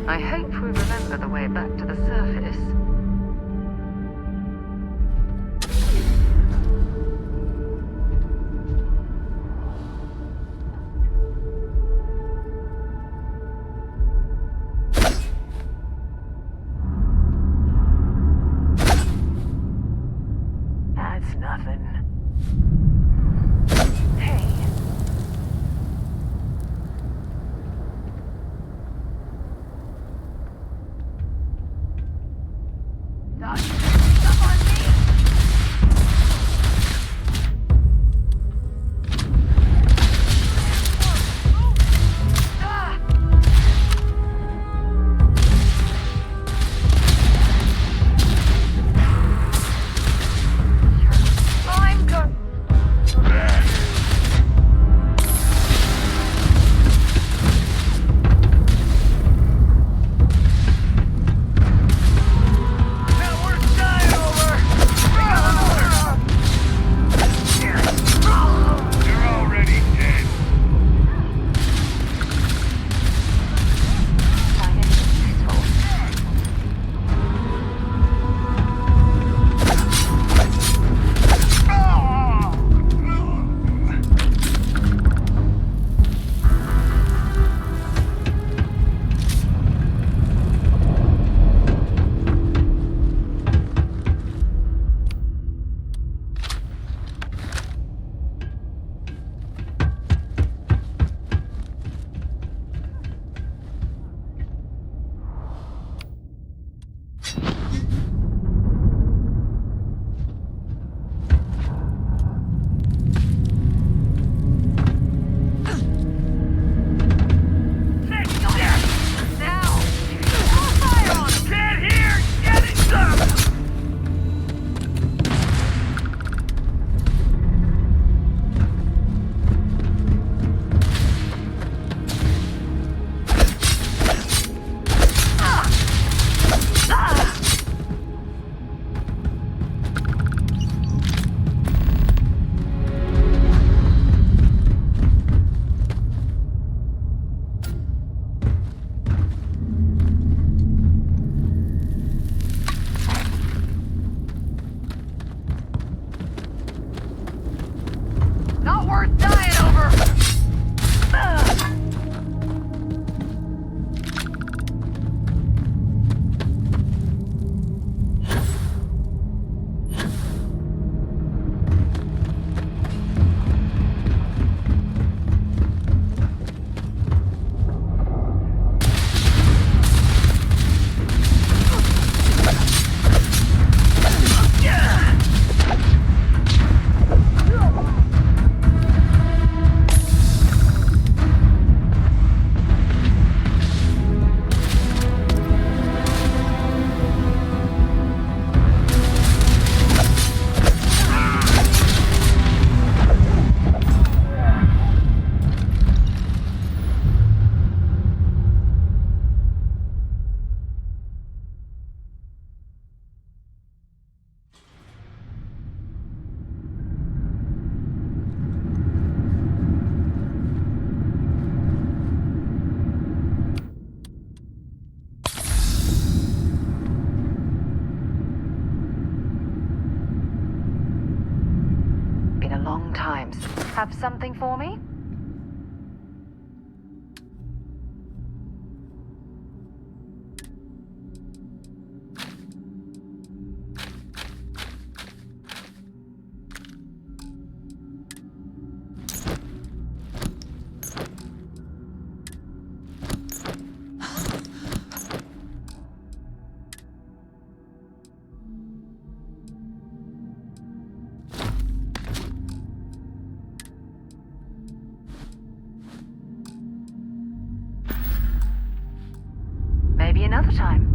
I hope we remember the way back to the surface. That's nothing. Hey. Not worth dying over! Times. Have something for me? Maybe another time.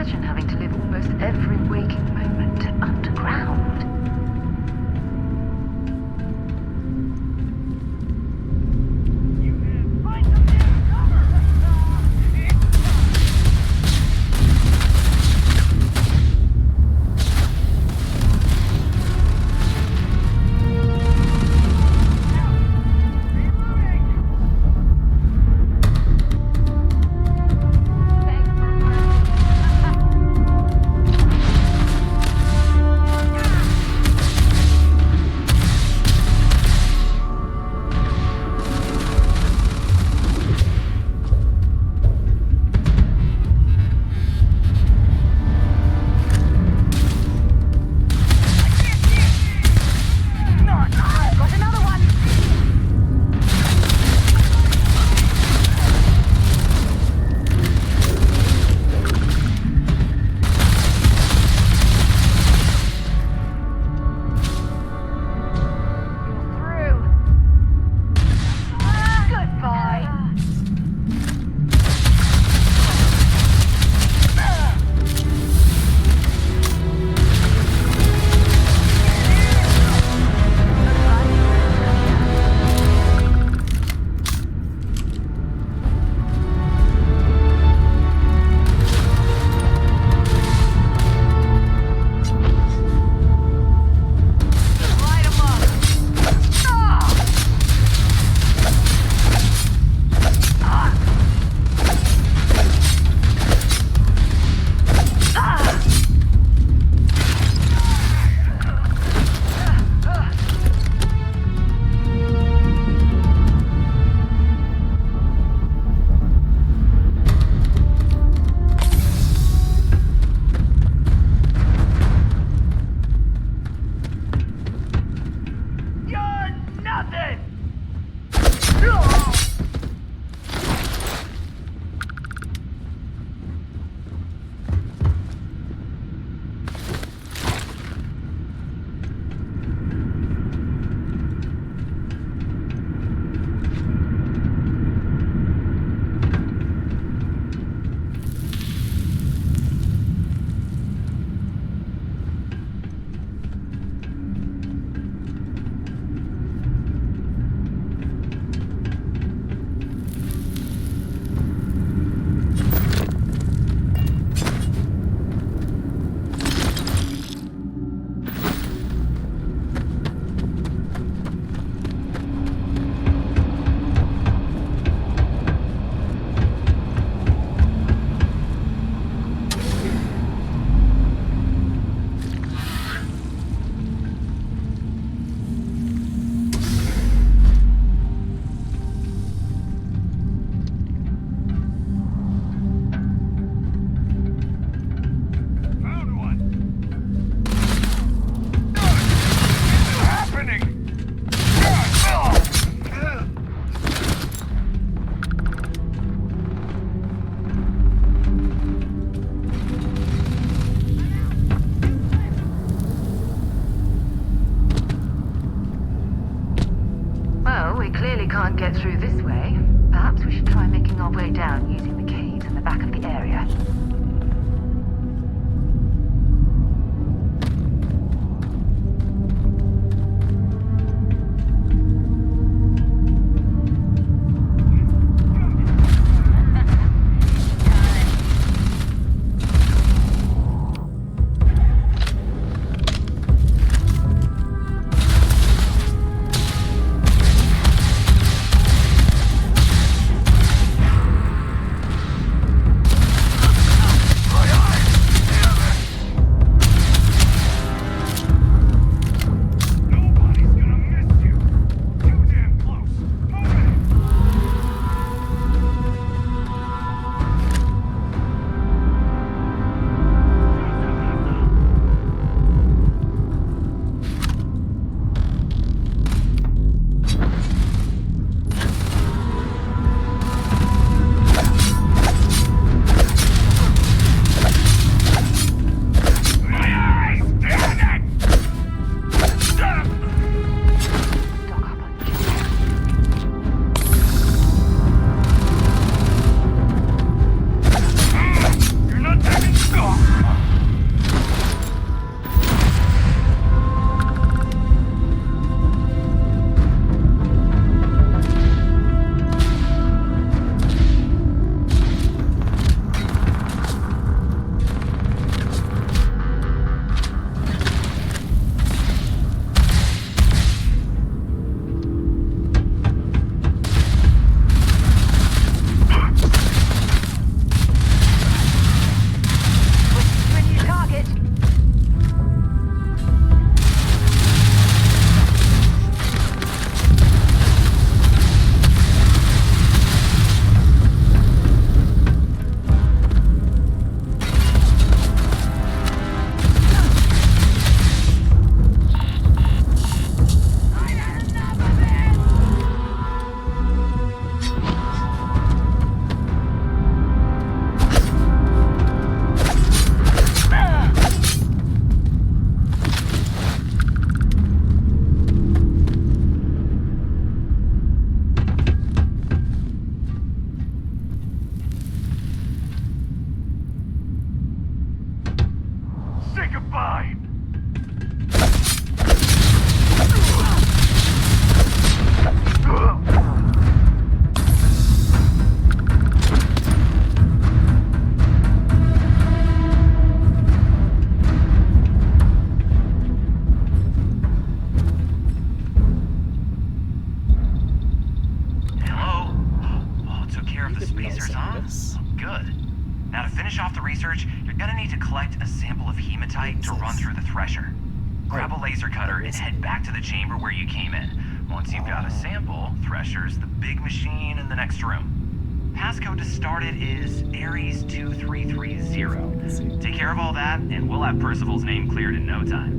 imagine having to live almost every waking moment underground. Can't get through this way. Perhaps we should try making our way down using the caves in the back of the area. Say goodbye! Hello? Oh, took care of the spacers, huh? Good. Now to finish off the research, you're gonna need to collect a sample of hematite to run through the thresher. Grab a laser cutter and head back to the chamber where you came in. Once you've got a sample, Thresher's the big machine in the next room. Passcode to start it is Ares 2330. Take care of all that, and we'll have Percival's name cleared in no time.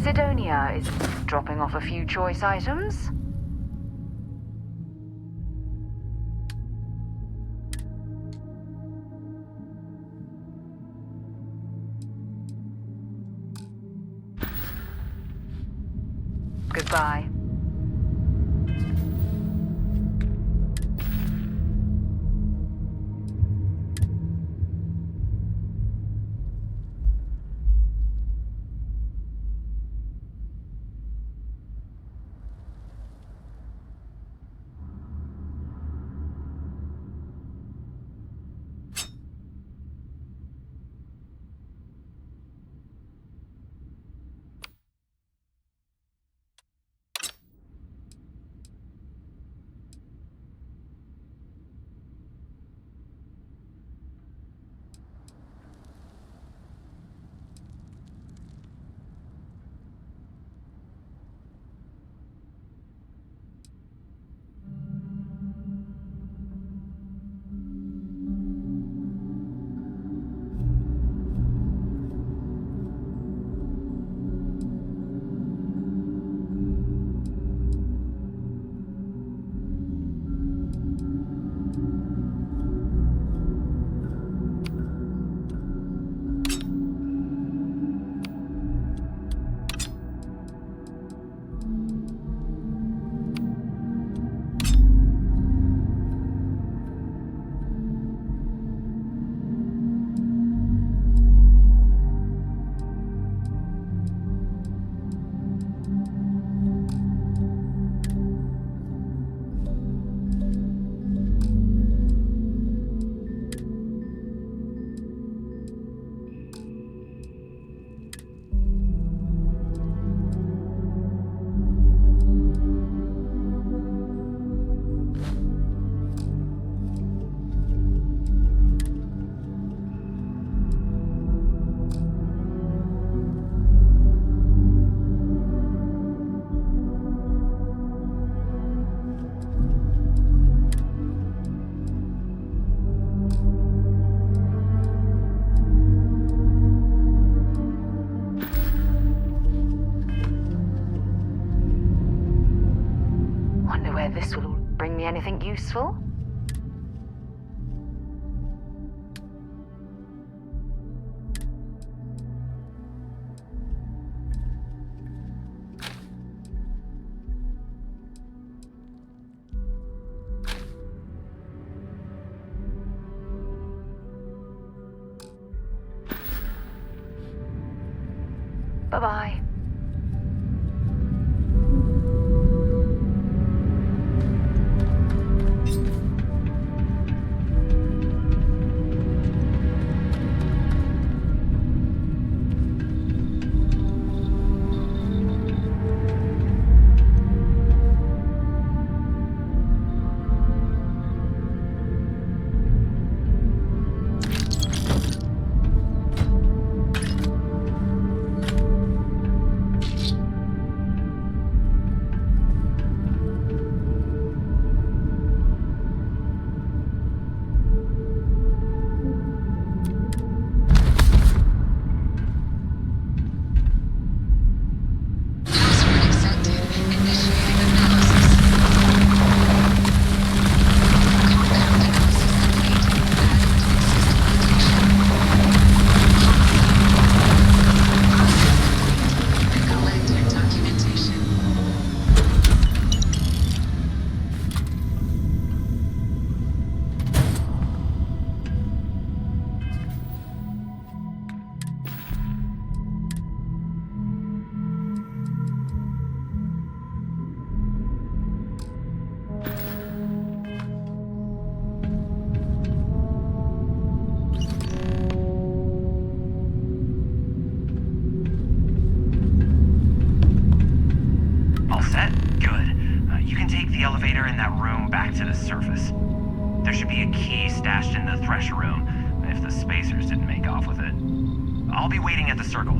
Sidonia is dropping off a few choice items. Goodbye. This will all bring me anything useful. Bye-bye. ladder in that room back to the surface. There should be a key stashed in the thresher room, if the spacers didn't make off with it. I'll be waiting at the circle.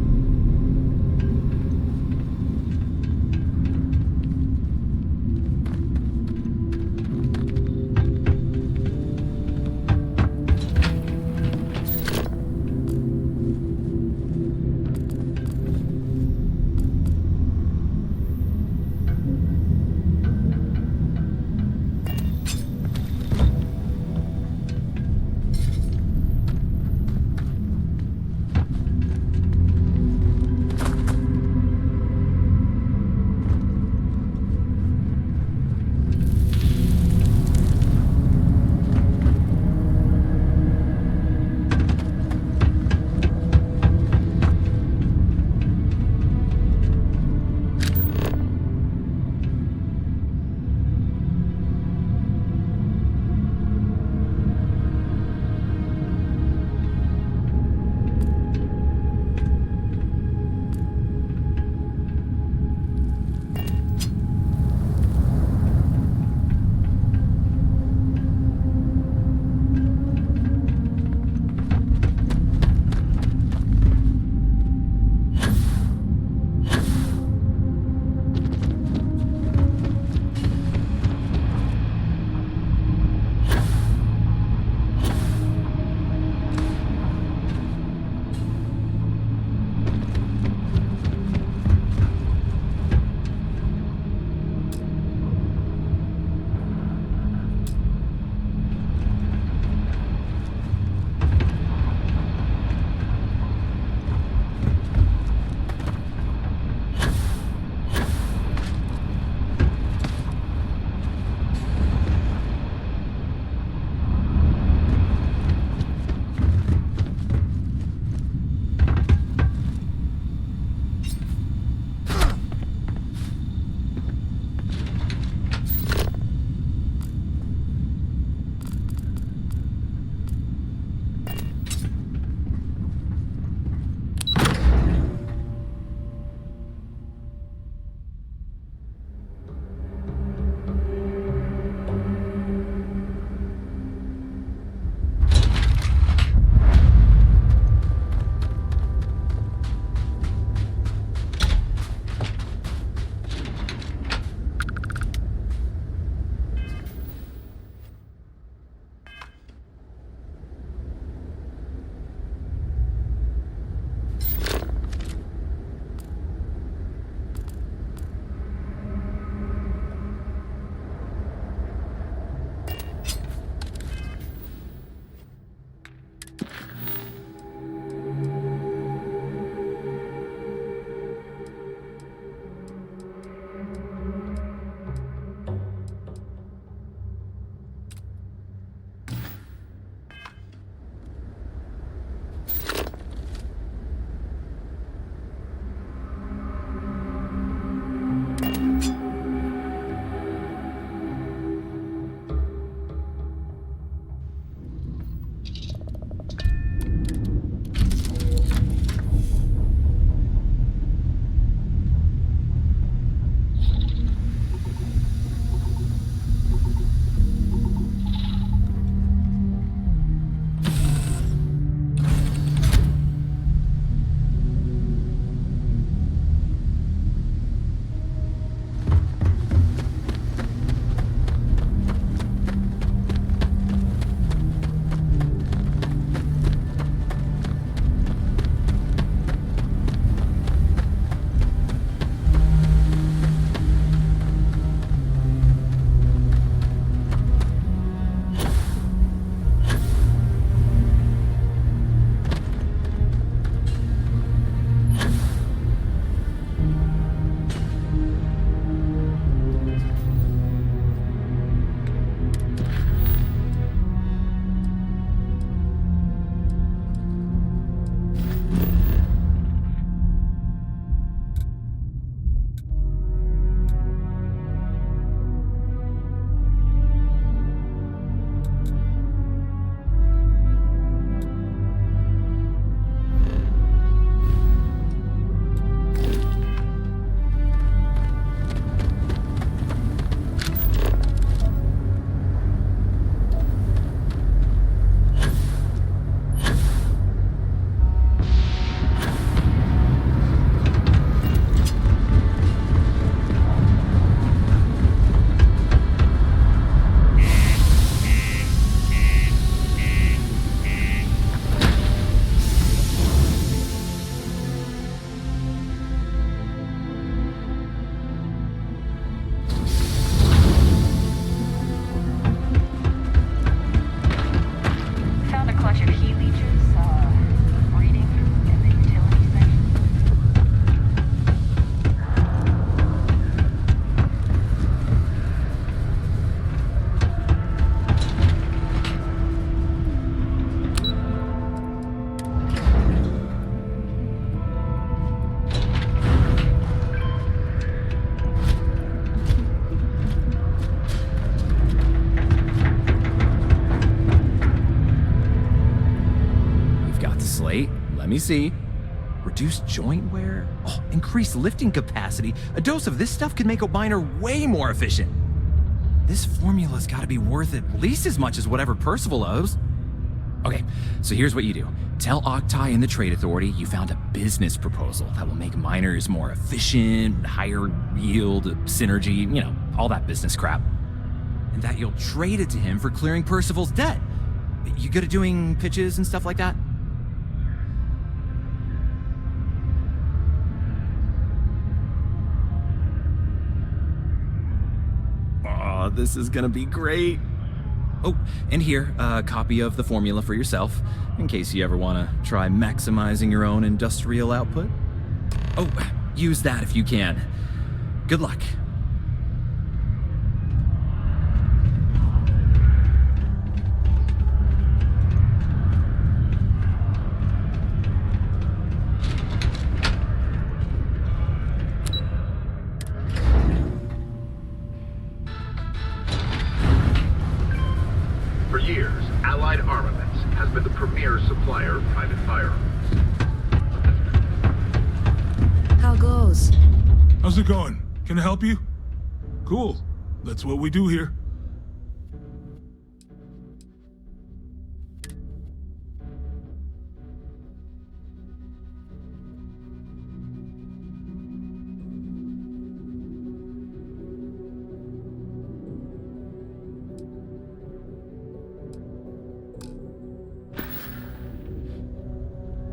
Wait, let me see. Reduced joint wear? Oh, increased lifting capacity. A dose of this stuff could make a miner way more efficient. This formula's gotta be worth at least as much as whatever Percival owes. Okay, so here's what you do. Tell Octai and the Trade Authority you found a business proposal that will make miners more efficient, higher yield, synergy, you know, all that business crap. And that you'll trade it to him for clearing Percival's debt. You good at doing pitches and stuff like that? Oh, this is gonna be great. Oh, and here, a copy of the formula for yourself, in case you ever want to try maximizing your own industrial output. Oh, use that if you can. Good luck. For years, Allied Armaments has been the premier supplier of private firearms. How goes? How's it going? Can I help you? Cool. That's what we do here.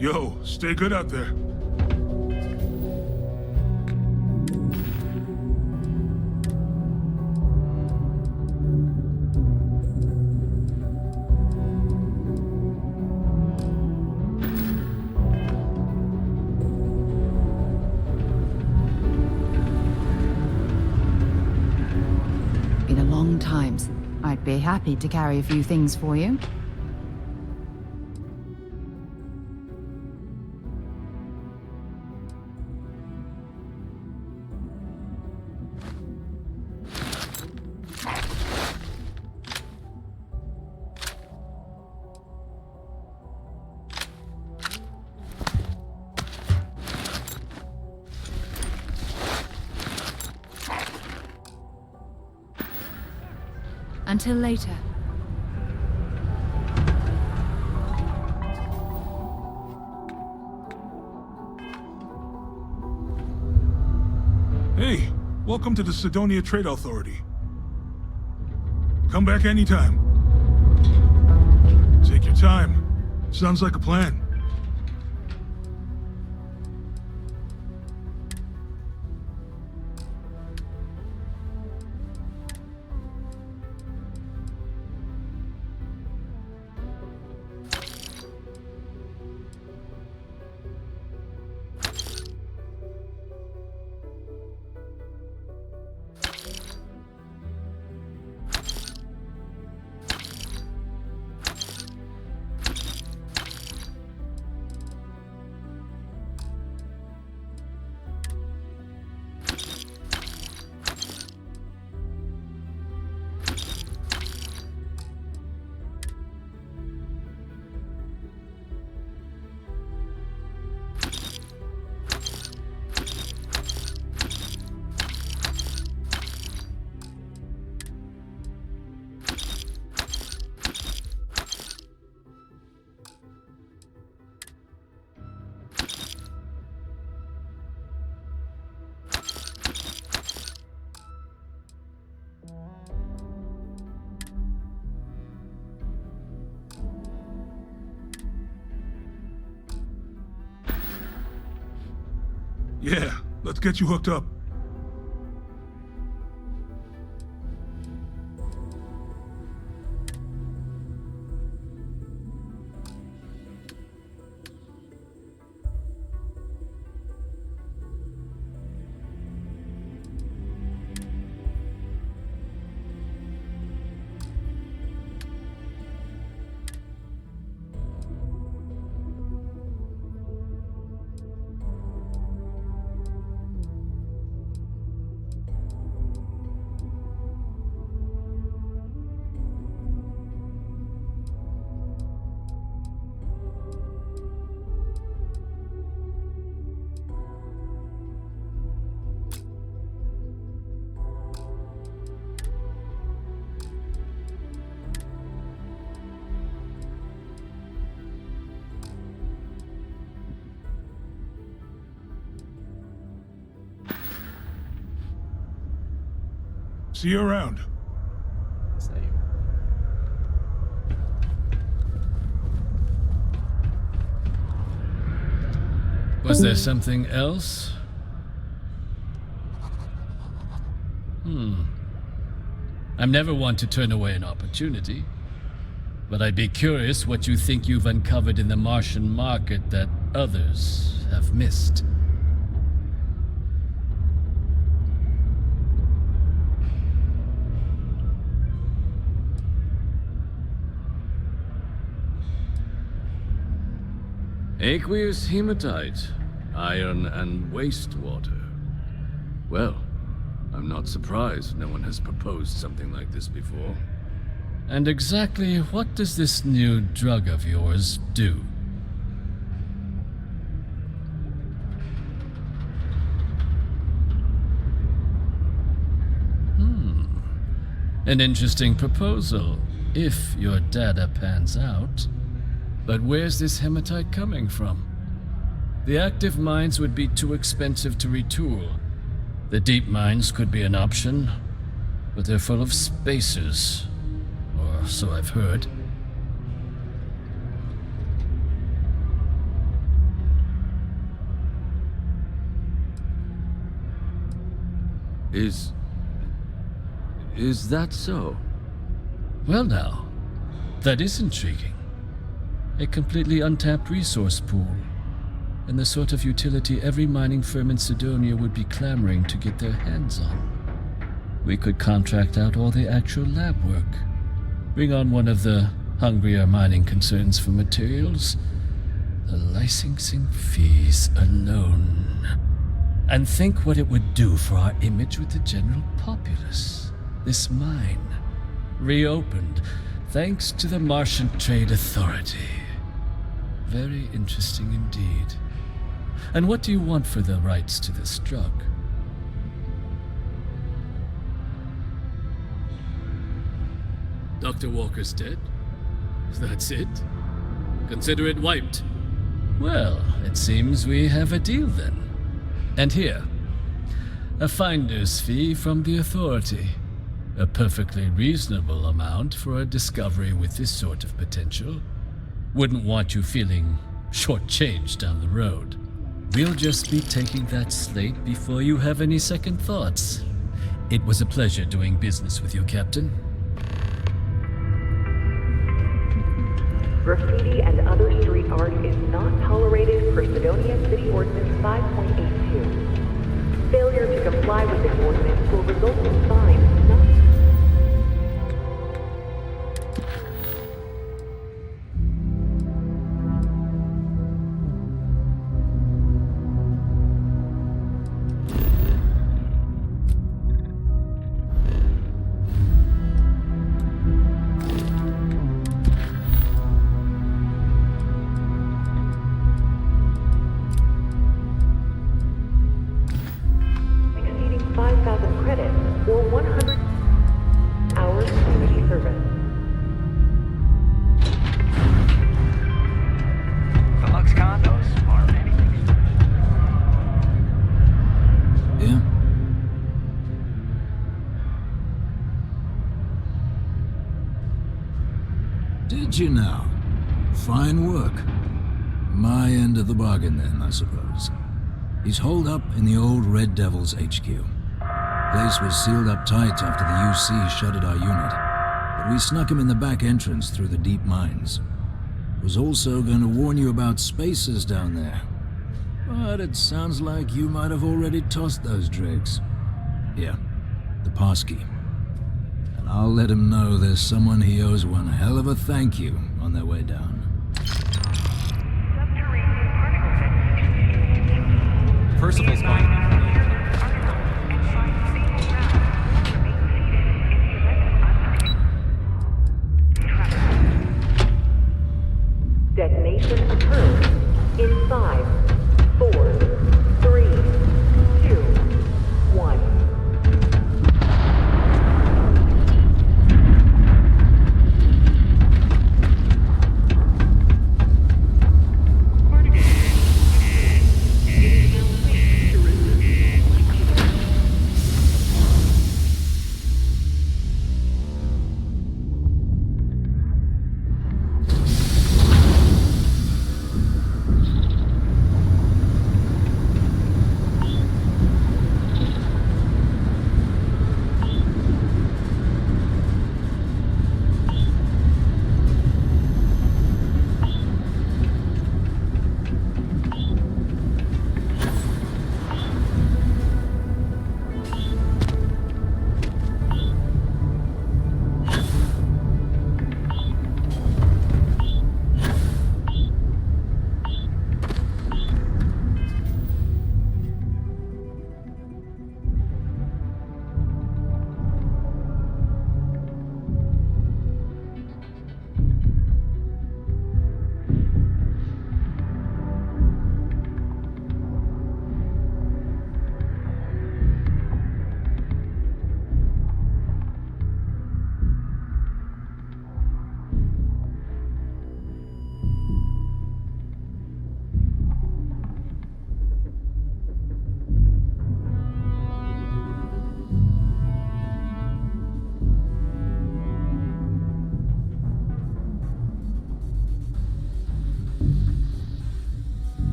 Yo, stay good out there. Been a long time. I'd be happy to carry a few things for you. Until later. Hey, welcome to the Sidonia Trade Authority. Come back anytime. Take your time. Sounds like a plan. Yeah, let's get you hooked up. See you around. Same. Was there something else? I'm never one to turn away an opportunity, but I'd be curious what you think you've uncovered in the Martian market that others have missed. Aqueous hematite, iron and wastewater. Well, I'm not surprised no one has proposed something like this before. And exactly what does this new drug of yours do? An interesting proposal, if your data pans out. But where's this hematite coming from? The active mines would be too expensive to retool. The deep mines could be an option, but they're full of spacers, or so I've heard. Is that so? Well now, that is intriguing. A completely untapped resource pool, and the sort of utility every mining firm in Sidonia would be clamoring to get their hands on. We could contract out all the actual lab work, bring on one of the hungrier mining concerns for materials, the licensing fees alone. And think what it would do for our image with the general populace. This mine, reopened thanks to the Martian Trade Authority. Very interesting indeed. And what do you want for the rights to this drug? Dr. Walker's dead? That's it? Consider it wiped. Well, it seems we have a deal then. And here, a finder's fee from the Authority. A perfectly reasonable amount for a discovery with this sort of potential. Wouldn't want you feeling shortchanged down the road. We'll just be taking that slate before you have any second thoughts. It was a pleasure doing business with you, Captain. Graffiti and other street art is not tolerated per Sidonia City Ordinance 5.82. Failure to comply with this ordinance will result in fines. Exceeding 5,000 credits or 100 hours community service. Deluxe condos or anything special? Yeah? Did you now? Fine work. My end of the bargain then, I suppose. He's holed up in the old Red Devil's HQ. Place was sealed up tight after the UC shuttered our unit, but we snuck him in the back entrance through the deep mines. Was also going to warn you about spacers down there. But it sounds like you might have already tossed those dregs. Here, the passkey. And I'll let him know there's someone he owes one hell of a thank you on their way down. Percival's going to be Detonation occurs in 5, 4, 3, 2, 1.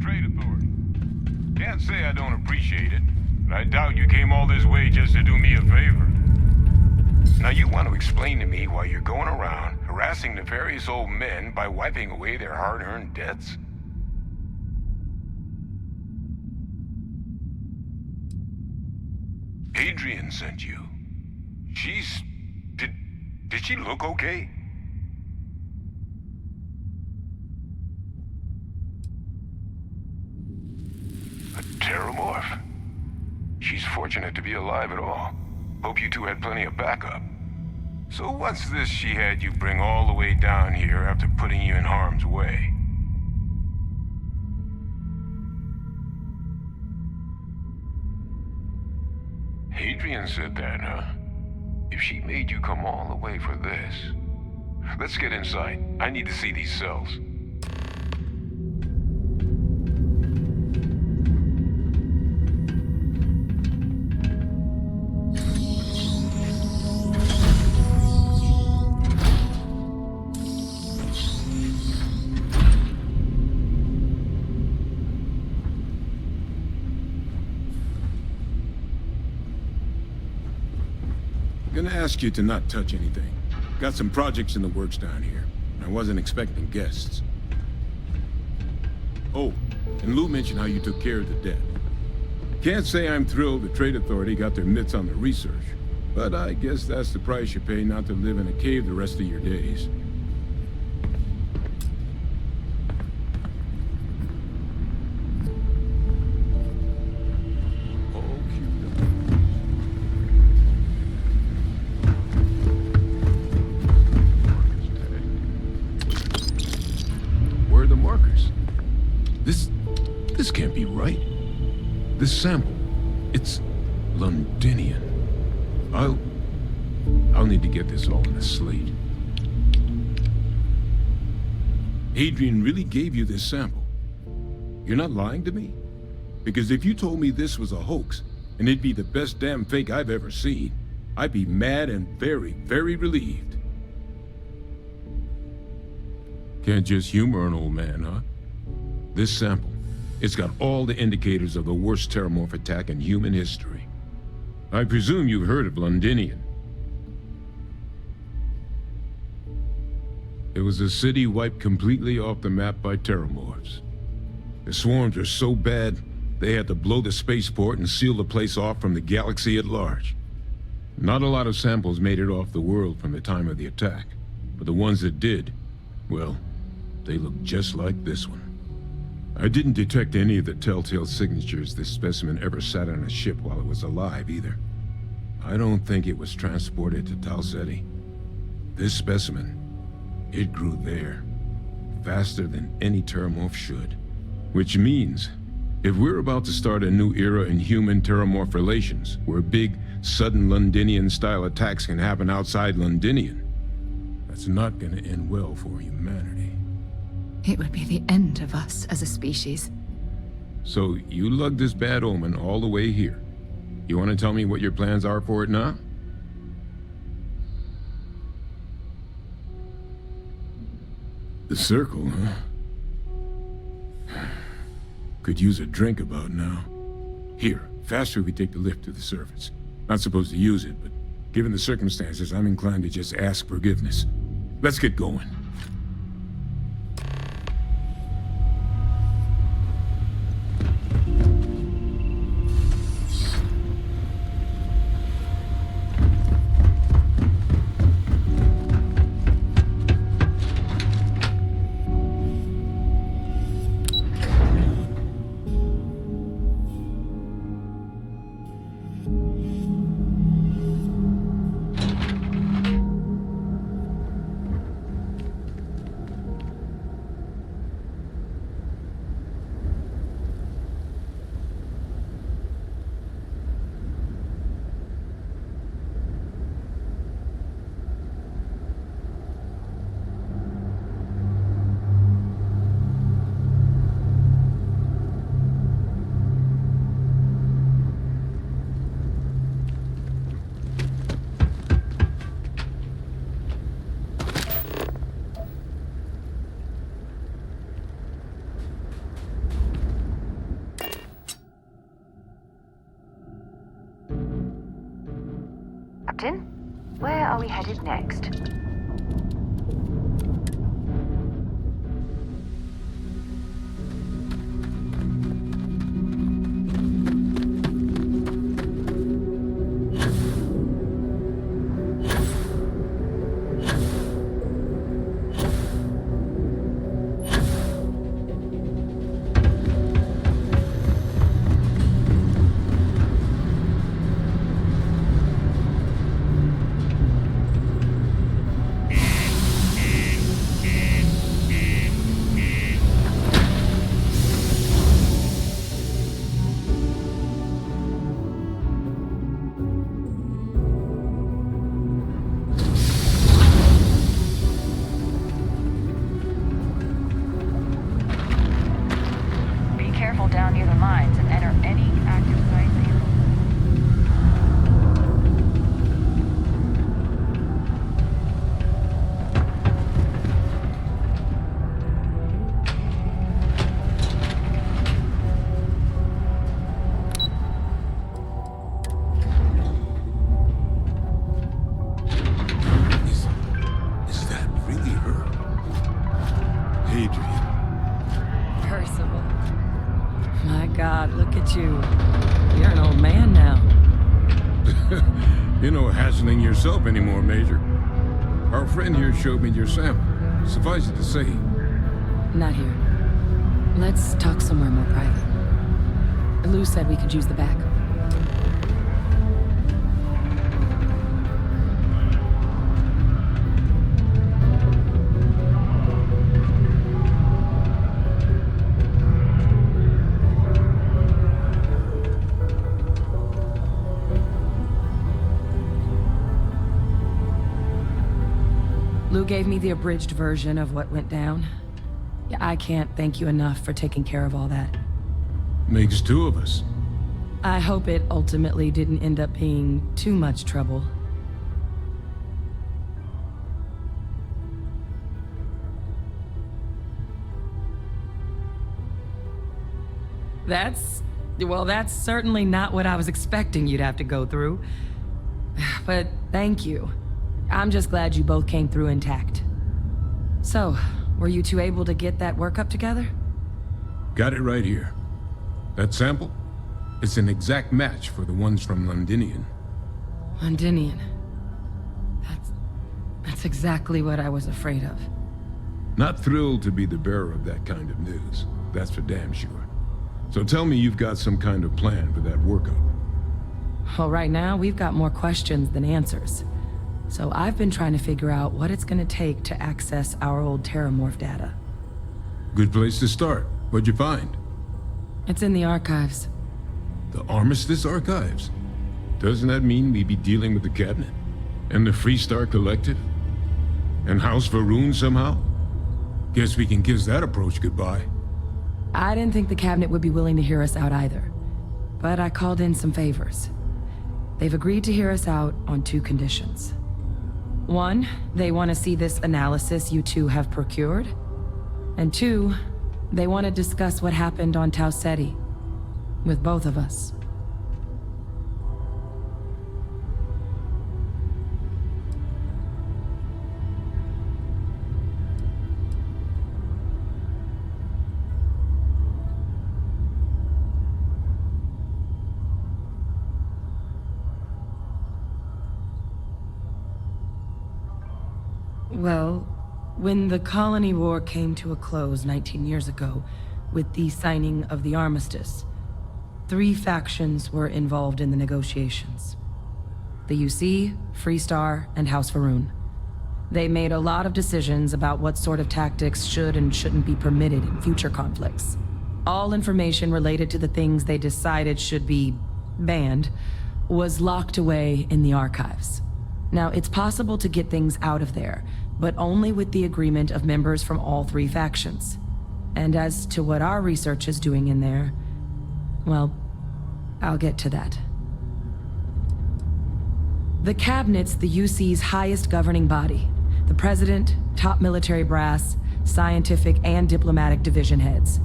Trade Authority. Can't say I don't appreciate it, but I doubt you came all this way just to do me a favor. Now you want to explain to me why you're going around harassing nefarious old men by wiping away their hard-earned debts? Adrian sent you. She's... Did she look okay? A Terramorph? She's fortunate to be alive at all. Hope you two had plenty of backup. So what's this she had you bring all the way down here after putting you in harm's way? Adrian said that, huh? If she made you come all the way for this... Let's get inside. I need to see these cells. Gonna ask you to not touch anything. Got some projects in the works down here. I wasn't expecting guests. Oh, and Lou mentioned how you took care of the debt. Can't say I'm thrilled the Trade Authority got their mitts on the research, but I guess that's the price you pay not to live in a cave the rest of your days. This can't be right. This sample, it's Londinian. I'll need to get this all in a slate. Adrian really gave you this sample. You're not lying to me? Because if you told me this was a hoax, and it'd be the best damn fake I've ever seen, I'd be mad and very, very relieved. Can't just humor an old man, huh? This sample, it's got all the indicators of the worst Terramorph attack in human history. I presume you've heard of Londinian. It was a city wiped completely off the map by Terramorphs. The swarms were so bad, they had to blow the spaceport and seal the place off from the galaxy at large. Not a lot of samples made it off the world from the time of the attack, but the ones that did, well, they look just like this one. I didn't detect any of the telltale signatures this specimen ever sat on a ship while it was alive, either. I don't think it was transported to Tau Ceti. This specimen, it grew there, faster than any Terramorph should. Which means, if we're about to start a new era in human-Terramorph relations, where big, sudden Londinian-style attacks can happen outside Londinian, that's not gonna end well for humanity. It would be the end of us as a species. So you lugged this bad omen all the way here. You want to tell me what your plans are for it now? The circle, huh? Could use a drink about now. Here, faster we take the lift to the surface. Not supposed to use it, but given the circumstances, I'm inclined to just ask forgiveness. Let's get going. Captain. Where are we headed next? Down near the mines and enter any active site that you're... Is that really her? Adrian. Percival. My God, look at you. You're an old man now. You're no hassling yourself anymore, Major. Our friend here showed me your sample. Suffice it to say... Not here. Let's talk somewhere more private. Lou said we could use the back. Lou gave me the abridged version of what went down. Yeah, I can't thank you enough for taking care of all that. Makes two of us. I hope it ultimately didn't end up being too much trouble. That's certainly not what I was expecting you'd have to go through. But thank you. I'm just glad you both came through intact. So, were you two able to get that workup together? Got it right here. That sample? It's an exact match for the ones from Londinian. Londinian. That's exactly what I was afraid of. Not thrilled to be the bearer of that kind of news. That's for damn sure. So tell me you've got some kind of plan for that workup. Well, right now, we've got more questions than answers. So I've been trying to figure out what it's gonna take to access our old Terramorph data. Good place to start. What'd you find? It's in the archives. The Armistice Archives? Doesn't that mean we'd be dealing with the Cabinet? And the Freestar Collective? And House Varun somehow? Guess we can kiss that approach goodbye. I didn't think the Cabinet would be willing to hear us out either. But I called in some favors. They've agreed to hear us out on 2 conditions. 1, they want to see this analysis you two have procured. And 2, they want to discuss what happened on Tau Ceti. With both of us. Well, when the colony war came to a close 19 years ago, with the signing of the armistice, 3 factions were involved in the negotiations. The UC, Freestar, and House Varun. They made a lot of decisions about what sort of tactics should and shouldn't be permitted in future conflicts. All information related to the things they decided should be banned was locked away in the archives. Now, it's possible to get things out of there, but only with the agreement of members from all 3 factions. And as to what our research is doing in there, well, I'll get to that. The Cabinet's the UC's highest governing body. The President, top military brass, scientific and diplomatic division heads.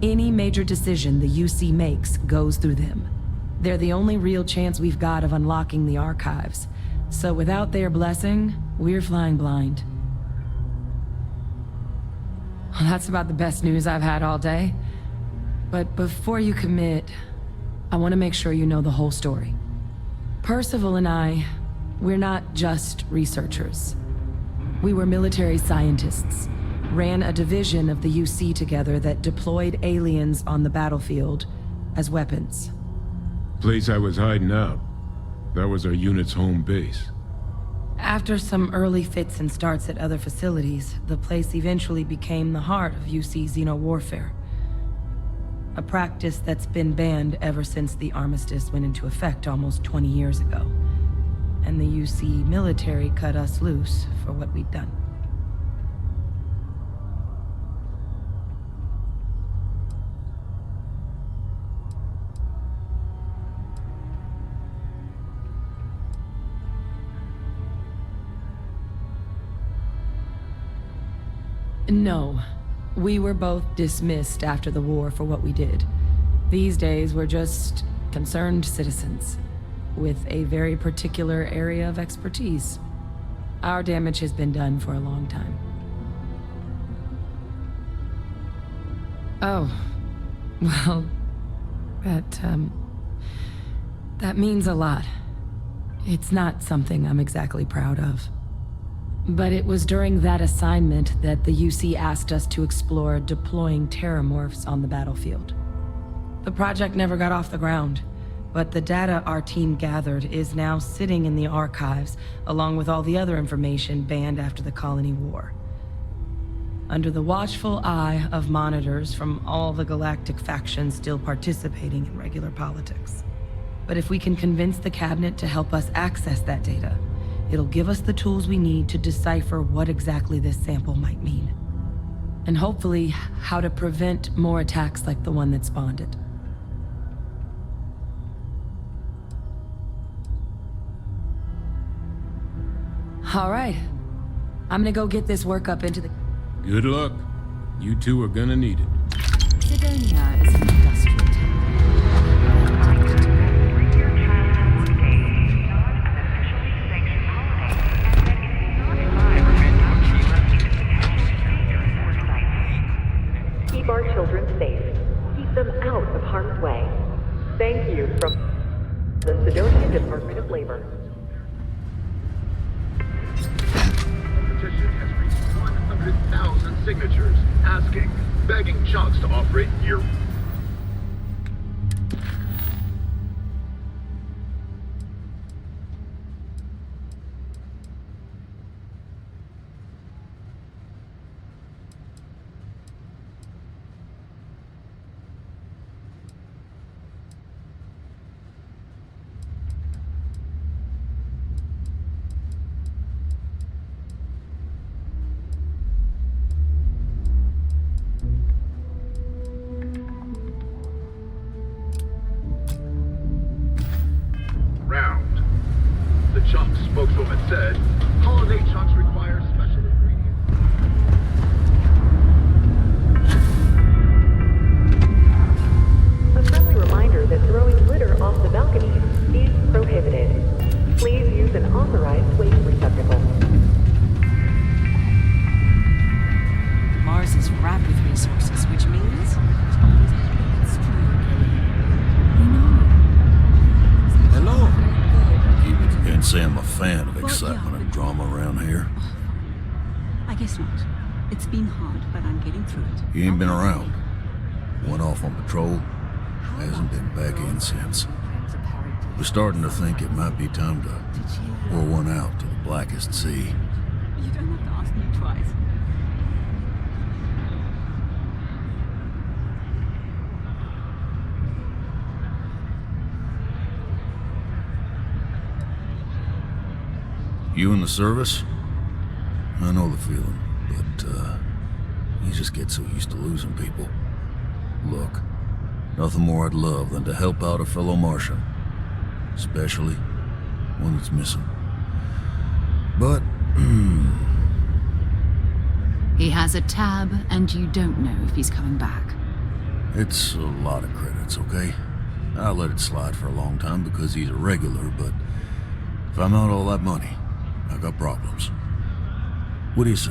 Any major decision the UC makes goes through them. They're the only real chance we've got of unlocking the archives, So without their blessing, we're flying blind. Well, that's about the best news I've had all day. But before you commit, I want to make sure you know the whole story. Percival and I, we're not just researchers. We were military scientists, ran a division of the UC together that deployed aliens on the battlefield as weapons. Place I was hiding out. That was our unit's home base. After some early fits and starts at other facilities, the place eventually became the heart of UC xeno-warfare. A practice that's been banned ever since the armistice went into effect almost 20 years ago. And the UC military cut us loose for what we'd done. No. We were both dismissed after the war for what we did. These days, we're just concerned citizens with a very particular area of expertise. Our damage has been done for a long time. Oh. Well, that means a lot. It's not something I'm exactly proud of. But it was during that assignment that the UC asked us to explore deploying terramorphs on the battlefield. The project never got off the ground, but the data our team gathered is now sitting in the archives, along with all the other information banned after the Colony War. Under the watchful eye of monitors from all the galactic factions still participating in regular politics. But if we can convince the cabinet to help us access that data, it'll give us the tools we need to decipher what exactly this sample might mean. And hopefully, how to prevent more attacks like the one that spawned it. All right. I'm gonna go get this workup into the... Good luck. You two are gonna need it. Sidonia is an industrial Keep our children safe. Keep them out of harm's way. Thank you from the Sidonia Department of Labor. The petition has reached 100,000 signatures, asking, begging chunks to operate year. The chunks spokeswoman said, holiday chunks require special ingredients. A friendly reminder that throwing litter off the balconies is prohibited. Please use an authorized waste receptacle. Mars is wrapped with resources, which means... Hello. Can't say I'm a fan of excitement and drama around here. I guess not. It's been hard, but I'm getting through it. You ain't been around. Went off on patrol. Hasn't been back in since. We're starting to think it might be time to pour one out to the blackest sea. You don't have to ask me twice. You in the service? I know the feeling, but, you just get so used to losing people. Look, nothing more I'd love than to help out a fellow Martian. Especially one that's missing. But, He has a tab, and you don't know if he's coming back. it's a lot of credits, okay? I let it slide for a long time because he's a regular, but If I'm out all that money, I got problems. What do you say?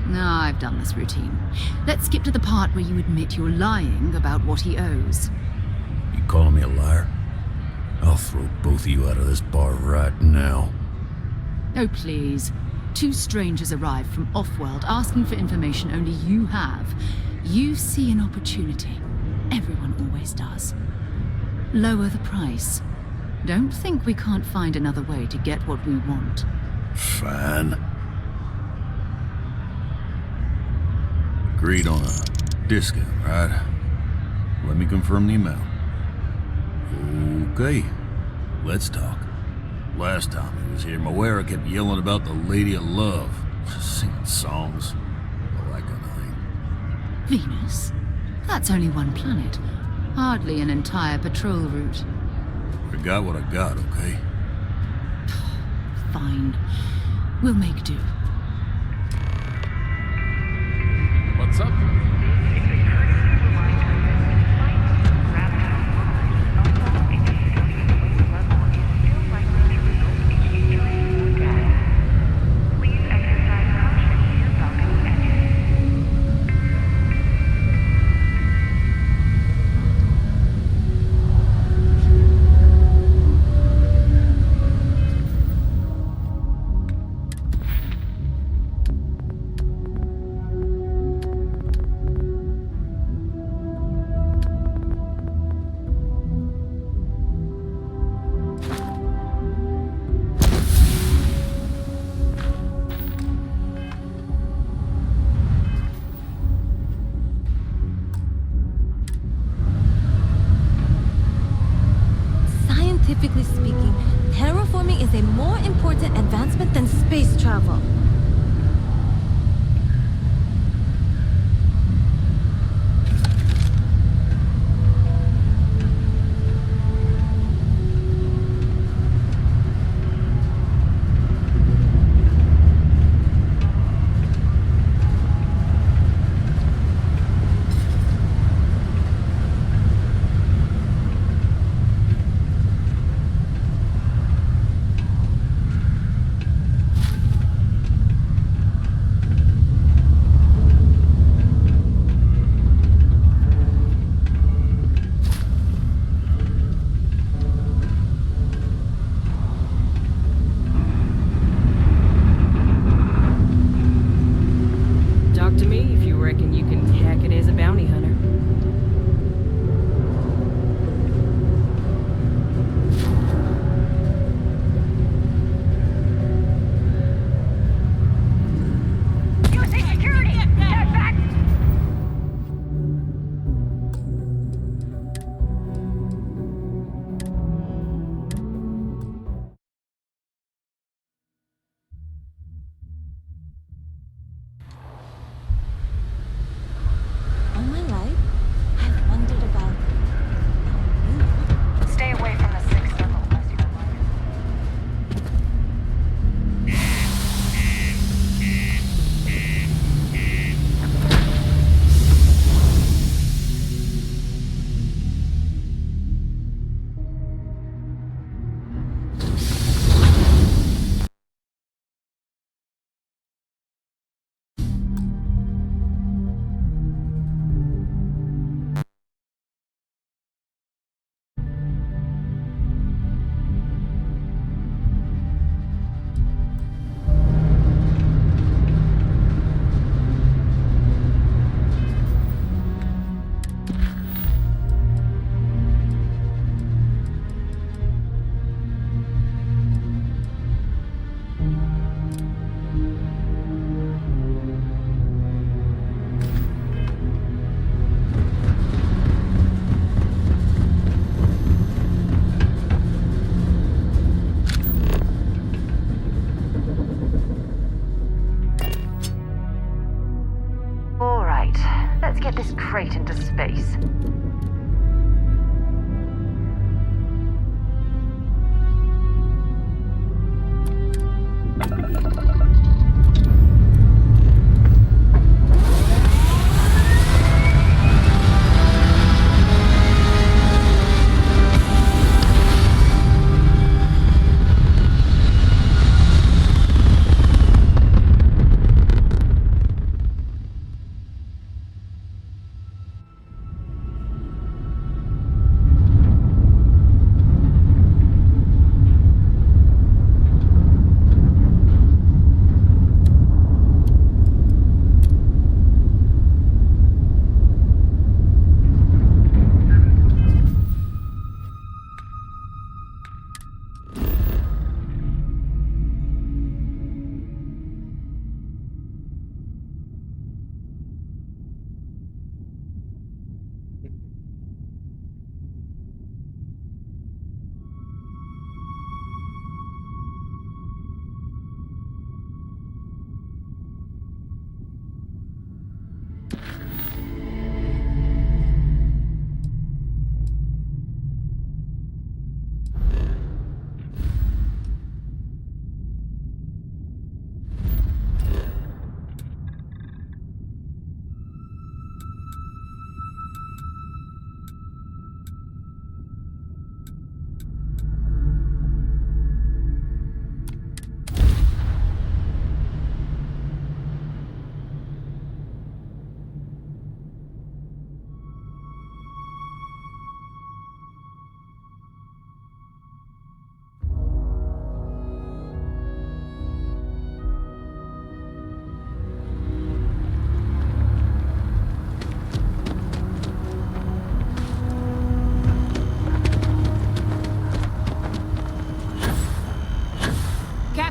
No, I've done this routine. Let's skip to the part where you admit you're lying about what he owes. You calling me a liar? I'll throw both of you out of this bar right now. Oh, please. 2 strangers arrive from off-world asking for information only you have. You see an opportunity. Everyone always does. Lower the price. Don't think we can't find another way to get what we want. Fine. Agreed on a discount, right? Let me confirm the amount. Okay, let's talk. Last time he was here, Moira kept yelling about the Lady of Love, singing songs, all that kind of thing. Venus? That's only one planet. Hardly an entire patrol route. I got what I got, okay? Fine. We'll make do. What's up? Scientifically speaking, terraforming is a more important advancement than space travel.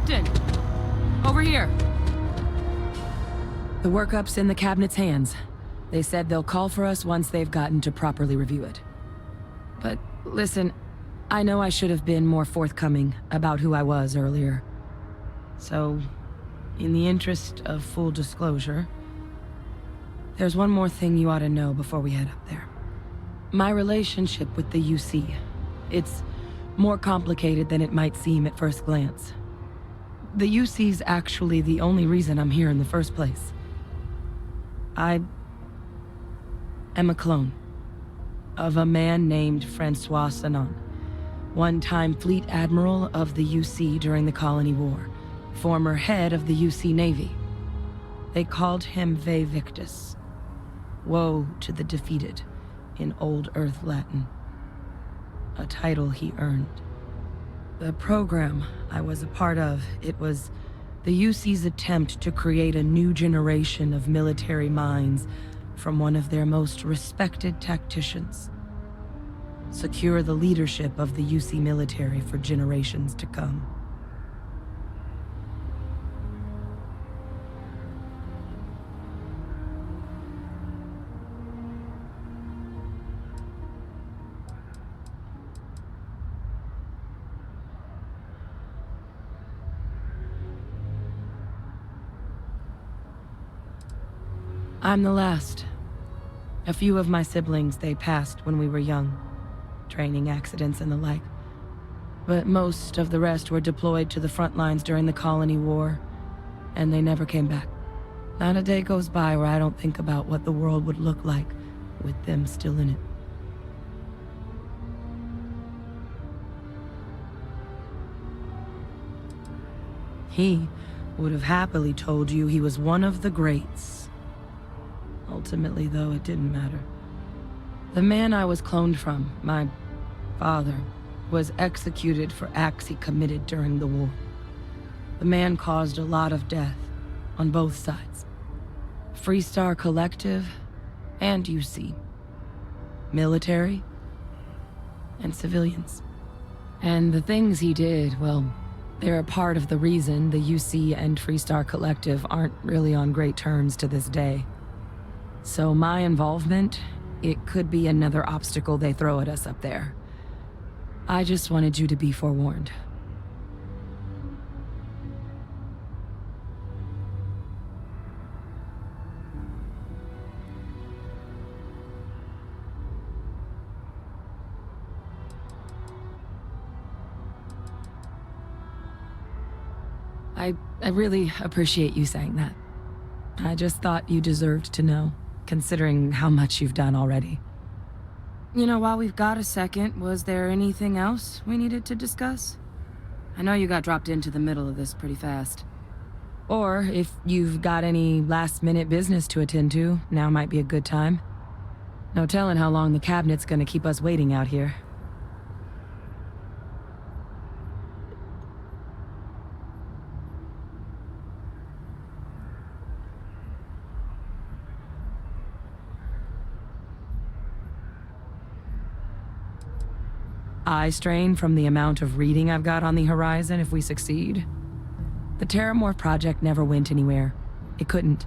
Captain! Over here! The workup's in the cabinet's hands. They said they'll call for us once they've gotten to properly review it. But listen, I know I should have been more forthcoming about who I was earlier. So, in the interest of full disclosure, there's one more thing you ought to know before we head up there. My relationship with the UC. It's more complicated than it might seem at first glance. The UC's actually the only reason I'm here in the first place. I am a clone of a man named Francois Sanon, one-time fleet admiral of the UC during the Colony War, former head of the UC Navy. They called him Ve Victus, woe to the defeated, in Old Earth Latin, a title he earned. The program I was a part of, it was the UC's attempt to create a new generation of military minds from one of their most respected tacticians. Secure the leadership of the UC military for generations to come. I'm the last. A few of my siblings, they passed when we were young. Training accidents and the like. But most of the rest were deployed to the front lines during the Colony War, and they never came back. Not a day goes by where I don't think about what the world would look like with them still in it. He would have happily told you he was one of the greats. Ultimately, though, it didn't matter. The man I was cloned from, my father, was executed for acts he committed during the war. The man caused a lot of death, on both sides. Freestar Collective and UC. Military and civilians. And the things he did, well, they're a part of the reason the UC and Freestar Collective aren't really on great terms to this day. So my involvement, it could be another obstacle they throw at us up there. I just wanted you to be forewarned. I really appreciate you saying that. I just thought you deserved to know, considering how much you've done already. You know, while we've got a second, was there anything else we needed to discuss? I know you got dropped into the middle of this pretty fast. Or, if you've got any last-minute business to attend to, now might be a good time. No telling how long the cabinet's gonna keep us waiting out here. Eye strain from the amount of reading I've got on the horizon if we succeed. The Terramorph project never went anywhere. It couldn't.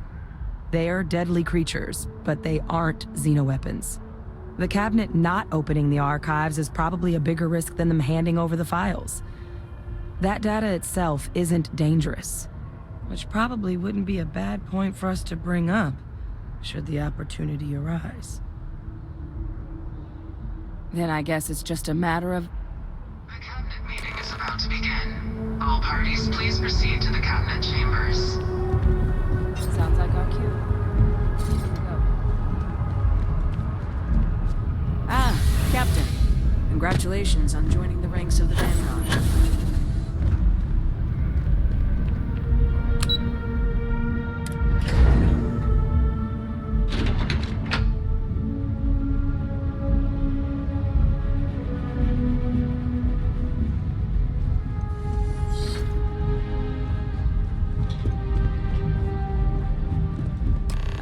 They're deadly creatures, but they aren't xenoweapons. The cabinet not opening the archives is probably a bigger risk than them handing over the files. That data itself isn't dangerous, which probably wouldn't be a bad point for us to bring up, should the opportunity arise. Then I guess it's just a matter of... The cabinet meeting is about to begin. All parties, please proceed to the cabinet chambers. Sounds like our cue. Here we go. Ah, Captain. Congratulations on joining the ranks of the Vanguard.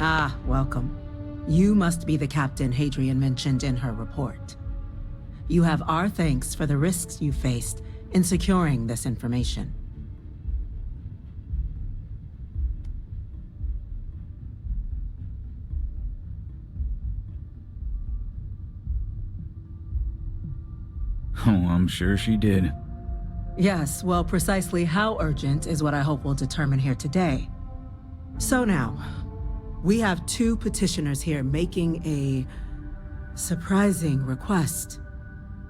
Ah, welcome. You must be the captain Hadrian mentioned in her report. You have our thanks for the risks you faced in securing this information. Oh, I'm sure she did. Yes, well, precisely how urgent is what I hope we'll determine here today. So now, we have two petitioners here making a surprising request.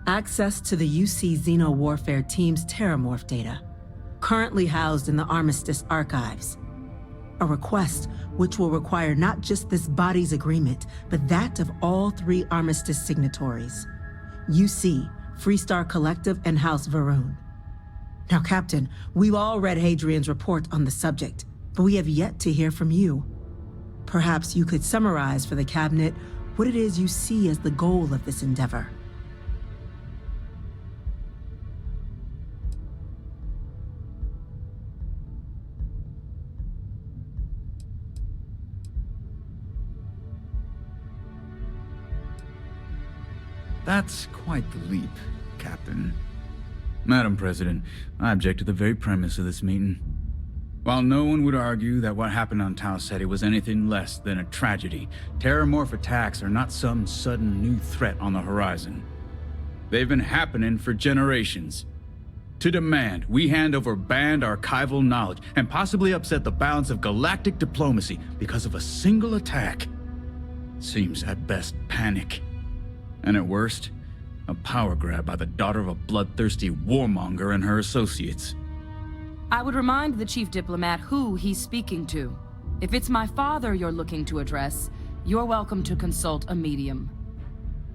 Access to the UC Xeno Warfare Team's Terramorph data, currently housed in the Armistice archives. A request which will require not just this body's agreement, but that of all three Armistice signatories. UC, Freestar Collective, and House Varun. Now, Captain, we've all read Hadrian's report on the subject, but we have yet to hear from you. Perhaps you could summarize for the Cabinet what it is you see as the goal of this endeavor. That's quite the leap, Captain. Madam President, I object to the very premise of this meeting. While no one would argue that what happened on Tau Ceti was anything less than a tragedy, Terramorph attacks are not some sudden new threat on the horizon. They've been happening for generations. To demand we hand over banned archival knowledge and possibly upset the balance of galactic diplomacy because of a single attack seems at best panic. And at worst, a power grab by the daughter of a bloodthirsty warmonger and her associates. I would remind the chief diplomat who he's speaking to. If it's my father you're looking to address, you're welcome to consult a medium.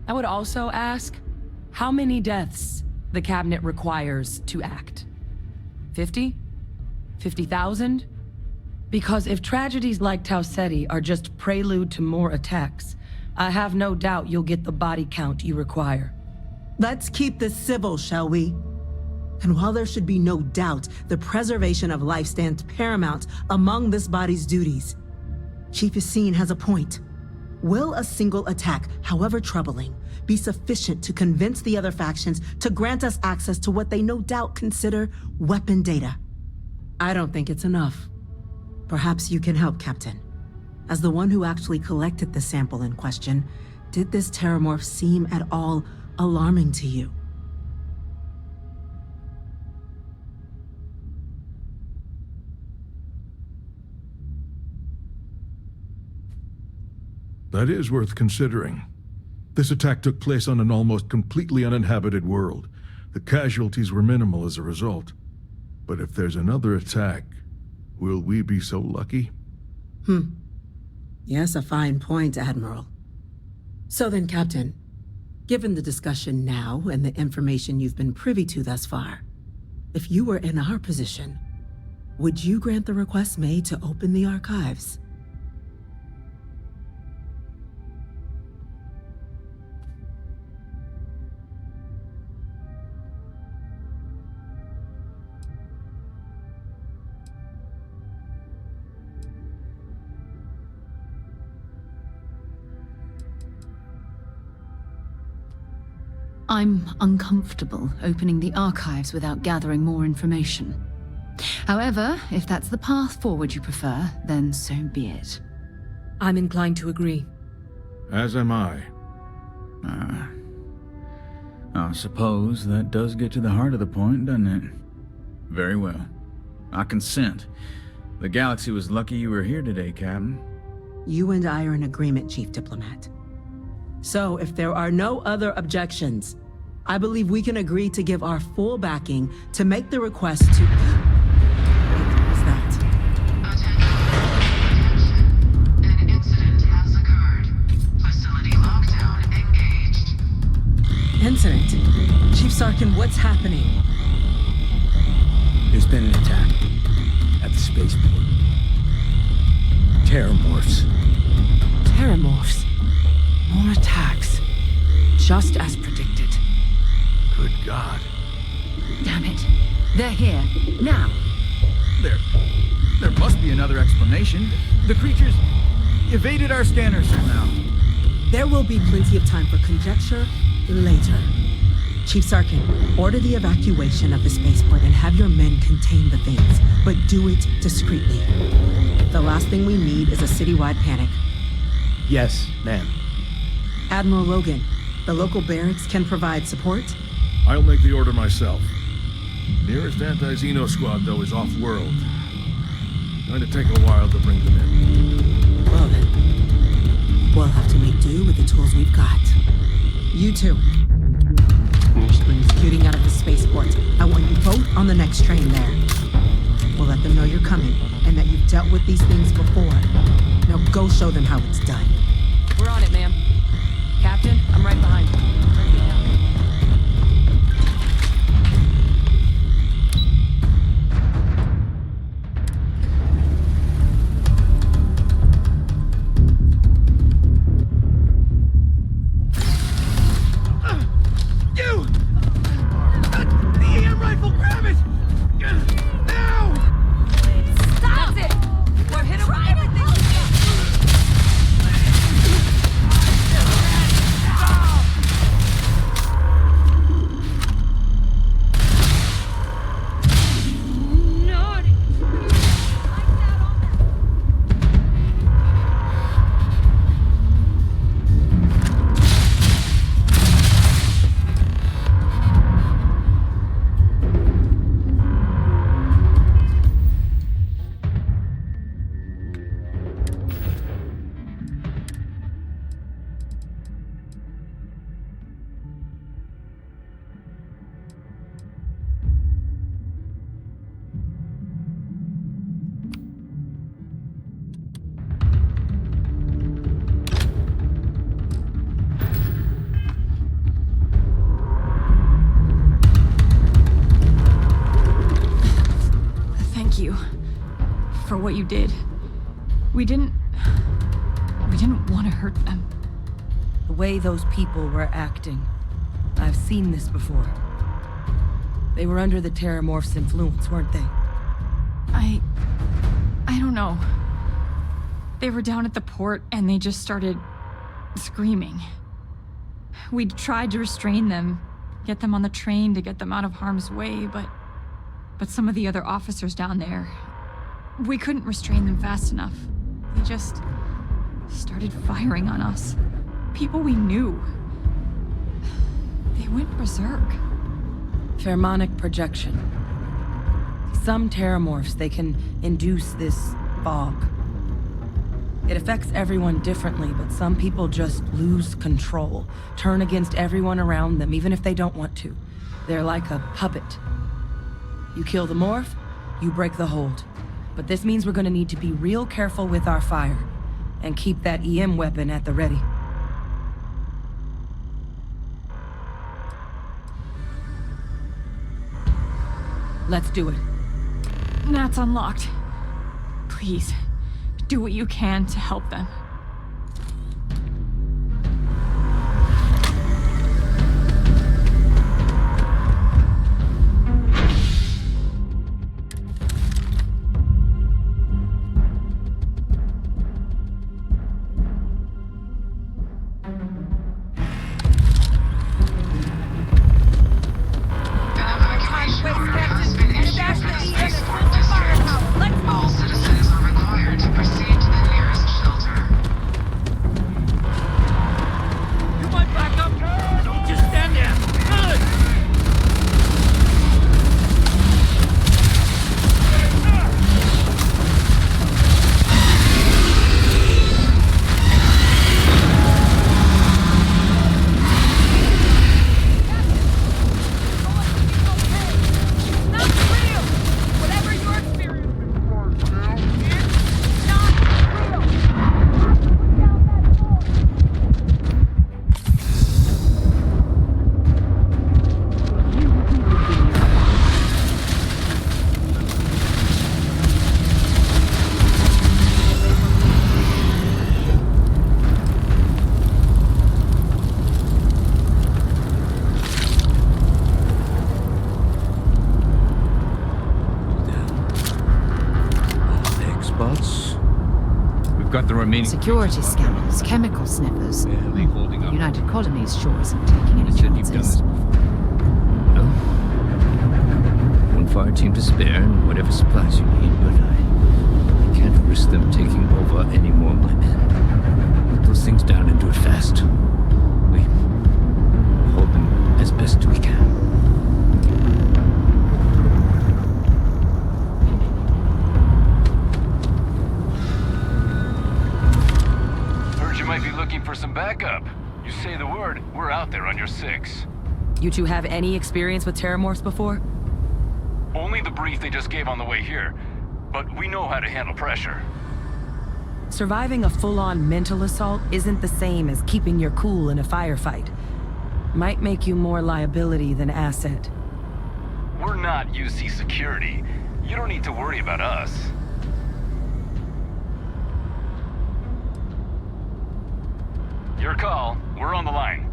I would also ask how many deaths the Cabinet requires to act. 50? 50,000? Because if tragedies like Tau Ceti are just prelude to more attacks, I have no doubt you'll get the body count you require. Let's keep this civil, shall we? And while there should be no doubt the preservation of life stands paramount among this body's duties, Chief Yassine has a point. Will a single attack, however troubling, be sufficient to convince the other factions to grant us access to what they no doubt consider weapon data? I don't think it's enough. Perhaps you can help, Captain. As the one who actually collected the sample in question, did this Terramorph seem at all alarming to you? That is worth considering. This attack took place on an almost completely uninhabited world. The casualties were minimal as a result. But if there's another attack, will we be so lucky? Yes, a fine point, Admiral. So then, Captain, given the discussion now and the information you've been privy to thus far, if you were in our position, would you grant the request made to open the archives? I'm uncomfortable opening the archives without gathering more information. However, if that's the path forward you prefer, then so be it. I'm inclined to agree. As am I. I suppose that does get to the heart of the point, doesn't it? Very well. I consent. The galaxy was lucky you were here today, Captain. You and I are in agreement, Chief Diplomat. So, if there are no other objections, I believe we can agree to give our full backing to make the request to... What was that? An incident has occurred. Facility lockdown engaged. Incident? Chief Sarkin, what's happening? There's been an attack at the spaceport. Terramorphs. Terramorphs? More attacks. Just as predicted. Good God. Damn it. They're here. Now. There must be another explanation. The creatures evaded our scanners somehow. There will be plenty of time for conjecture later. Chief Sarkin, order the evacuation of the spaceport and have your men contain the things, but do it discreetly. The last thing we need is a citywide panic. Yes, ma'am. Admiral Logan, the local barracks can provide support? I'll make the order myself. Nearest anti-Xeno squad, though, is off-world. Going to take a while to bring them in. Well then, we'll have to make do with the tools we've got. You two. Shooting out of the spaceport. I want you both on the next train there. We'll let them know you're coming, and that you've dealt with these things before. Now go show them how it's done. We're on it, ma'am. Captain, I'm right behind you. For what you did. We didn't want to hurt them. The way those people were acting, I've seen this before. They were under the Terramorph's influence, weren't they? I don't know. They were down at the port and they just started screaming. We tried to restrain them, get them on the train to get them out of harm's way, but some of the other officers down there, we couldn't restrain them fast enough. They just started firing on us. People we knew. They went berserk. Pheromonic projection. Some Terramorphs, they can induce this fog. It affects everyone differently, but some people just lose control, turn against everyone around them, even if they don't want to. They're like a puppet. You kill the morph, you break the hold. But this means we're gonna need to be real careful with our fire, and keep that EM weapon at the ready. Let's do it. That's unlocked. Please, do what you can to help them. Security scanners, chemical sniffers. United Colonies sure isn't taking any chances. No. One fire team to spare and whatever supplies you need, but I can't risk them taking over any more of my men. Put those things down and do it fast. We hold them as best we can. some backup. You say the word, we're out there on your 6. You two have any experience with terramorphs before? Only the brief they just gave on the way here, but we know how to handle pressure. Surviving a full-on mental assault isn't the same as keeping your cool in a firefight. Might make you more liability than asset. We're not UC security. You don't need to worry about us. Your call. We're on the line.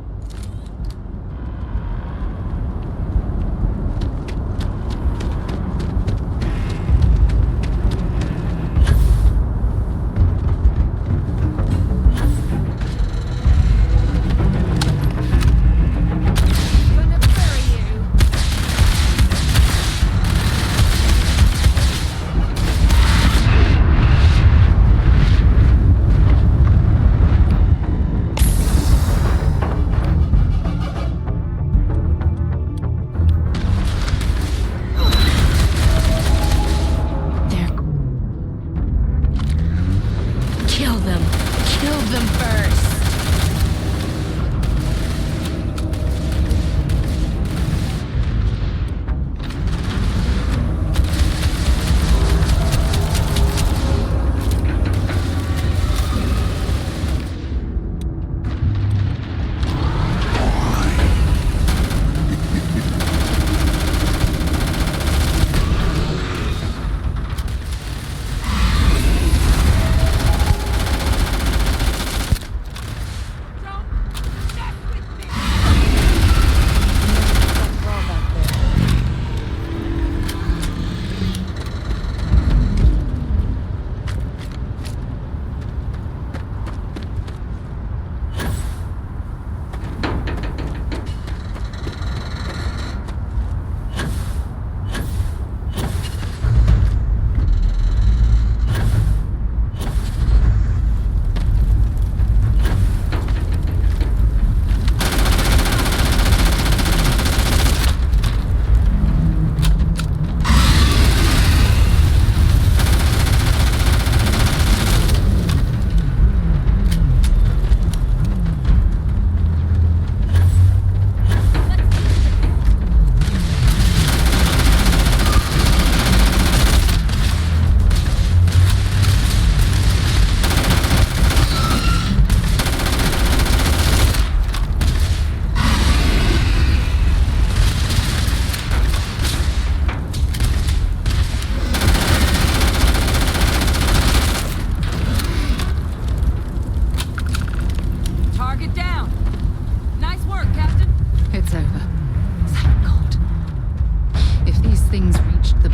Kill them first.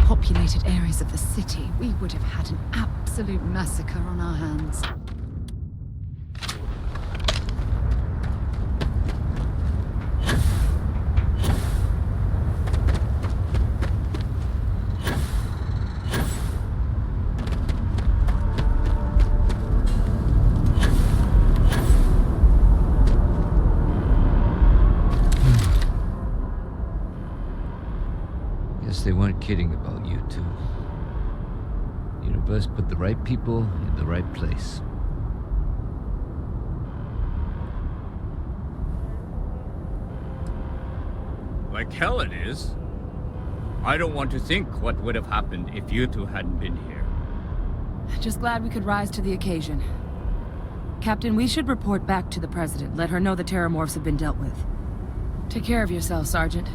Populated areas of the city, we would have had an absolute massacre on our hands. Guess they weren't kidding about you two. Universe put the right people in the right place. Like hell it is. I don't want to think what would have happened if you two hadn't been here. Just glad we could rise to the occasion. Captain, we should report back to the President. Let her know the terramorphs have been dealt with. Take care of yourself, Sergeant.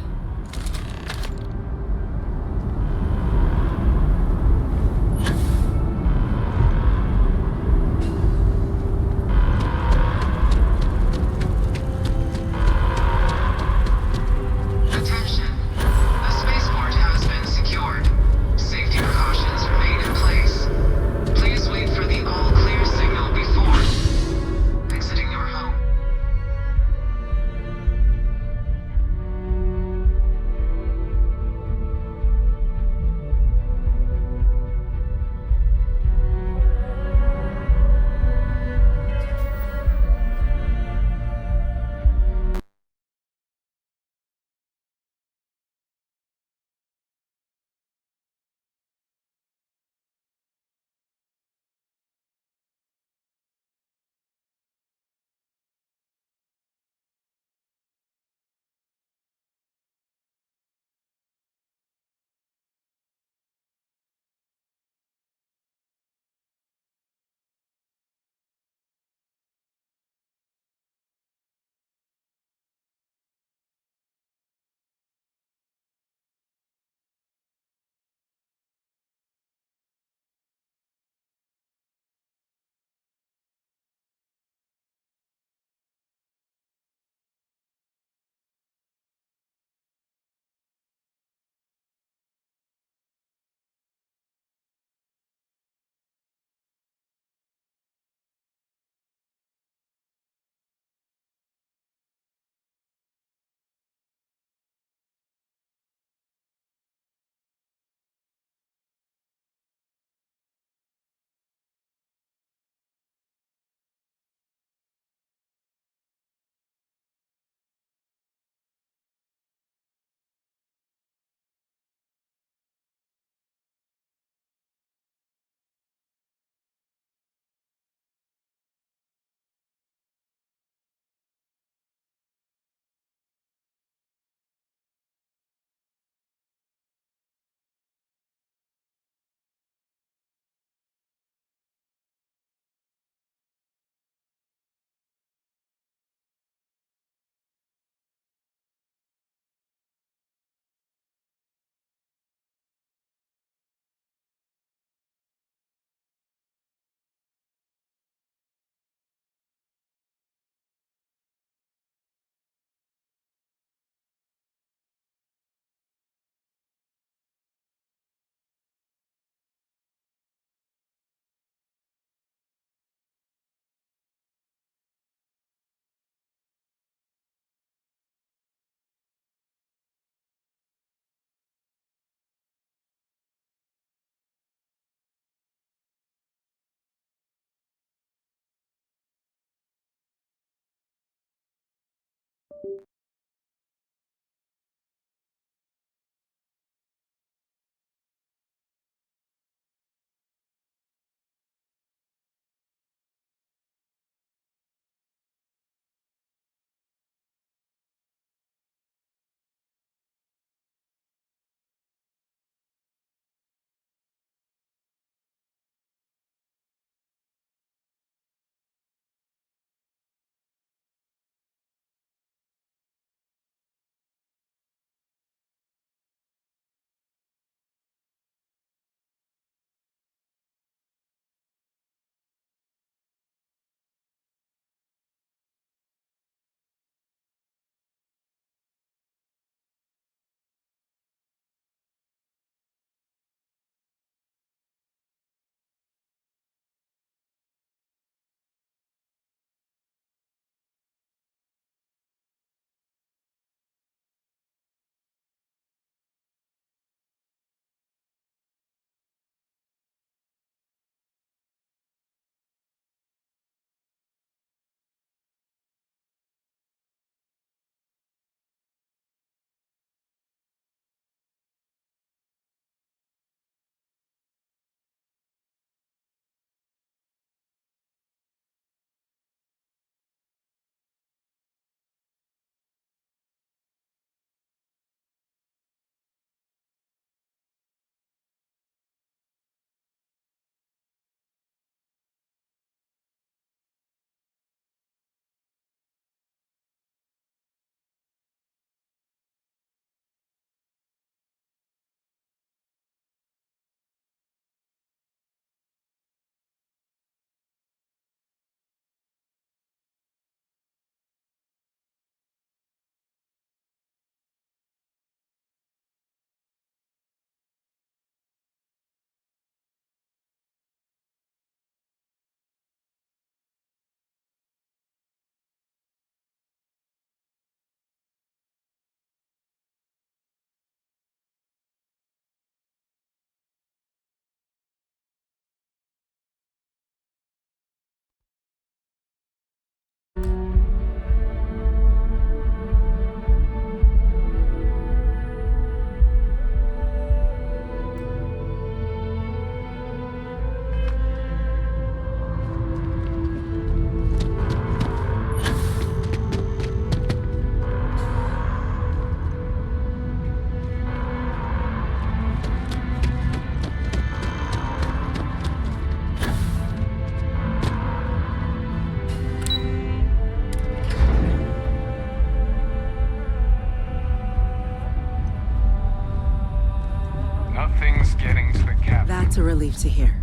Nothing's getting to the captain. That's a relief to hear.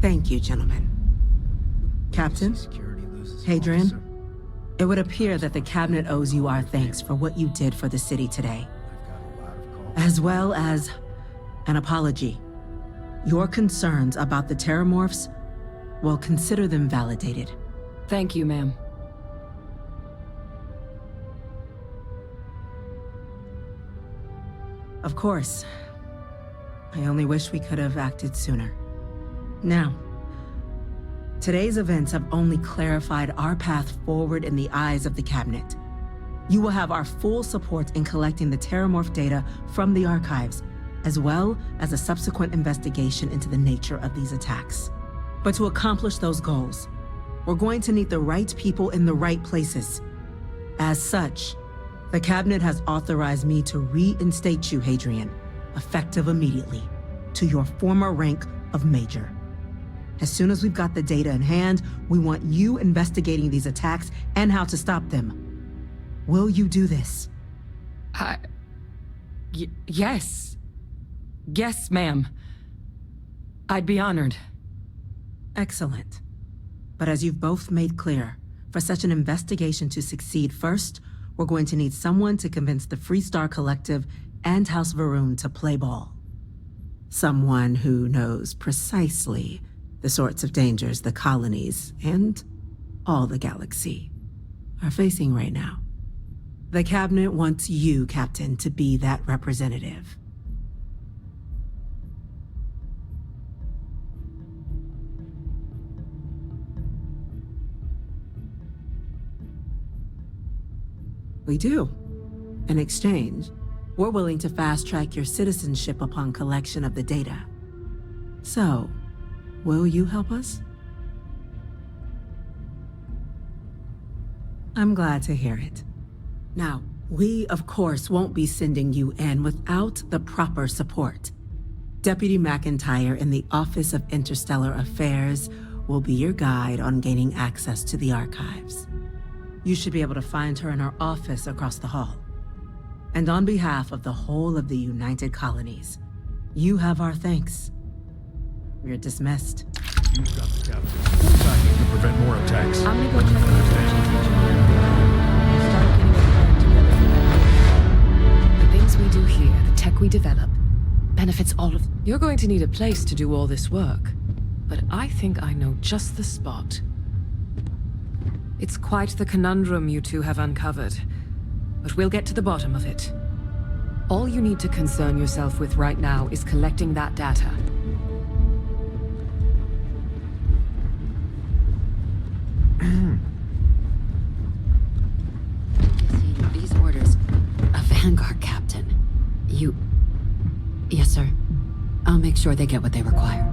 Thank you, gentlemen. Captain? Hadrian? It would appear that the cabinet owes you our thanks for what you did for the city today. As well as an apology. Your concerns about the Terramorphs, well, consider them validated. Thank you, ma'am. Of course. I only wish we could have acted sooner. Now, today's events have only clarified our path forward in the eyes of the Cabinet. You will have our full support in collecting the Terramorph data from the archives, as well as a subsequent investigation into the nature of these attacks. But to accomplish those goals, we're going to need the right people in the right places. As such, the Cabinet has authorized me to reinstate you, Hadrian, effective immediately, to your former rank of Major. As soon as we've got the data in hand, we want you investigating these attacks and how to stop them. Will you do this? Yes. Yes, ma'am. I'd be honored. Excellent. But as you've both made clear, for such an investigation to succeed, first, we're going to need someone to convince the Freestar Collective and House Varun to play ball. Someone who knows precisely the sorts of dangers the colonies and all the galaxy are facing right now. The Cabinet wants you, Captain, to be that representative. We do. In exchange, we're willing to fast-track your citizenship upon collection of the data. So, will you help us? I'm glad to hear it. Now, we, of course, won't be sending you in without the proper support. Deputy McIntyre in the Office of Interstellar Affairs will be your guide on gaining access to the archives. You should be able to find her in her office across the hall. And on behalf of the whole of the United Colonies, you have our thanks. You're dismissed. You've got the captain. Hold back to prevent more attacks. I'm gonna go check with the chief engineer. Start getting a plan together for that. The things we do here, the tech we develop, benefits all of... You're going to need a place to do all this work. But I think I know just the spot. It's quite the conundrum you two have uncovered. But we'll get to the bottom of it. All you need to concern yourself with right now is collecting that data. These orders. A Vanguard captain. You... Yes, sir. I'll make sure they get what they require.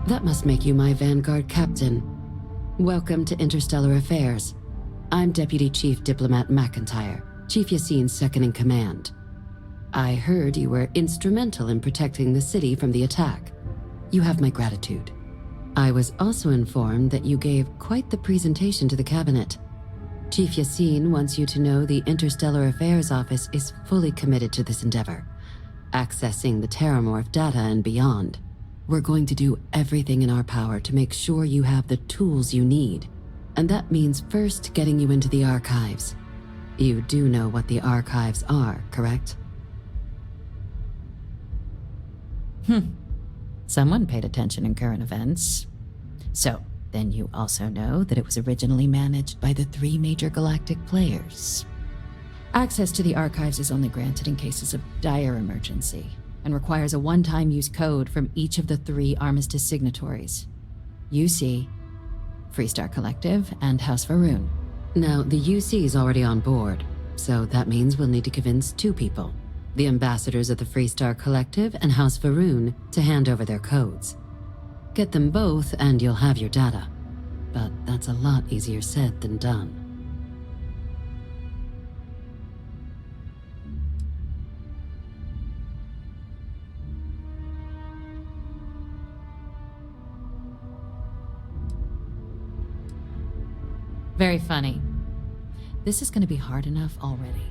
That must make you my Vanguard captain. Welcome to Interstellar Affairs. I'm Deputy Chief Diplomat McIntyre, Chief Yassine's second-in-command. I heard you were instrumental in protecting the city from the attack. You have my gratitude. I was also informed that you gave quite the presentation to the cabinet. Chief Yassine wants you to know the Interstellar Affairs Office is fully committed to this endeavor, accessing the Terramorph data and beyond. We're going to do everything in our power to make sure you have the tools you need. And that means first getting you into the archives. You do know what the archives are, correct? Someone paid attention in current events. So, then you also know that it was originally managed by the 3 major galactic players. Access to the archives is only granted in cases of dire emergency, and requires a one-time use code from each of the 3 Armistice signatories. UC, Freestar Collective, and House Varun. Now, the UC is already on board, so that means we'll need to convince 2 people. The ambassadors of the Freestar Collective and House Varun to hand over their codes. Get them both and you'll have your data. But that's a lot easier said than done. Very funny. This is going to be hard enough already.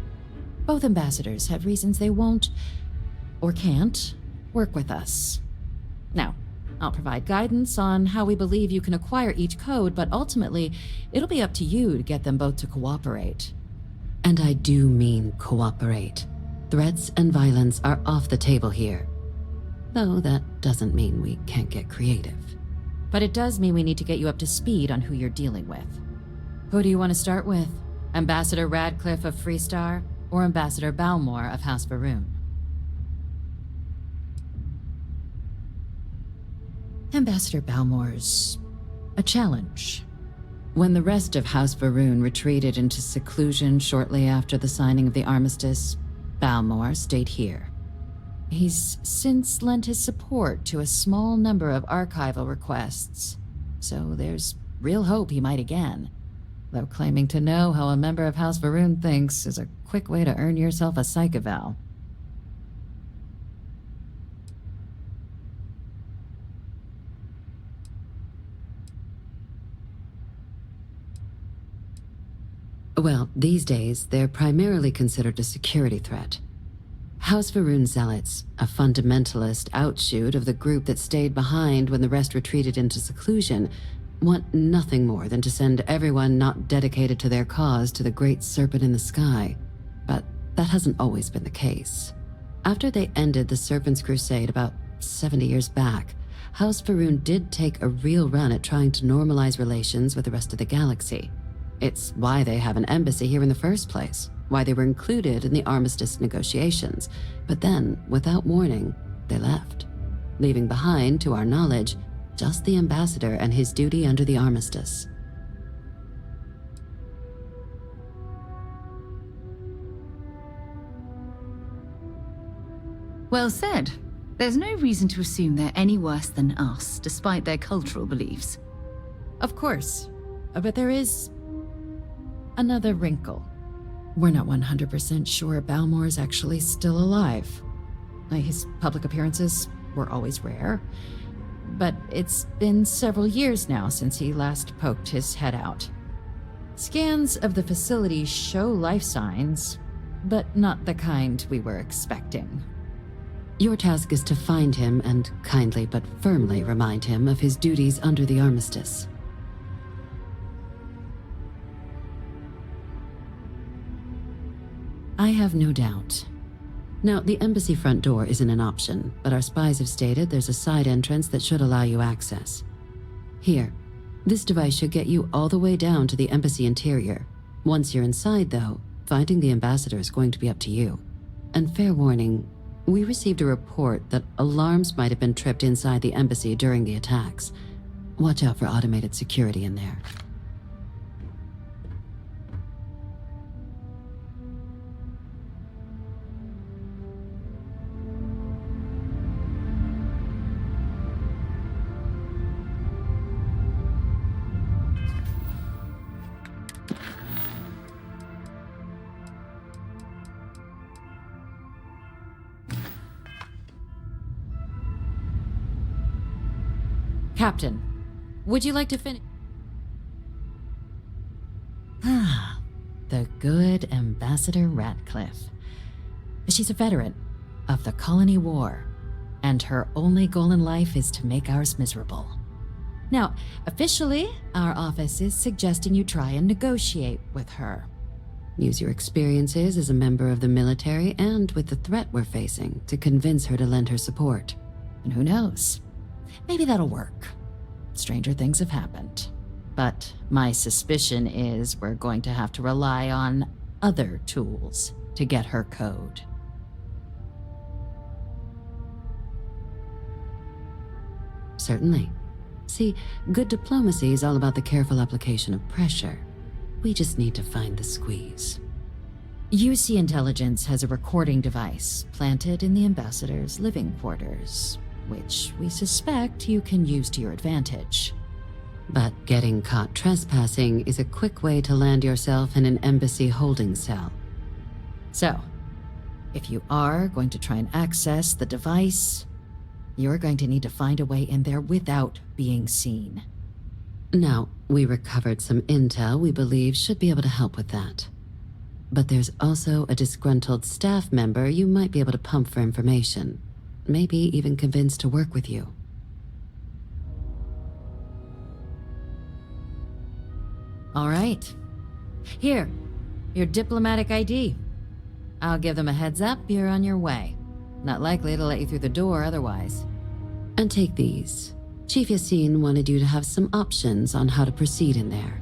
Both ambassadors have reasons they won't, or can't, work with us. Now, I'll provide guidance on how we believe you can acquire each code, but ultimately, it'll be up to you to get them both to cooperate. And I do mean cooperate. Threats and violence are off the table here. Though that doesn't mean we can't get creative. But it does mean we need to get you up to speed on who you're dealing with. Who do you want to start with? Ambassador Radcliffe of Freestar, or Ambassador Balmore of House Varun? Ambassador Balmore's a challenge. When the rest of House Varun retreated into seclusion shortly after the signing of the armistice, Balmore stayed here. He's since lent his support to a small number of archival requests, so there's real hope he might again. Though claiming to know how a member of House Varun thinks is a quick way to earn yourself a psych eval. Well, these days, they're primarily considered a security threat. House Varun Zealots, a fundamentalist outshoot of the group that stayed behind when the rest retreated into seclusion, want nothing more than to send everyone not dedicated to their cause to the great serpent in the sky. But that hasn't always been the case. After they ended the Serpent's Crusade about 70 years back, House Varun did take a real run at trying to normalize relations with the rest of the galaxy. It's why they have an embassy here in the first place, why they were included in the armistice negotiations. But then, without warning, they left, leaving behind, to our knowledge, just the ambassador and his duty under the armistice. Well said. There's no reason to assume they're any worse than us, despite their cultural beliefs. Of course. But there is another wrinkle. We're not 100% sure Balmore is actually still alive. His public appearances were always rare, but it's been several years now since he last poked his head out. Scans of the facility show life signs, but not the kind we were expecting. Your task is to find him and kindly but firmly remind him of his duties under the armistice. I have no doubt. Now, the embassy front door isn't an option, but our spies have stated there's a side entrance that should allow you access. Here, this device should get you all the way down to the embassy interior. Once you're inside, though, finding the ambassador is going to be up to you. And fair warning, we received a report that alarms might have been tripped inside the embassy during the attacks. Watch out for automated security in there. Captain, would you like to finish? Ah, the good Ambassador Ratcliffe. She's a veteran of the Colony War, and her only goal in life is to make ours miserable. Now, officially, our office is suggesting you try and negotiate with her. Use your experiences as a member of the military and with the threat we're facing to convince her to lend her support. And who knows? Maybe that'll work. Stranger things have happened. But my suspicion is we're going to have to rely on other tools to get her code. Certainly. See, good diplomacy is all about the careful application of pressure. We just need to find the squeeze. UC Intelligence has a recording device planted in the ambassador's living quarters, which we suspect you can use to your advantage. But getting caught trespassing is a quick way to land yourself in an embassy holding cell. So, if you are going to try and access the device, you're going to need to find a way in there without being seen. Now, we recovered some intel we believe should be able to help with that. But there's also a disgruntled staff member you might be able to pump for information. Maybe even convince to work with you. All right. Here, your diplomatic ID. I'll give them a heads up you're on your way. Not likely to let you through the door otherwise. And take these. Chief Yassine wanted you to have some options on how to proceed in there.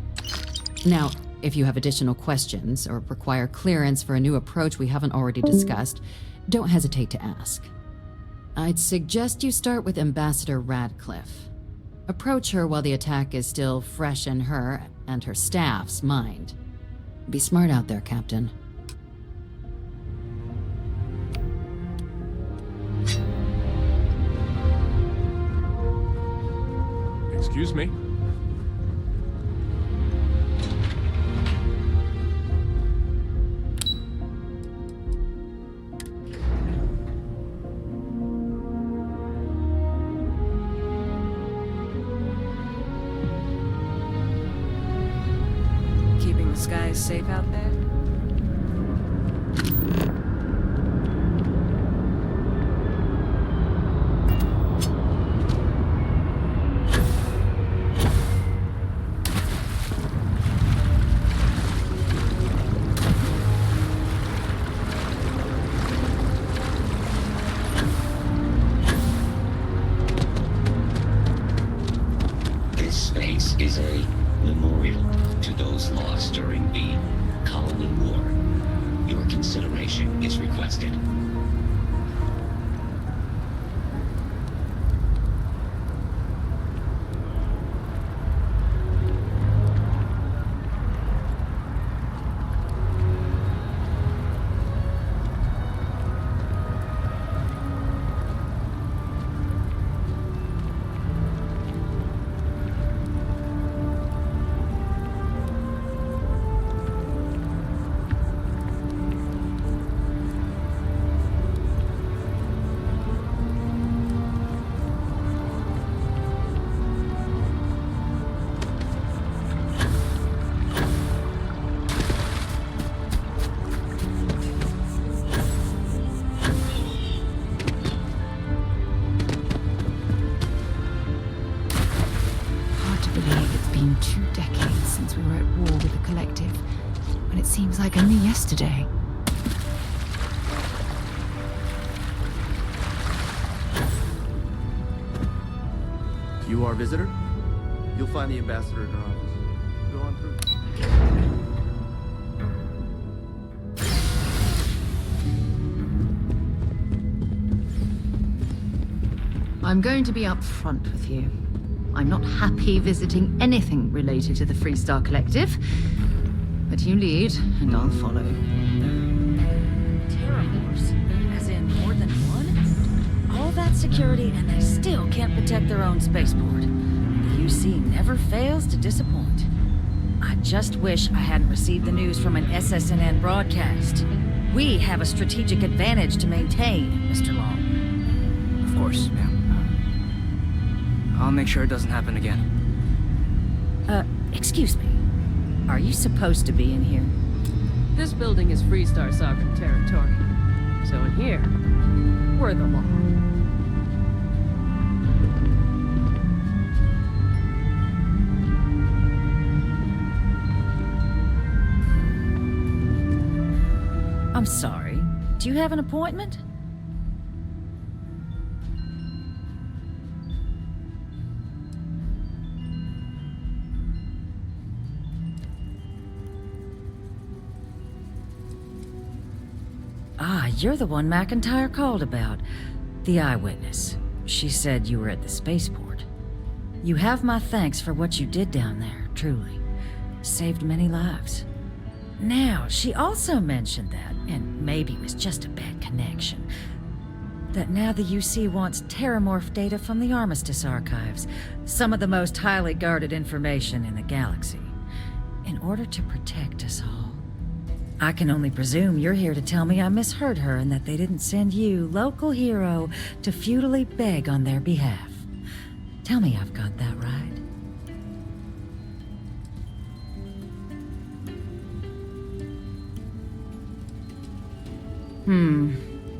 Now, if you have additional questions or require clearance for a new approach we haven't already discussed, don't hesitate to ask. I'd suggest you start with Ambassador Radcliffe. Approach her while the attack is still fresh in her and her staff's mind. Be smart out there, Captain. Excuse me? Keeping the skies safe out there? This space is a memorial to those lost during the Colony War. Your consideration is requested. decades since we were at war with the Collective, but it seems like only yesterday. You our visitor? You'll find the ambassador in her office. Go on through. I'm going to be upfront with you. I'm not happy visiting anything related to the Freestar Collective, but you lead, and I'll follow. Terramorphs? As in more than one? All that security and they still can't protect their own spaceport. The UC never fails to disappoint. I just wish I hadn't received the news from an SSNN broadcast. We have a strategic advantage to maintain, Mr. Long. Of course, ma'am. I'll make sure it doesn't happen again. Excuse me. Are you supposed to be in here? This building is Freestar sovereign territory. So in here, we're the law. I'm sorry. Do you have an appointment? Ah, you're the one McIntyre called about. The eyewitness. She said you were at the spaceport. You have my thanks for what you did down there, truly. Saved many lives. Now, she also mentioned that, and maybe it was just a bad connection, that now the UC wants Terramorph data from the Armistice archives, some of the most highly guarded information in the galaxy, in order to protect us all. I can only presume you're here to tell me I misheard her and that they didn't send you, local hero, to futilely beg on their behalf. Tell me I've got that right.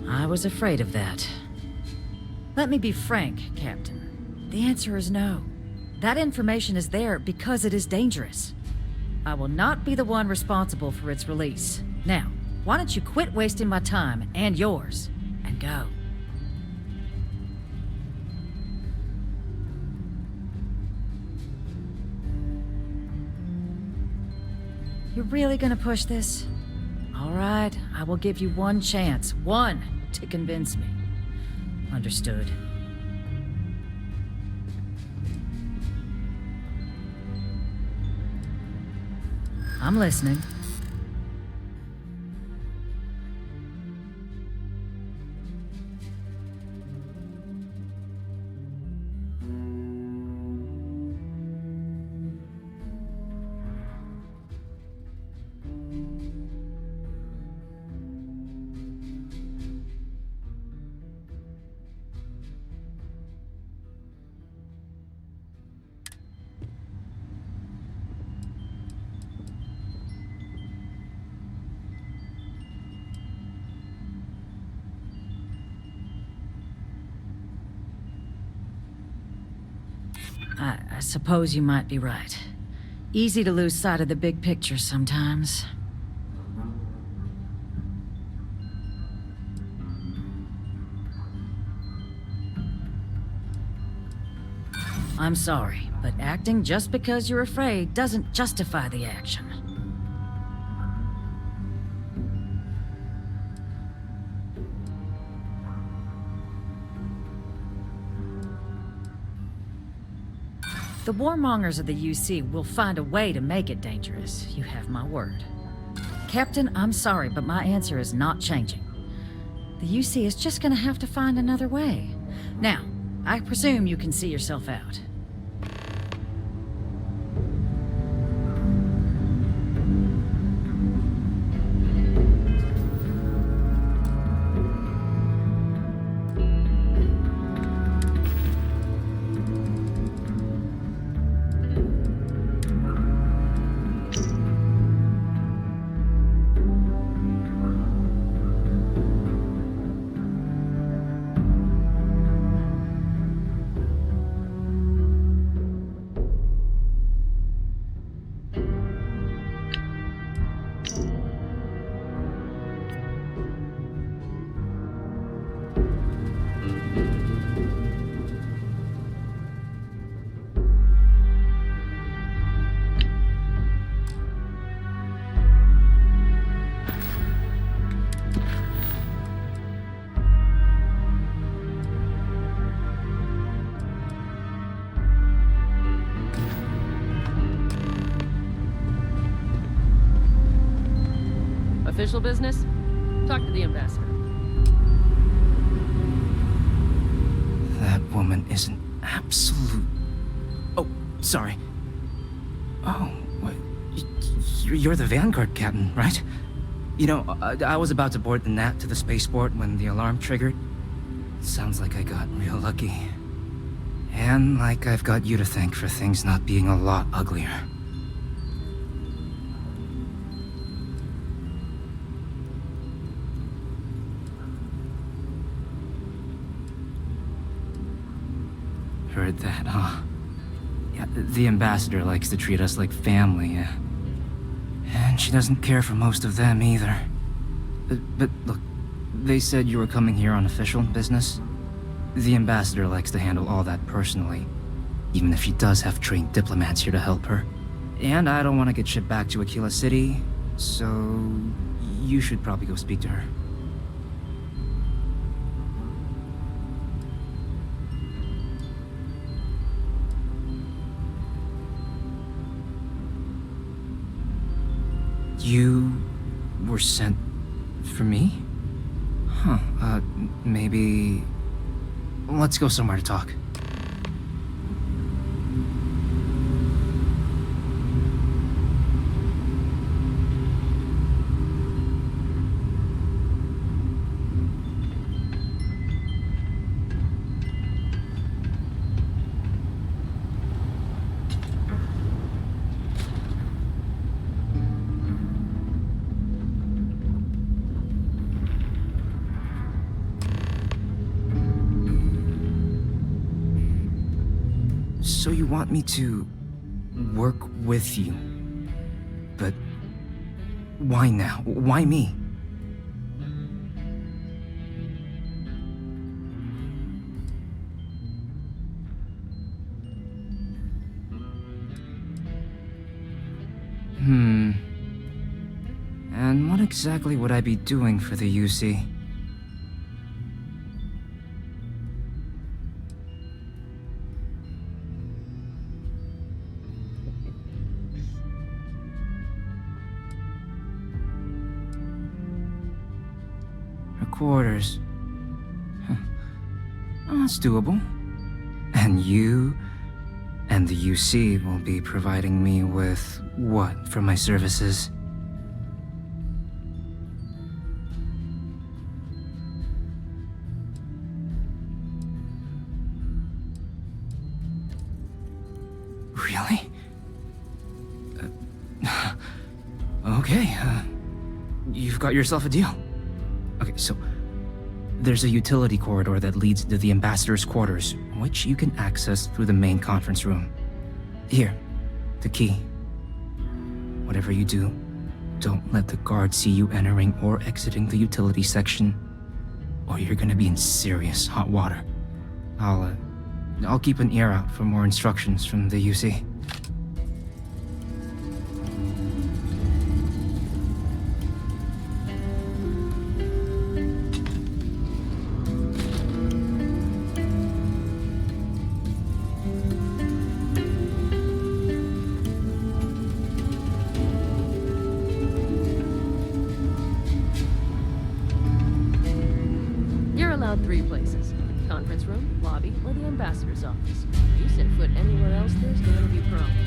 I was afraid of that. Let me be frank, Captain. The answer is no. That information is there because it is dangerous. I will not be the one responsible for its release. Now, why don't you quit wasting my time and yours, and go? You're really gonna push this? All right, I will give you one chance, one, to convince me. Understood. I'm listening. I suppose you might be right. Easy to lose sight of the big picture sometimes. I'm sorry, but acting just because you're afraid doesn't justify the action. The warmongers of the UC will find a way to make it dangerous. You have my word. Captain, I'm sorry, but my answer is not changing. The UC is just gonna have to find another way. Now, I presume you can see yourself out. Official business? Talk to the ambassador. That woman is an absolute... Oh, sorry. Oh, what? You're the Vanguard captain, right? You know, I was about to board the Nat to the spaceport when the alarm triggered. Sounds like I got real lucky. And like I've got you to thank for things not being a lot uglier. Heard that, huh? Yeah, the ambassador likes to treat us like family, yeah. And she doesn't care for most of them either. But look, they said you were coming here on official business. The ambassador likes to handle all that personally, even if she does have trained diplomats here to help her. And I don't want to get shipped back to Aquila City, so you should probably go speak to her. You were sent for me? Huh, maybe... Let's go somewhere to talk. So you want me to work with you? But why now? Why me? And what exactly would I be doing for the UC? Quarters. Huh. Oh, that's doable. And you and the UC will be providing me with what for my services? Really? Okay, you've got yourself a deal. Okay, so there's a utility corridor that leads to the ambassador's quarters, which you can access through the main conference room. Here, the key. Whatever you do, don't let the guards see you entering or exiting the utility section, or you're gonna be in serious hot water. I'll keep an ear out for more instructions from the UC. Three places. Conference room, lobby, or the ambassador's office. If you set foot anywhere else, there's going to be problems.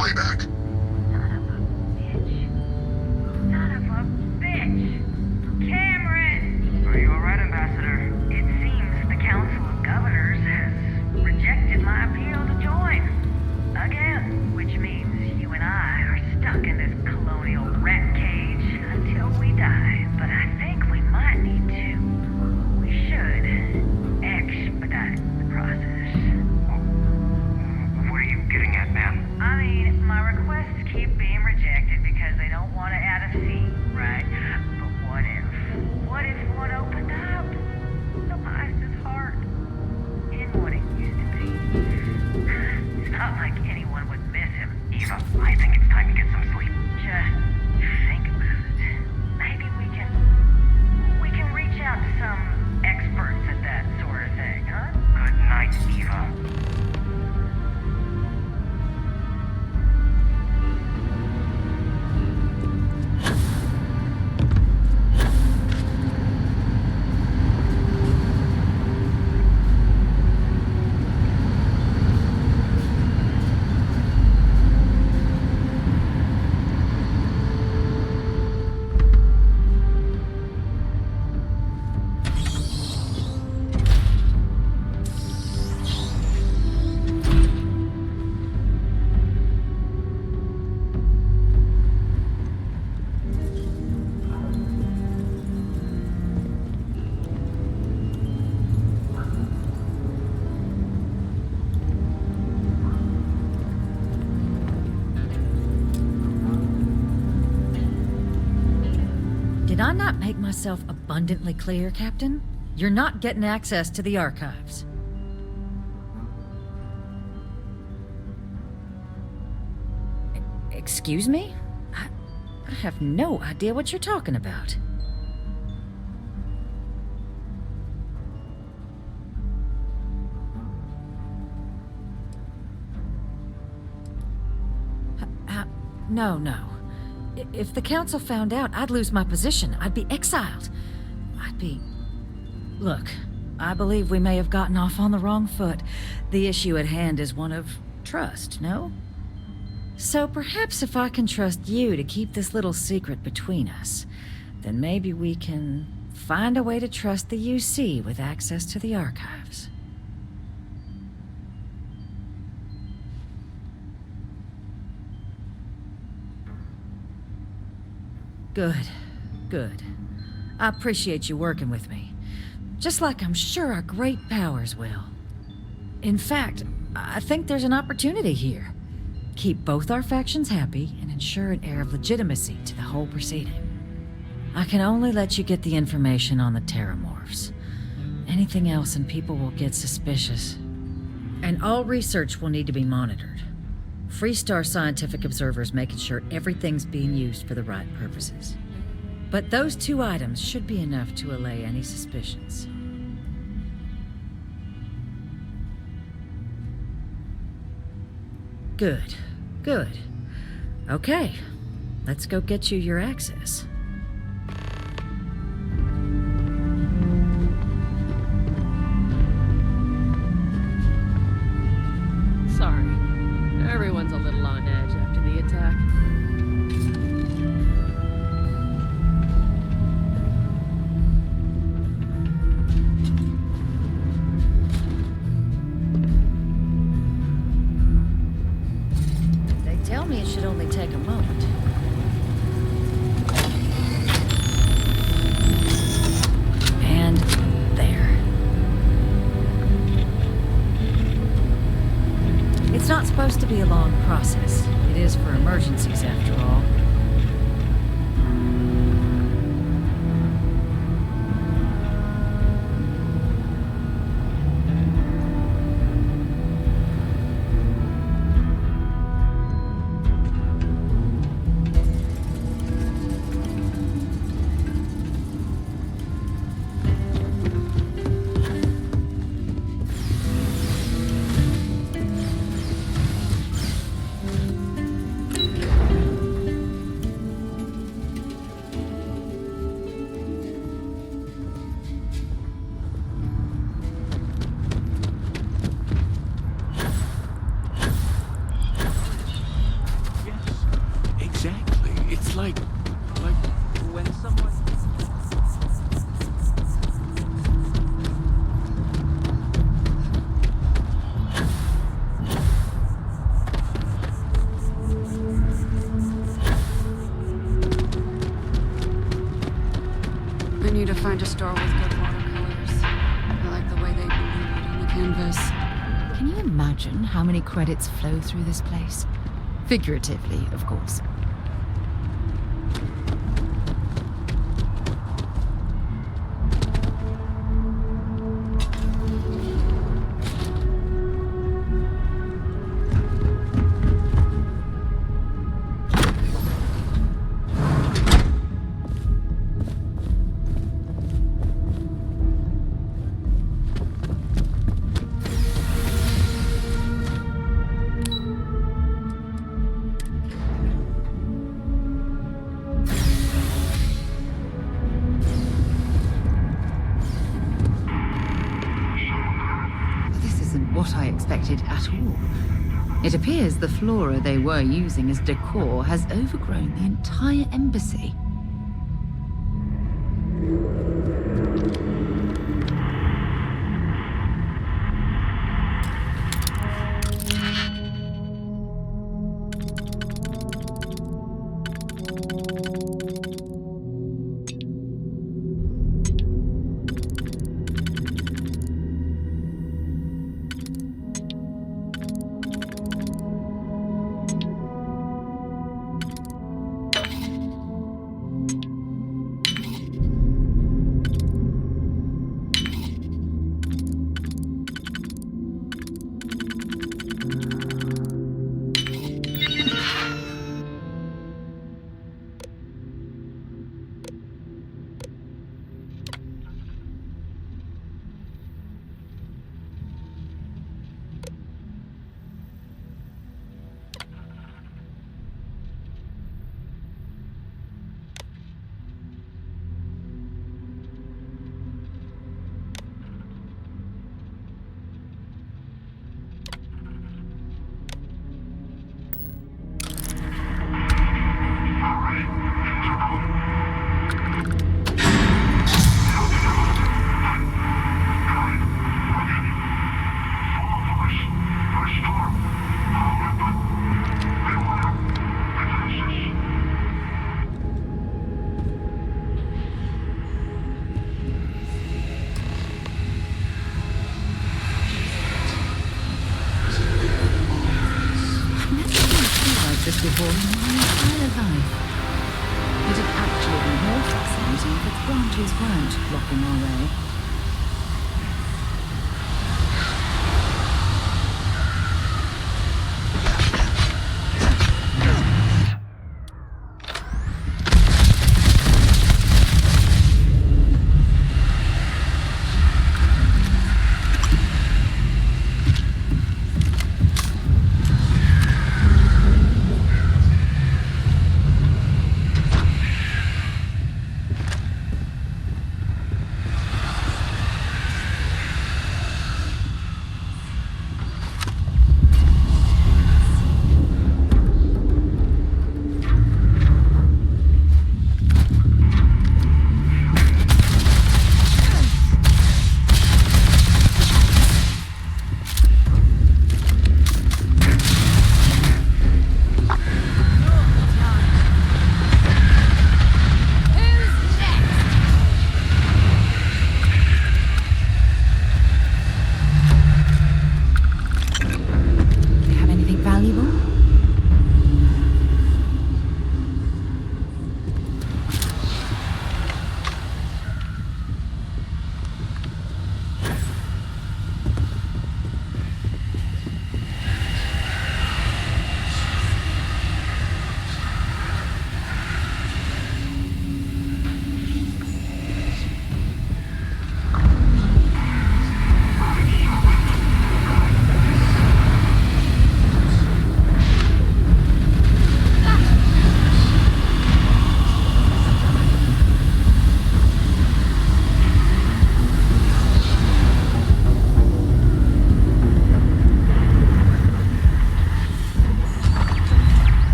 playback. Cameron! Are you alright, Ambassador? It seems the Council of Governors has rejected my appeal to join. Again, which means you and I are stuck in this colonial rat cage until we die. But I think we might need to. We should expedite the process. What are you getting at, ma'am? I mean, my requests keep being rejected because they don't want to add a fee, right? But what if? What if one opened up? The Master's heart in what it used to be. It's not like anyone would miss him. Eva, I think it's time to get some sleep. Just think about it. Maybe we can reach out to some experts at that sort of thing, huh? Good night, Eva. Did I not make myself abundantly clear, Captain? You're not getting access to the archives. Excuse me? I have no idea what you're talking about. No. If the Council found out, I'd lose my position. I'd be exiled. Look, I believe we may have gotten off on the wrong foot. The issue at hand is one of trust, no? So perhaps if I can trust you to keep this little secret between us, then maybe we can find a way to trust the UC with access to the archives. Good. I appreciate you working with me. Just like I'm sure our great powers will. In fact, I think there's an opportunity here. Keep both our factions happy and ensure an air of legitimacy to the whole proceeding. I can only let you get the information on the Terramorphs. Anything else and people will get suspicious. And all research will need to be monitored. Freestar scientific observers making sure everything's being used for the right purposes. But those two items should be enough to allay any suspicions. Good. Okay, let's go get you your access. Sorry. Everyone's a little on edge after the attack. They tell me it should only take a moment. And there. It's not supposed to be a long process. It is for emergencies, after all. It's like when someone... I need to find a store with good watercolors. I like the way they bleed on the canvas. Can you imagine how many credits flow through this place? Figuratively, of course. What I expected at all. It appears the flora they were using as decor has overgrown the entire embassy. Before in my entire life. It'd actually be more fascinating if its branches weren't blocking our way.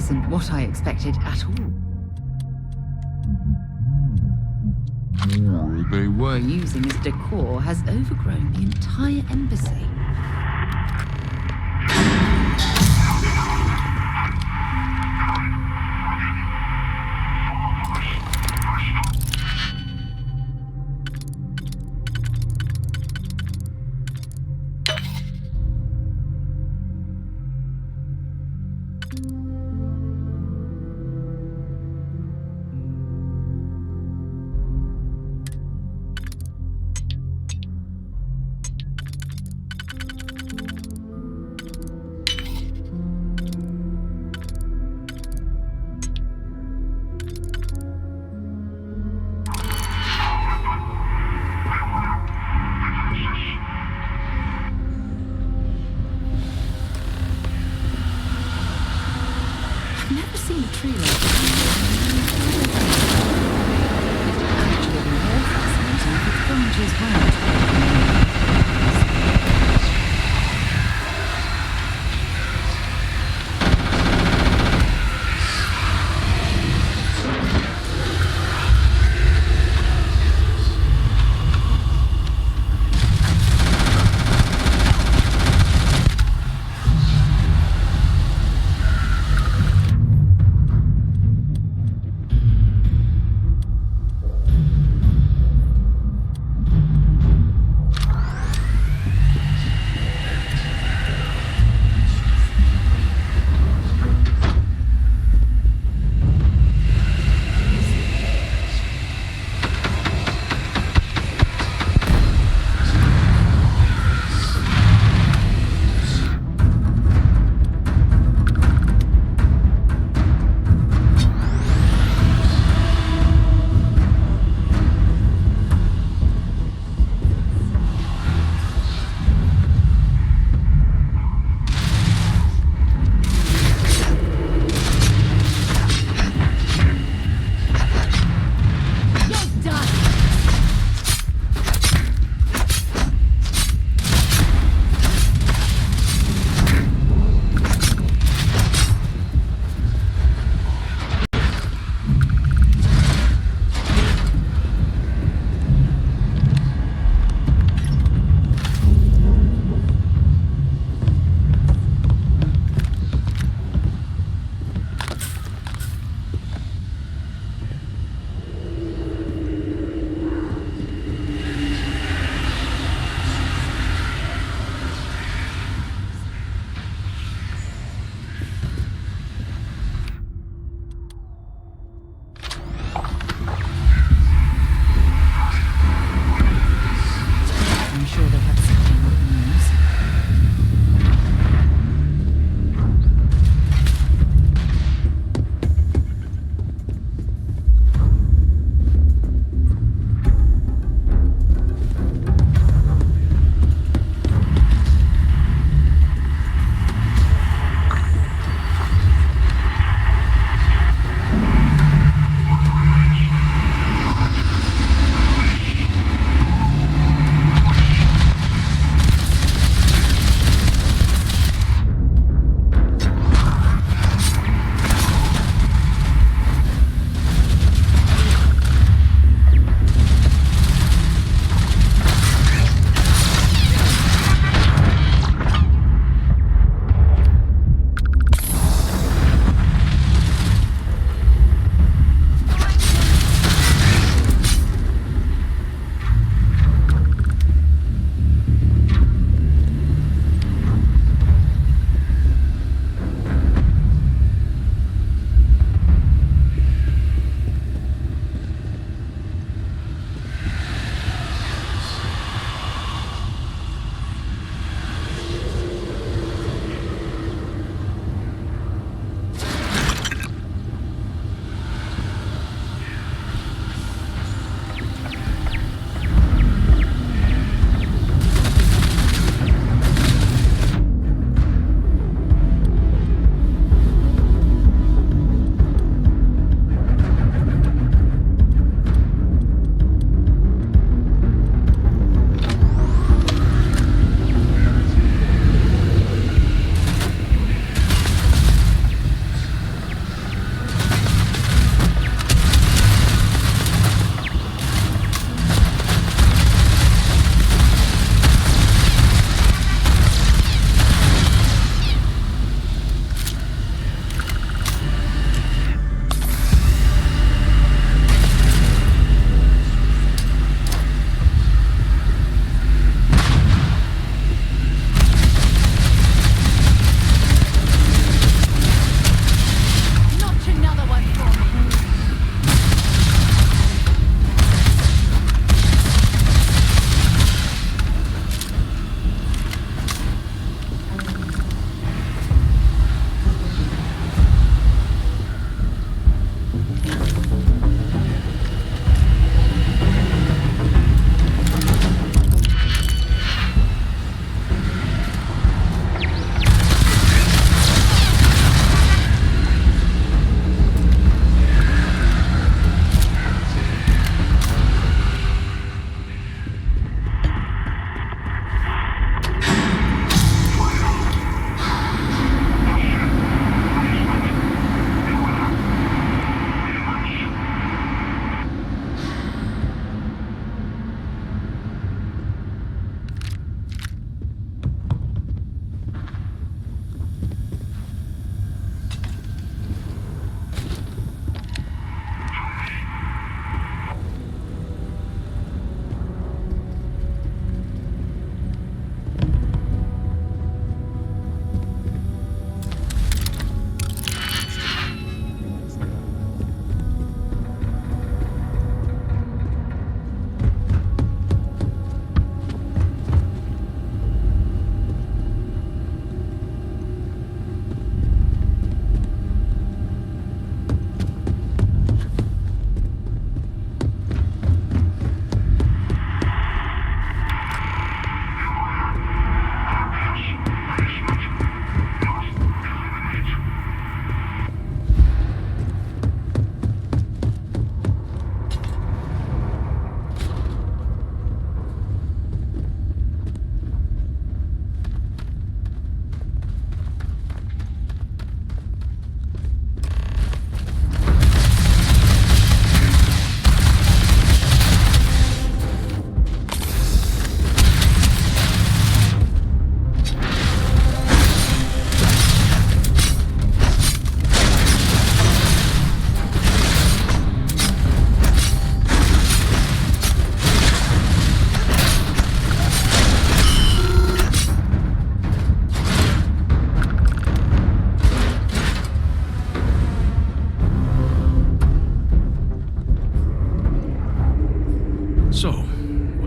wasn't what I expected at all. They were Using as decor has overgrown the entire embassy.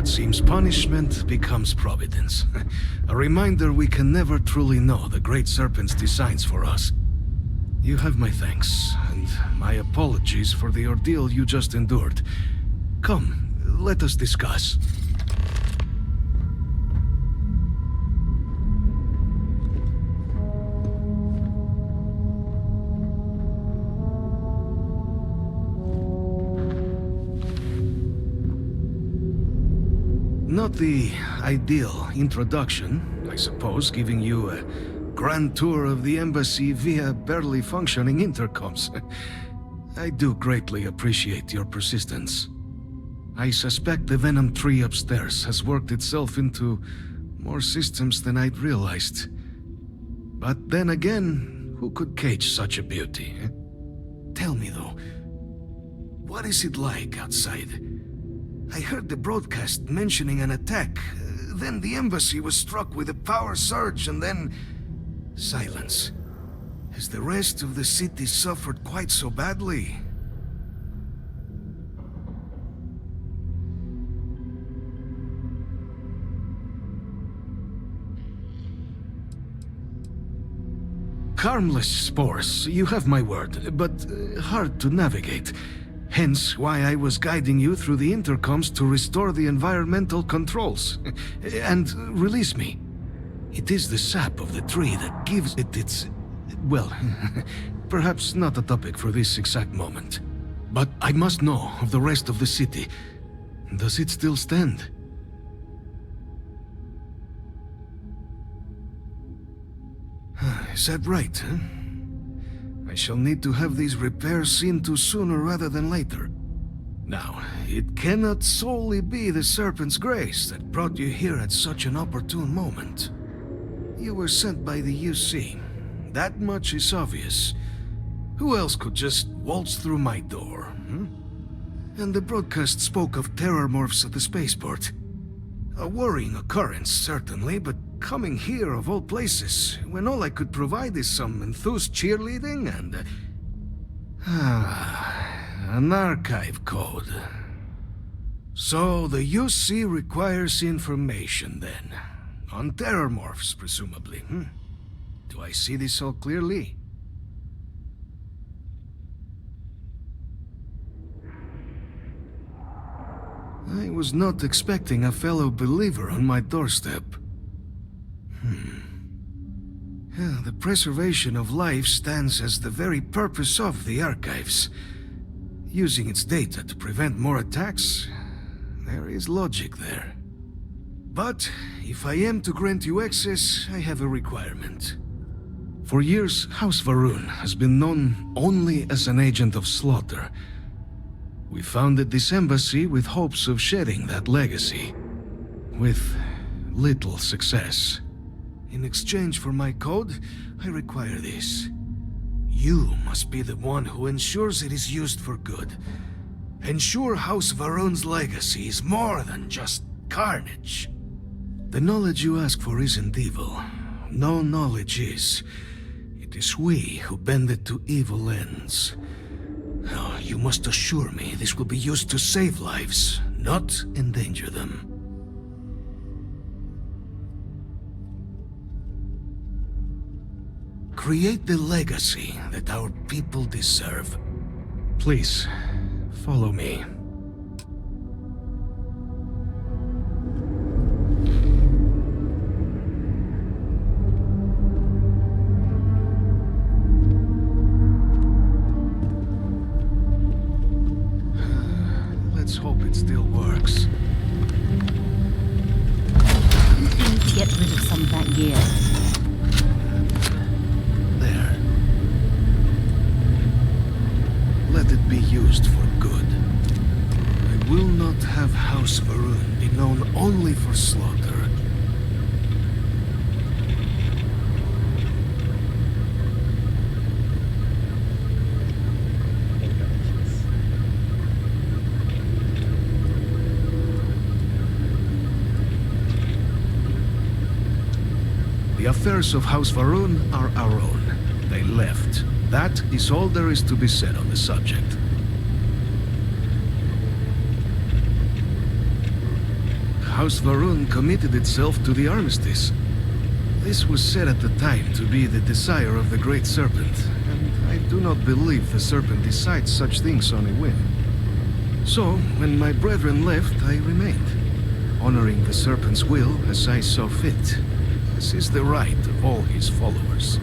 seems punishment becomes providence. A reminder we can never truly know the Great Serpent's designs for us. You have my thanks, and my apologies for the ordeal you just endured. Come, let us discuss. Not the ideal introduction, I suppose, giving you a grand tour of the embassy via barely functioning intercoms. I do greatly appreciate your persistence. I suspect the Venom tree upstairs has worked itself into more systems than I'd realized. But then again, who could cage such a beauty? Tell me though, what is it like outside? I heard the broadcast mentioning an attack, then the embassy was struck with a power surge, and then silence. Has the rest of the city suffered quite so badly? Harmless spores, you have my word, but hard to navigate. Hence why I was guiding you through the intercoms to restore the environmental controls. And release me. It is the sap of the tree that gives it its... well, perhaps not a topic for this exact moment. But I must know of the rest of the city. Does it still stand? Is that right, huh? I shall need to have these repairs seen to sooner rather than later. Now, it cannot solely be the Serpent's grace that brought you here at such an opportune moment. You were sent by the UC. That much is obvious. Who else could just waltz through my door, hmm? And the broadcast spoke of terror morphs at the spaceport. A worrying occurrence, certainly, but coming here of all places, when all I could provide is some enthused cheerleading and... an archive code. So the UC requires information, then. On terror morphs, presumably, hmm? Do I see this all clearly? I was not expecting a fellow believer on my doorstep. Yeah, the preservation of life stands as the very purpose of the archives. Using its data to prevent more attacks, there is logic there. But if I am to grant you access, I have a requirement. For years, House Varun has been known only as an agent of slaughter. We founded this embassy with hopes of shedding that legacy. With little success. In exchange for my code, I require this. You must be the one who ensures it is used for good. Ensure House Varun's legacy is more than just carnage. The knowledge you ask for isn't evil. No knowledge is. It is we who bend it to evil ends. Now, you must assure me this will be used to save lives, not endanger them. Create the legacy that our people deserve. Please, follow me. Let's hope it still works. You need to get rid of some of that gear. Let it be used for good. I will not have House Varun be known only for slaughter. The affairs of House Varun are our own. They left. That is all there is to be said on the subject. House Varun committed itself to the armistice. This was said at the time to be the desire of the Great Serpent, and I do not believe the Serpent decides such things on a whim. So, when my brethren left, I remained, honoring the Serpent's will as I saw fit. This is the right of all his followers.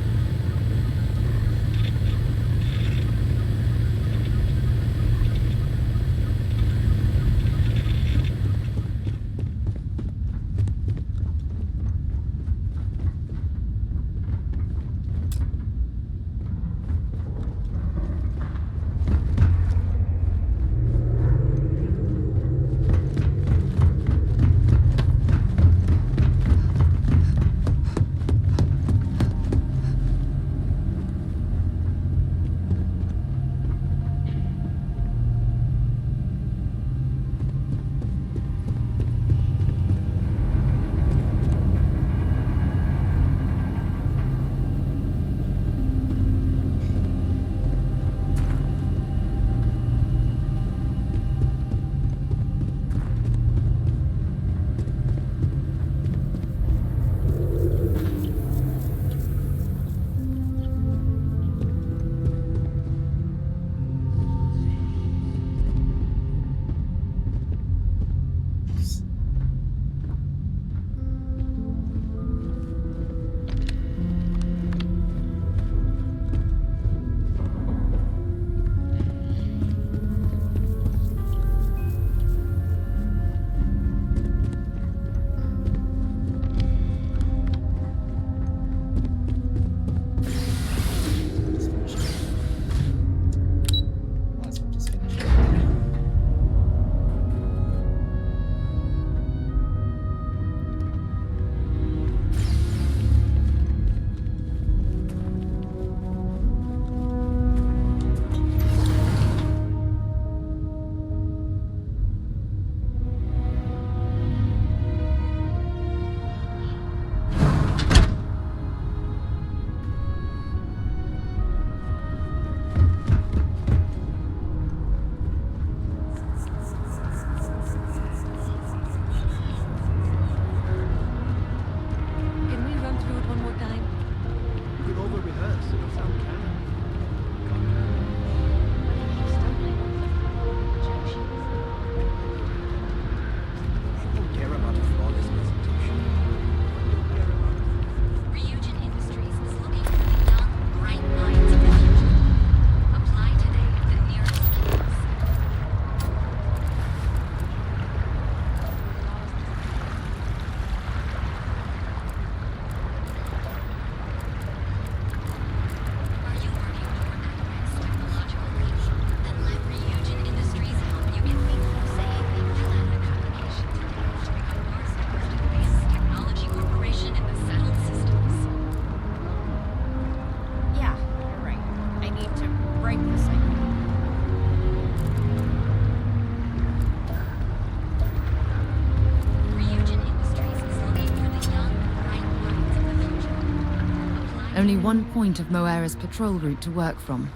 Only one point of Moera's patrol route to work from.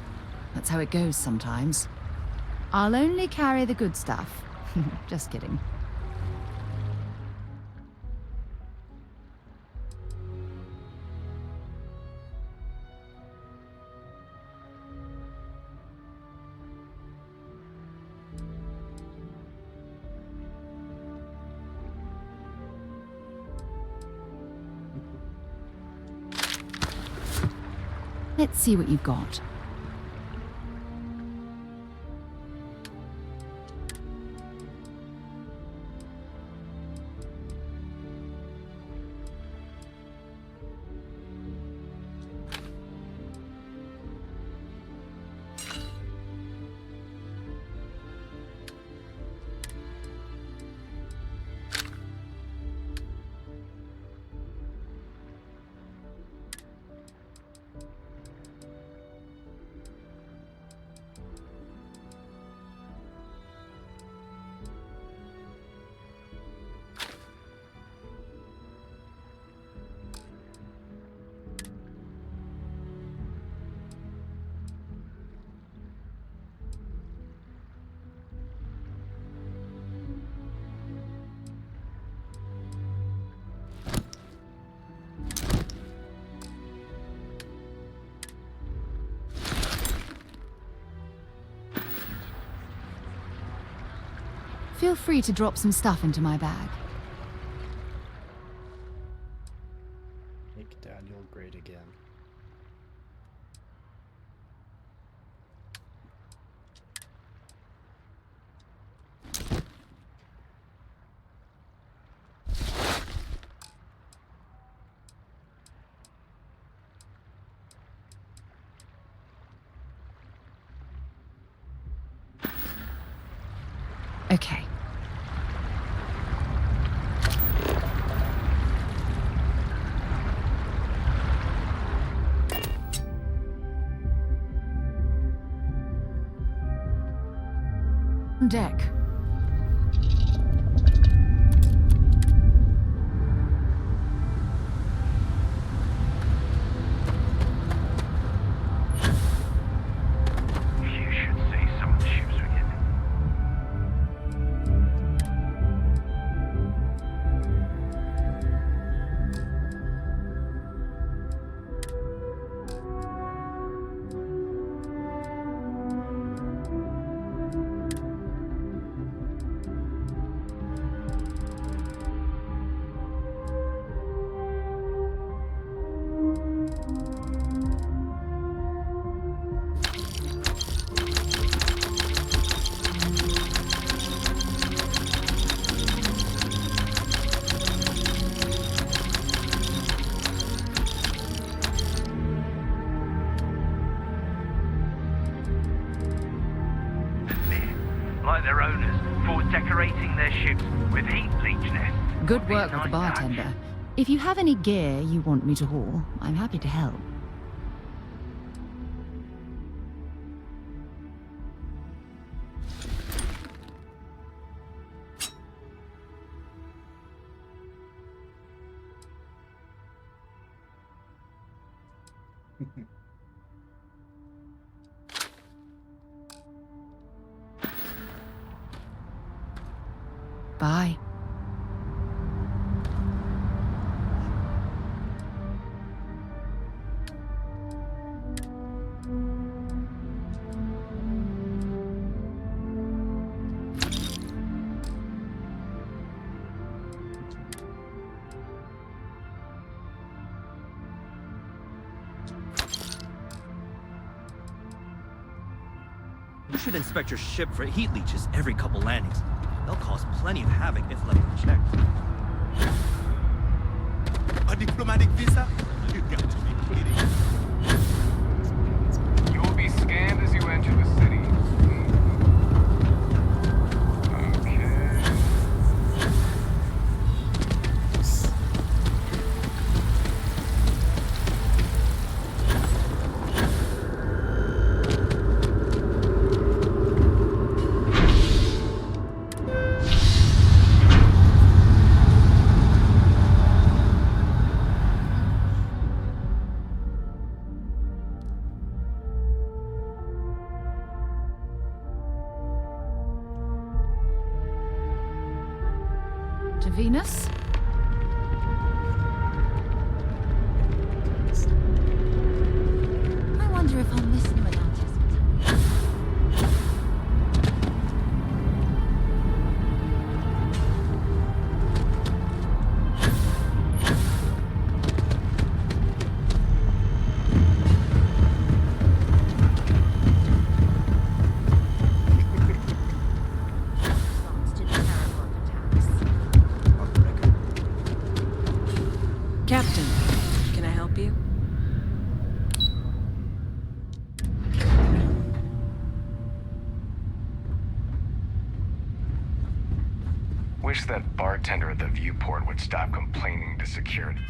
That's how it goes sometimes. I'll only carry the good stuff. Just kidding. Let's see what you've got. Feel free to drop some stuff into my bag. Make Daniel great again. Okay. Deck. You should see some of the ships we get. Like their owners, for decorating their ships with heat leech nests. Good work with the bartender. If you have any gear you want me to haul, I'm happy to help. Bye. You should inspect your ship for heat leeches every couple landings. They'll cause plenty of havoc if left unchecked. A diplomatic visa? You got to be kidding. You will be scanned as you enter the city. To Venus? I wonder if I'll miss you without Captain, can I help you? Wish that bartender at the viewport would stop complaining to security.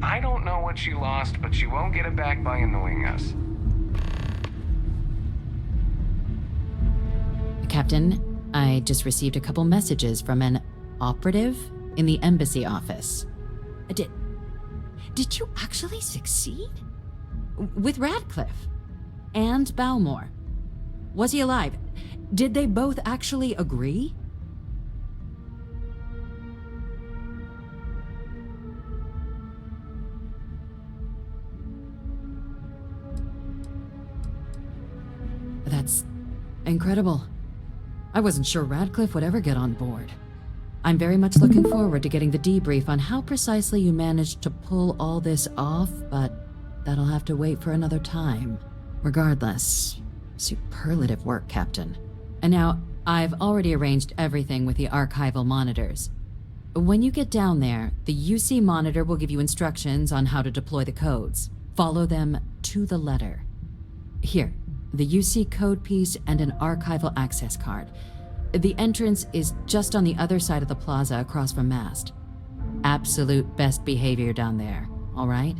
I don't lost, but she won't get it back by annoying us. Captain, I just received a couple messages from an operative in the embassy office. Did you actually succeed? With Radcliffe? And Balmore? Was he alive? Did they both actually agree? That's incredible. I wasn't sure Radcliffe would ever get on board. I'm very much looking forward to getting the debrief on how precisely you managed to pull all this off, but that'll have to wait for another time. Regardless, superlative work, Captain. And now, I've already arranged everything with the archival monitors. When you get down there, the UC monitor will give you instructions on how to deploy the codes. Follow them to the letter. Here, the UC code piece and an archival access card. The entrance is just on the other side of the plaza across from Mast. Absolute best behavior down there, all right?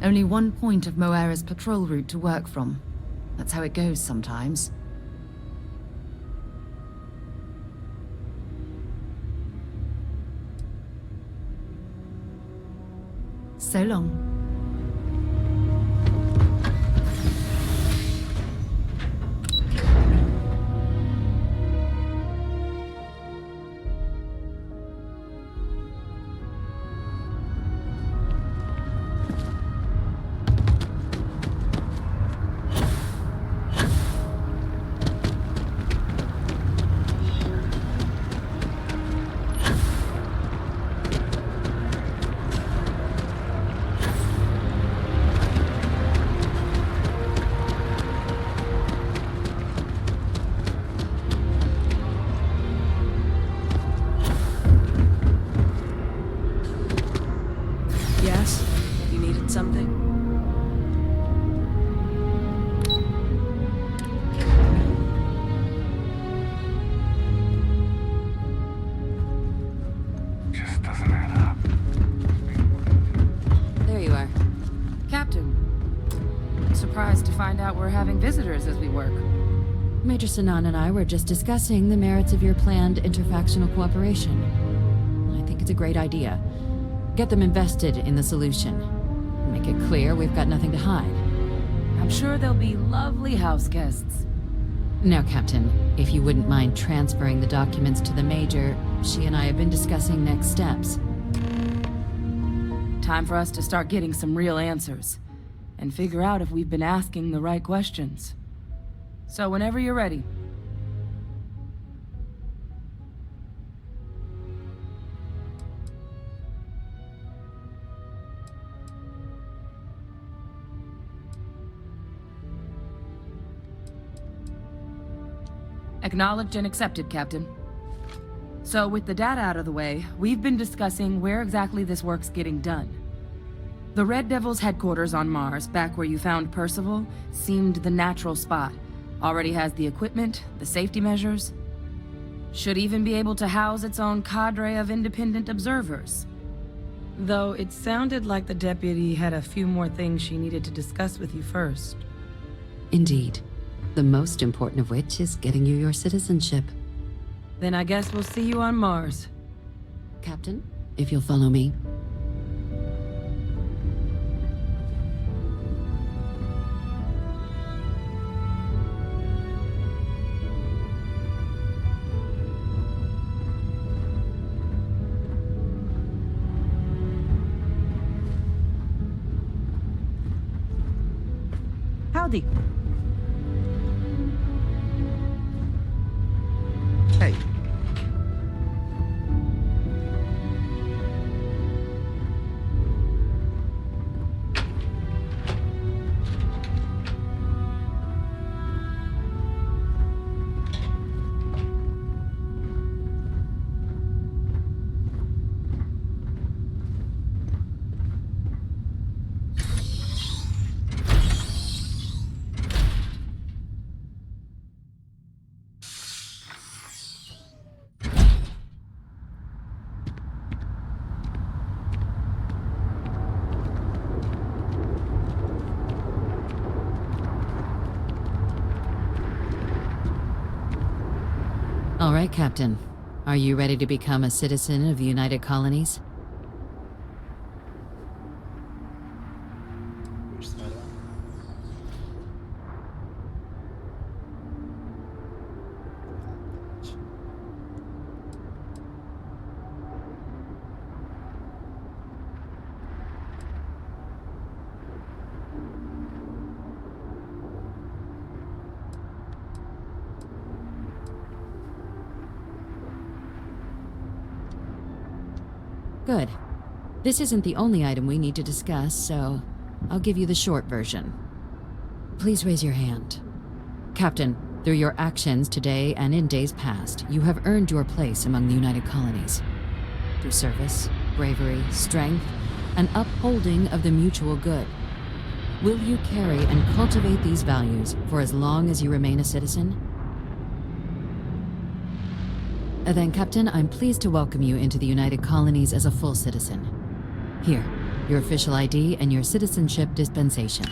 Only one point of Moira's patrol route to work from. That's how it goes sometimes. So long. as we work? Major Sinan and I were just discussing the merits of your planned interfactional cooperation. I think it's a great idea. Get them invested in the solution. Make it clear we've got nothing to hide. I'm sure they'll be lovely house guests. Now, Captain, if you wouldn't mind transferring the documents to the Major, she and I have been discussing next steps. Time for us to start getting some real answers, and figure out if we've been asking the right questions. So whenever you're ready. Acknowledged and accepted, Captain. So with the data out of the way, we've been discussing where exactly this work's getting done. The Red Devil's headquarters on Mars, back where you found Percival, seemed the natural spot. Already has the equipment, the safety measures. Should even be able to house its own cadre of independent observers. Though it sounded like the deputy had a few more things she needed to discuss with you first. Indeed. The most important of which is getting you your citizenship. Then I guess we'll see you on Mars. Captain, if you'll follow me. Howdy. Hey. All right, Captain. Are you ready to become a citizen of the United Colonies? Good. This isn't the only item we need to discuss, so I'll give you the short version. Please raise your hand. Captain, through your actions today and in days past, you have earned your place among the United Colonies. Through service, bravery, strength, and upholding of the mutual good. Will you carry and cultivate these values for as long as you remain a citizen? Then, Captain, I'm pleased to welcome you into the United Colonies as a full citizen. Here, your official ID and your citizenship dispensation.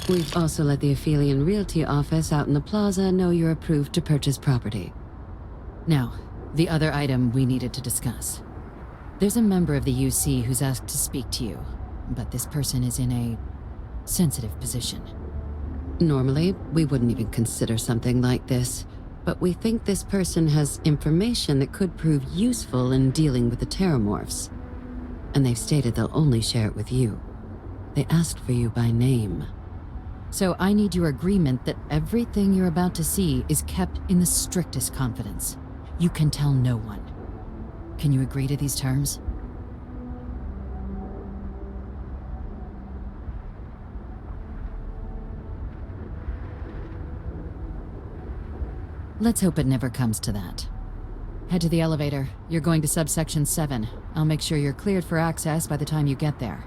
We've also let the Aphelion Realty office out in the plaza know you're approved to purchase property. Now, the other item we needed to discuss. There's a member of the UC who's asked to speak to you, but this person is in a sensitive position. Normally, we wouldn't even consider something like this. But we think this person has information that could prove useful in dealing with the Terramorphs. And they've stated they'll only share it with you. They asked for you by name. So I need your agreement that everything you're about to see is kept in the strictest confidence. You can tell no one. Can you agree to these terms? Let's hope it never comes to that. Head to the elevator. You're going to subsection 7. I'll make sure you're cleared for access by the time you get there.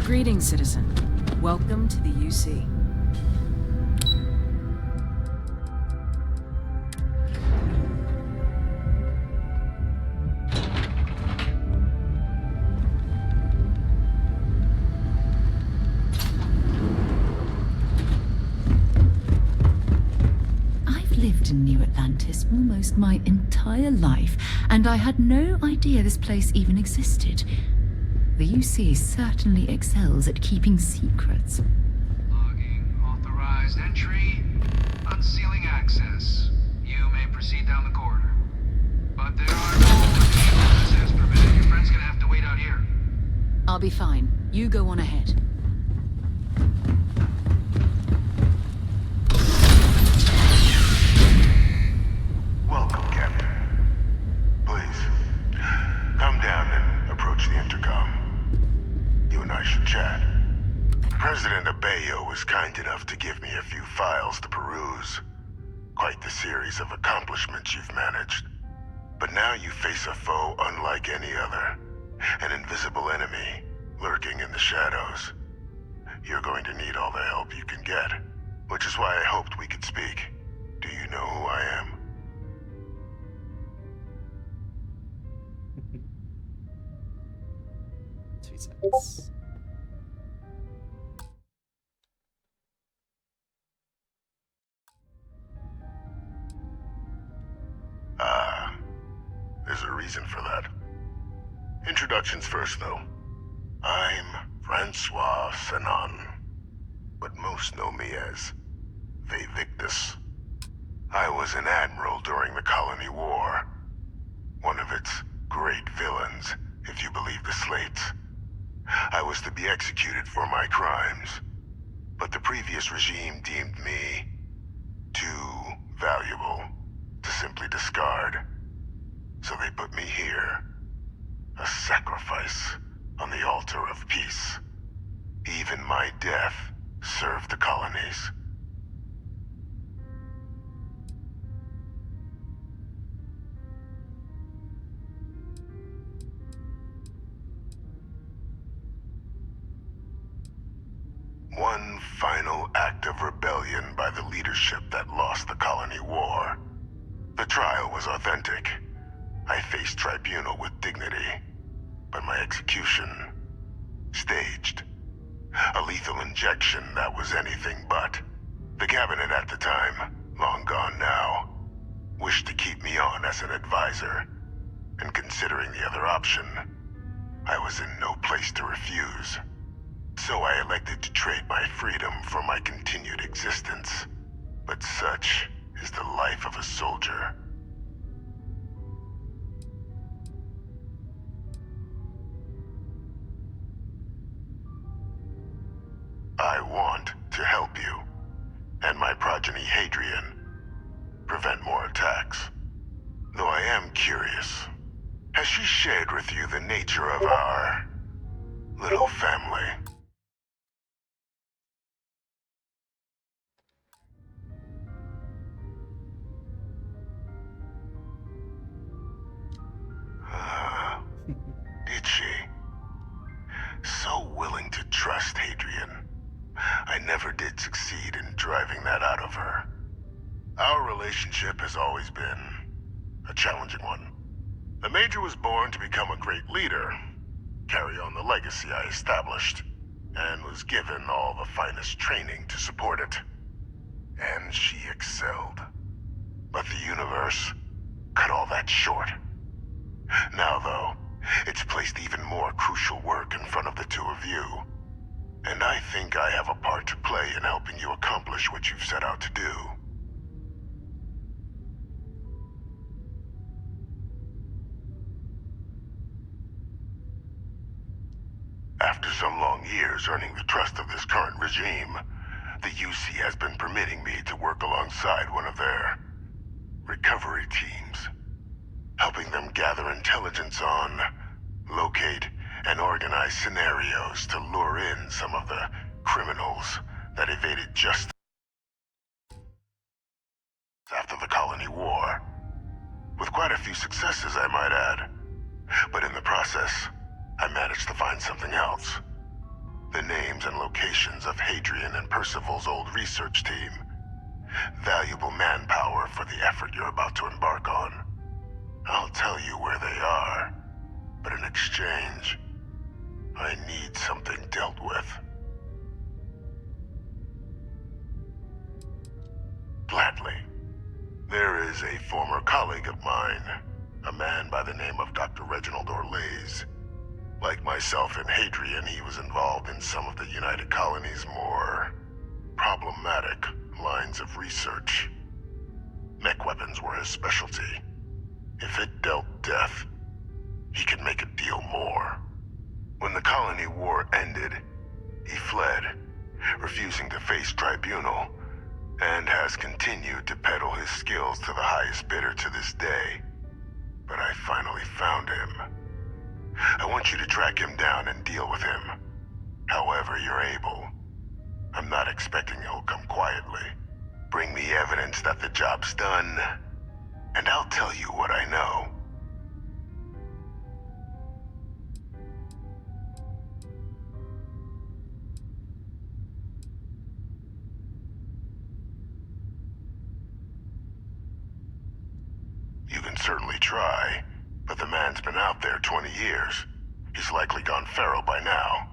Greetings, citizen. Welcome to the UC. I've lived in New Atlantis almost my entire life, and I had no idea this place even existed. The UC certainly excels at keeping secrets. Logging authorized entry, unsealing access. You may proceed down the corridor. But there are no access permitted. Your friend's gonna have to wait out here. I'll be fine. You go on ahead. Welcome, Captain. Please, come down and approach the intercom. You and I should chat. President Abeyo was kind enough to give me a few files to peruse. Quite the series of accomplishments you've managed. But now you face a foe unlike any other. An invisible enemy, lurking in the shadows. You're going to need all the help you can get. Which is why I hoped we could speak. Do you know who I am? 2 seconds. There's a reason for that. Introductions first, though. I'm Francois Sanon, but most know me as Victus. I was an admiral during the Colony War. One of its great villains, if you believe the slates. I was to be executed for my crimes, but the previous regime deemed me too valuable to simply discard. So they put me here, a sacrifice on the altar of peace. Even my death served the colonies. One final act of rebellion by the leadership that lost the Colony War. The trial was authentic. I faced tribunal with dignity, but my execution, staged. A lethal injection that was anything but. The cabinet at the time, long gone now, wished to keep me on as an advisor. And considering the other option, I was in no place to refuse. So I elected to trade my freedom for my continued existence. But such is the life of a soldier. I want to help you, and my progeny Hadrian, prevent more attacks. Though I am curious, has she shared with you the nature of our little family? Did she? So willing to trust Hadrian. I never did succeed in driving that out of her. Our relationship has always been a challenging one. The Major was born to become a great leader, carry on the legacy I established, and was given all the finest training to support it. And she excelled. But the universe cut all that short. Now, though, it's placed even more crucial work in front of the two of you. And I think I have a part to play in helping you accomplish what you've set out to do. After some long years earning the trust of this current regime, the UC has been permitting me to work alongside one of their recovery teams, helping them gather intelligence on, locate, and organize scenarios to lure in some of the criminals that evaded justice after the Colony War. With quite a few successes, I might add. But in the process, I managed to find something else. The names and locations of Hadrian and Percival's old research team. Valuable manpower for the effort you're about to embark on. I'll tell you where they are, but in exchange, I need something dealt with. Gladly. There is a former colleague of mine, a man by the name of Dr. Reginald Orlaise. Like myself and Hadrian, he was involved in some of the United Colony's more problematic lines of research. Mech weapons were his specialty. If it dealt death, he could make a deal more. When the colony war ended, he fled, refusing to face tribunal, and has continued to peddle his skills to the highest bidder to this day. But I finally found him. I want you to track him down and deal with him, however you're able. I'm not expecting he'll come quietly. Bring me evidence that the job's done, and I'll tell you what I know. You can certainly try, but the man's been out there 20 years. He's likely gone feral by now.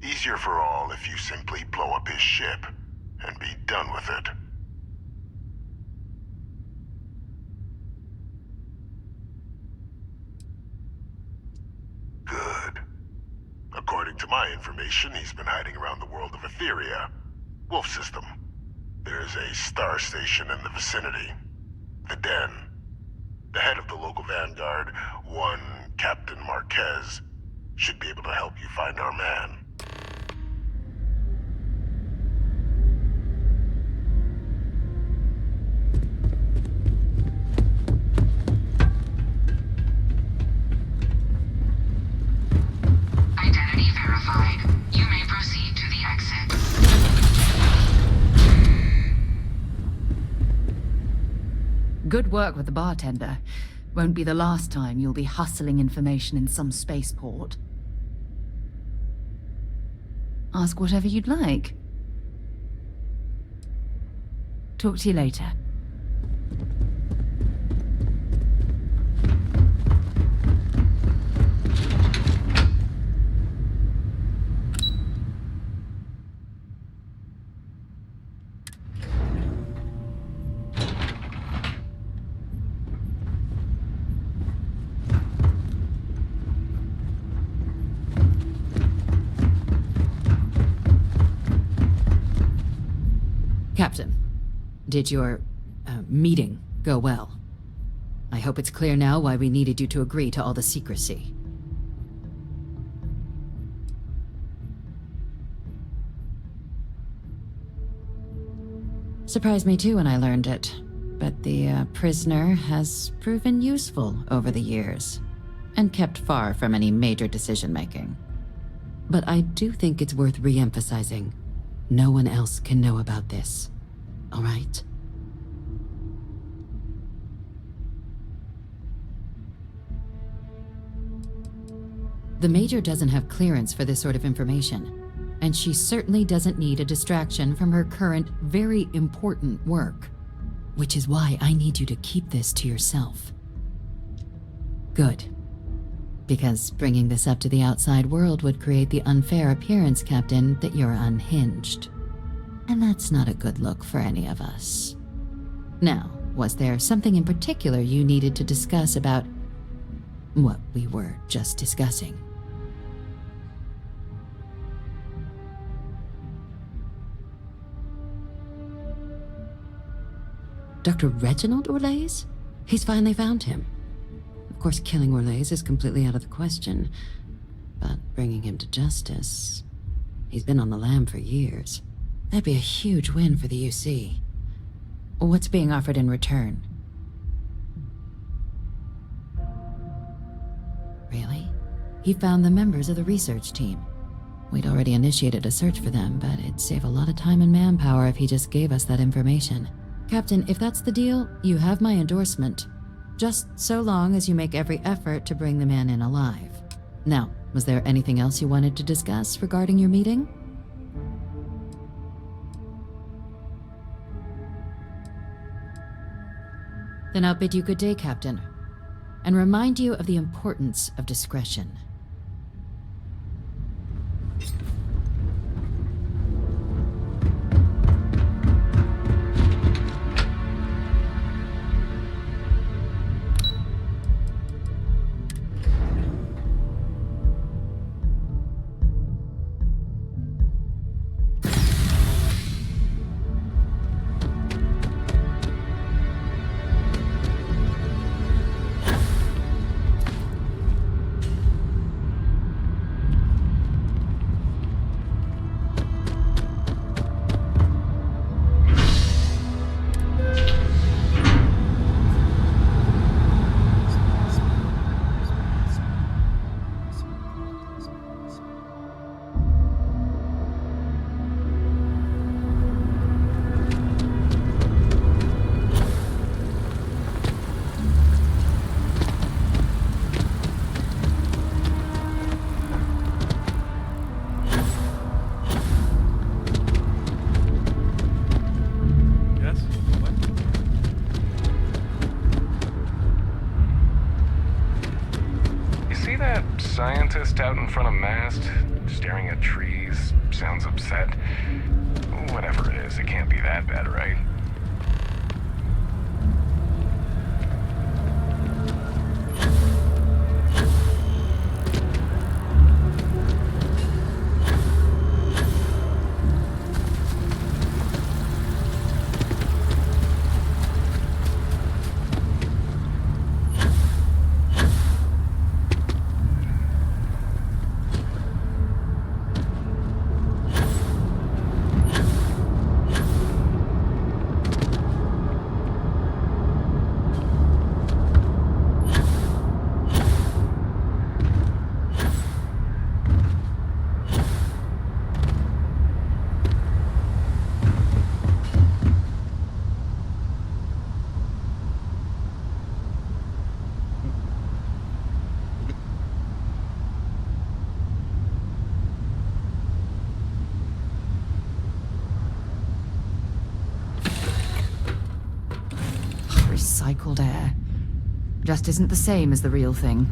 Easier for all if you simply blow up his ship and be done with it. Good. According to my information, he's been hiding around the world of Etheria. Wolf System. There's a star station in the vicinity. The Den. The head of the local vanguard, one Captain Marquez, should be able to help you find our man. Identity verified. You may proceed to the exit. Good work with the bartender. Won't be the last time you'll be hustling information in some spaceport. Ask whatever you'd like. Talk to you later. Captain, did your meeting go well? I hope it's clear now why we needed you to agree to all the secrecy. Surprised me too when I learned it, but the prisoner has proven useful over the years, and kept far from any major decision-making. But I do think it's worth re-emphasizing. No one else can know about this, all right? The Major doesn't have clearance for this sort of information, and she certainly doesn't need a distraction from her current, very important work, which is why I need you to keep this to yourself. Good. Because bringing this up to the outside world would create the unfair appearance, Captain, that you're unhinged. And that's not a good look for any of us. Now, was there something in particular you needed to discuss about what we were just discussing? Dr. Reginald Orlaise? He's finally found him. Of course, killing Orlaise is completely out of the question, but bringing him to justice... He's been on the lam for years. That'd be a huge win for the UC. What's being offered in return? Really? He found the members of the research team. We'd already initiated a search for them, but it'd save a lot of time and manpower if he just gave us that information. Captain, if that's the deal, you have my endorsement. Just so long as you make every effort to bring the man in alive. Now, Was there anything else you wanted to discuss regarding your meeting? Then I'll bid you good day, Captain, and remind you of the importance of discretion. Scientist out in front of mast, staring at trees, sounds upset. Whatever it is, it can't be that bad, right? Recycled air. Just isn't the same as the real thing.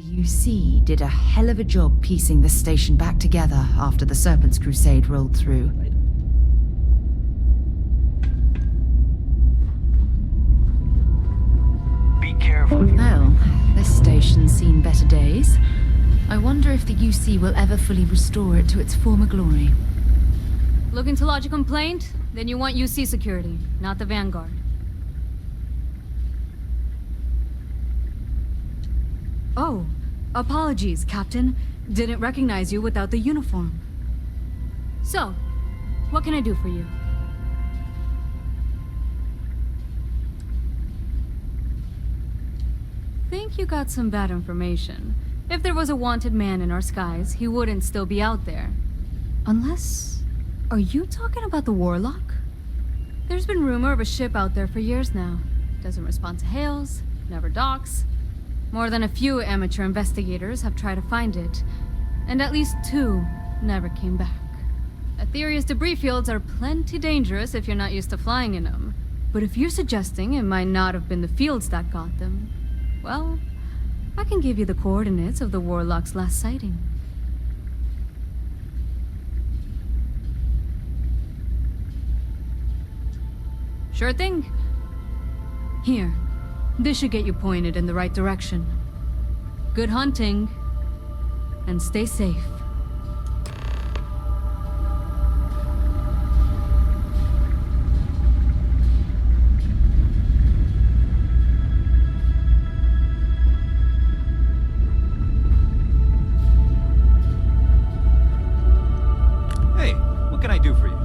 The UC did a hell of a job piecing this station back together after the Serpent's Crusade rolled through. Be careful. Well, this station's seen better days. I wonder if the UC will ever fully restore it to its former glory. Looking to lodge a complaint? Then you want UC security, not the Vanguard. Oh, apologies, Captain. Didn't recognize you without the uniform. So, what can I do for you? Think you got some bad information. If there was a wanted man in our skies, he wouldn't still be out there. Unless... Are you talking about the Warlock? There's been rumor of a ship out there for years now. Doesn't respond to hails, never docks. More than a few amateur investigators have tried to find it, and at least 2 never came back. Aetherius debris fields are plenty dangerous if you're not used to flying in them. But if you're suggesting it might not have been the fields that got them, well, I can give you the coordinates of the Warlock's last sighting. Sure thing. Here. This should get you pointed in the right direction. Good hunting. And stay safe. Hey, what can I do for you?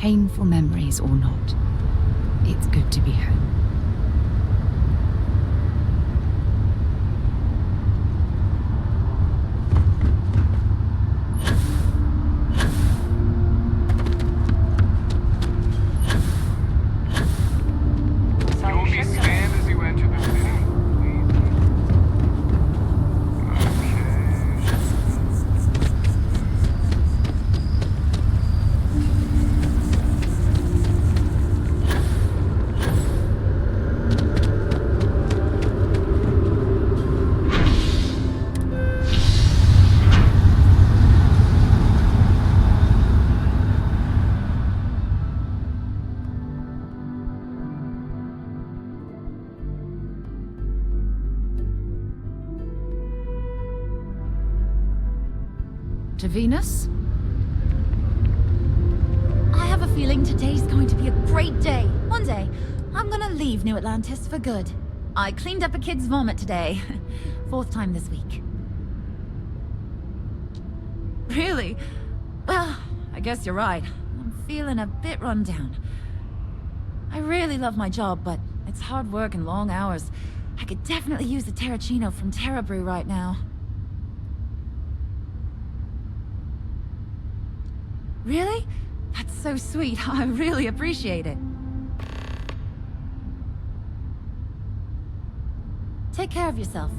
Painful memories or not, it's good to be home. You will be scanned as you enter the city. To Venus? I have a feeling today's going to be a great day. One day, I'm gonna leave New Atlantis for good. I cleaned up a kid's vomit today. 4th time this week. Really? Well, I guess you're right. I'm feeling a bit run down. I really love my job, but it's hard work and long hours. I could definitely use the Terracino from Terra Brew right now. Really? That's so sweet. I really appreciate it. Take care of yourself.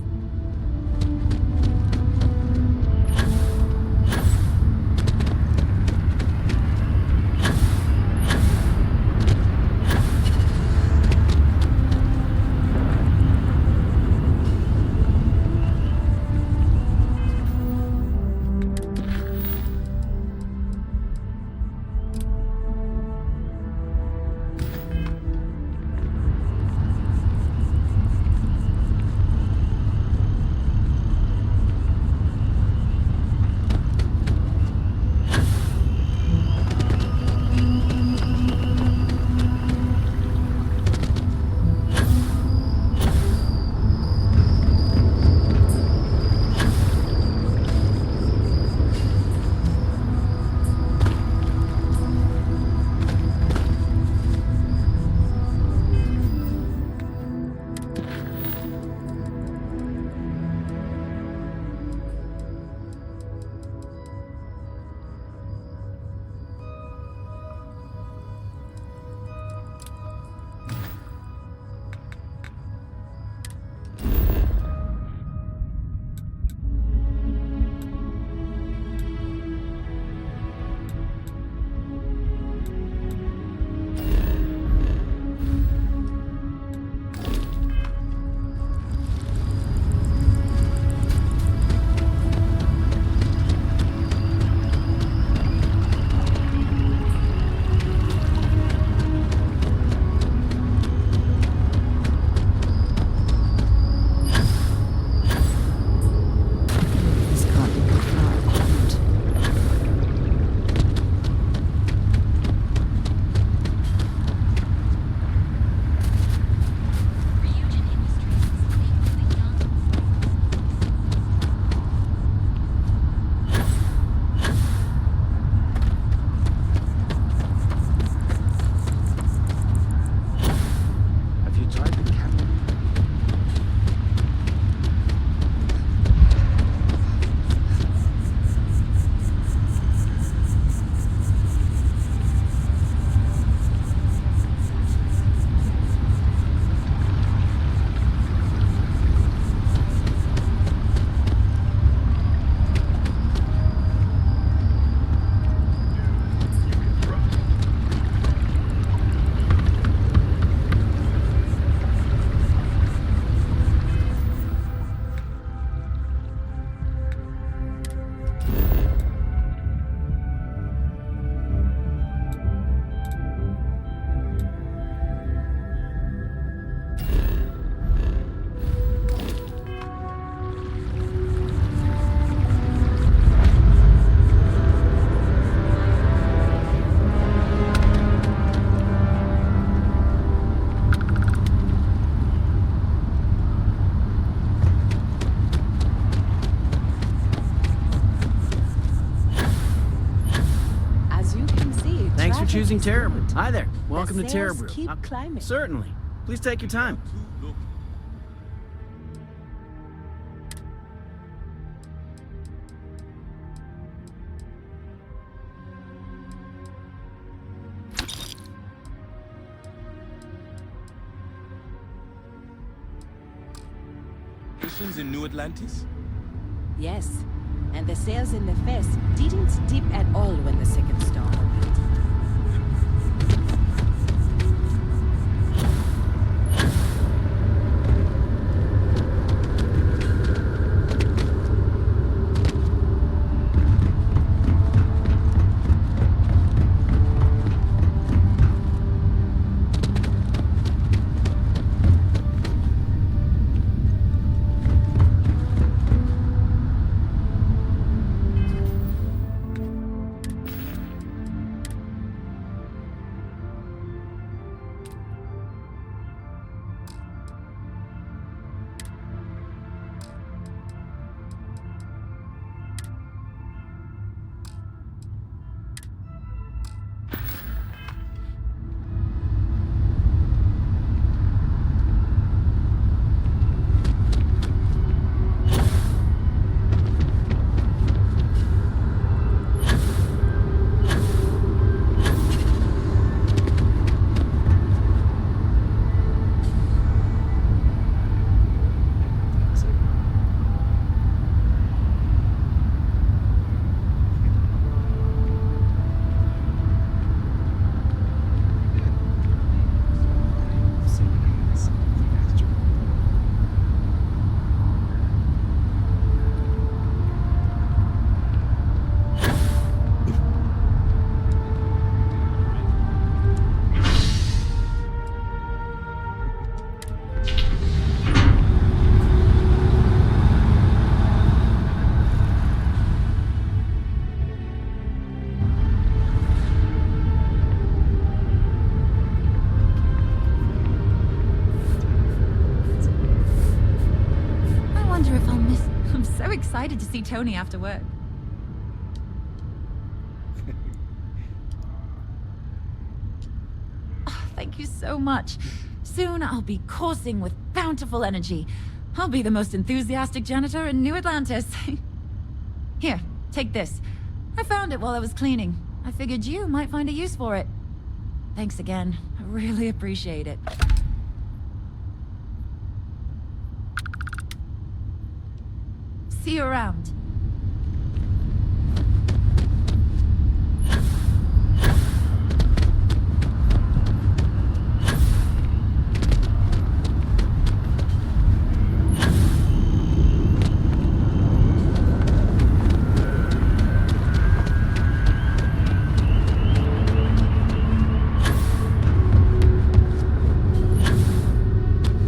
choosing Terror Brew. Hi there. Welcome to The Terror sales Brew. keep climbing. Certainly. Please take your time. In New Atlantis? Yes, and the sales in the fest didn't dip at all when the second star opened. Excited to see Tony after work. Oh, thank you so much. Soon I'll be coursing with bountiful energy. I'll be the most enthusiastic janitor in New Atlantis. Here, take this. I found it while I was cleaning. I figured you might find a use for it. Thanks again. I really appreciate it. See you around.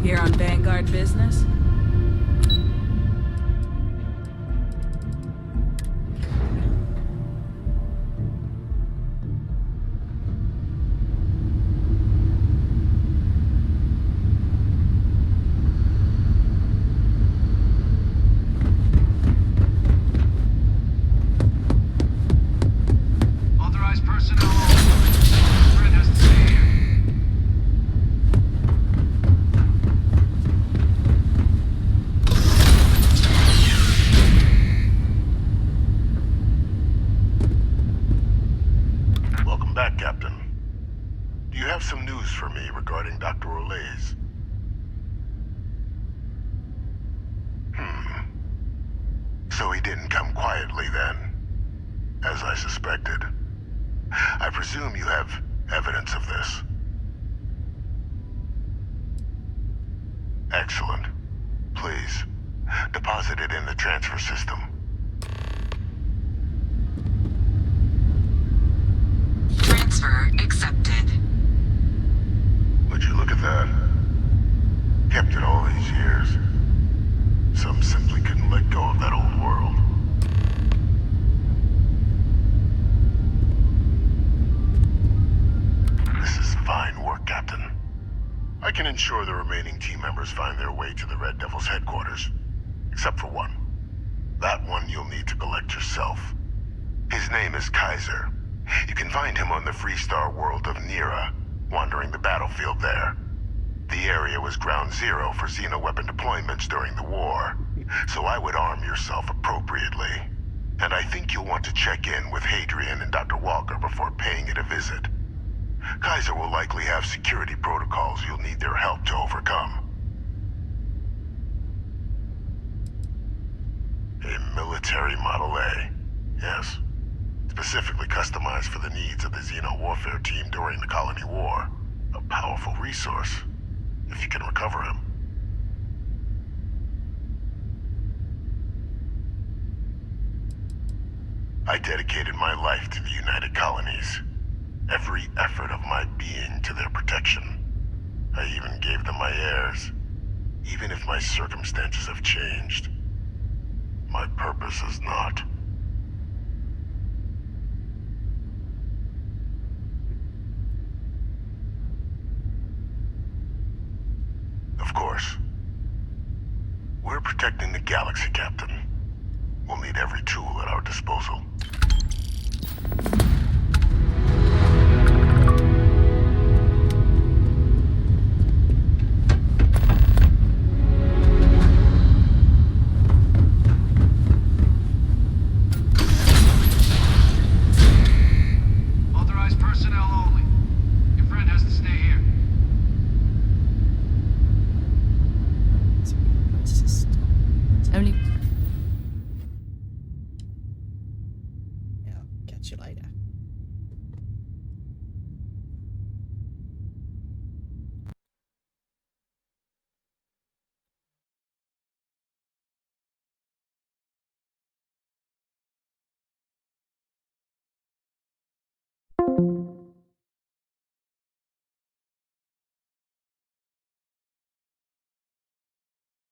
Here on Vanguard business? Authorized personnel. Fred has to stay here. Welcome back, Captain. Do you have some news for me regarding Dr. Olays? So he didn't come quietly then, as I suspected. I presume you have evidence of this. Excellent. Please, deposit it in the transfer system. Transfer accepted. Would you look at that? Kept it all these years. Some simply couldn't let go of that old world. This is fine work, Captain. I can ensure the remaining team members find their way to the Red Devil's headquarters. Except for one. That one you'll need to collect yourself. His name is Kaiser. You can find him on the Freestar world of Nira, wandering the battlefield there. The area was ground zero for xeno-weapon deployments during the war, so I would arm yourself appropriately. And I think you'll want to check in with Hadrian and Dr. Walker before paying it a visit. Kaiser will likely have security protocols you'll need their help to overcome. A military Model A, yes. Specifically customized for the needs of the Xeno warfare team during the Colony War. A powerful resource, if you can recover him. I dedicated my life to the United Colonies. Every effort of my being to their protection. I even gave them my heirs. Even if my circumstances have changed, my purpose has not. Of course. We're protecting the galaxy, Captain. We'll need every tool at our disposal. Authorized personnel only. Your friend has to stay here. Only. Yeah, catch you later.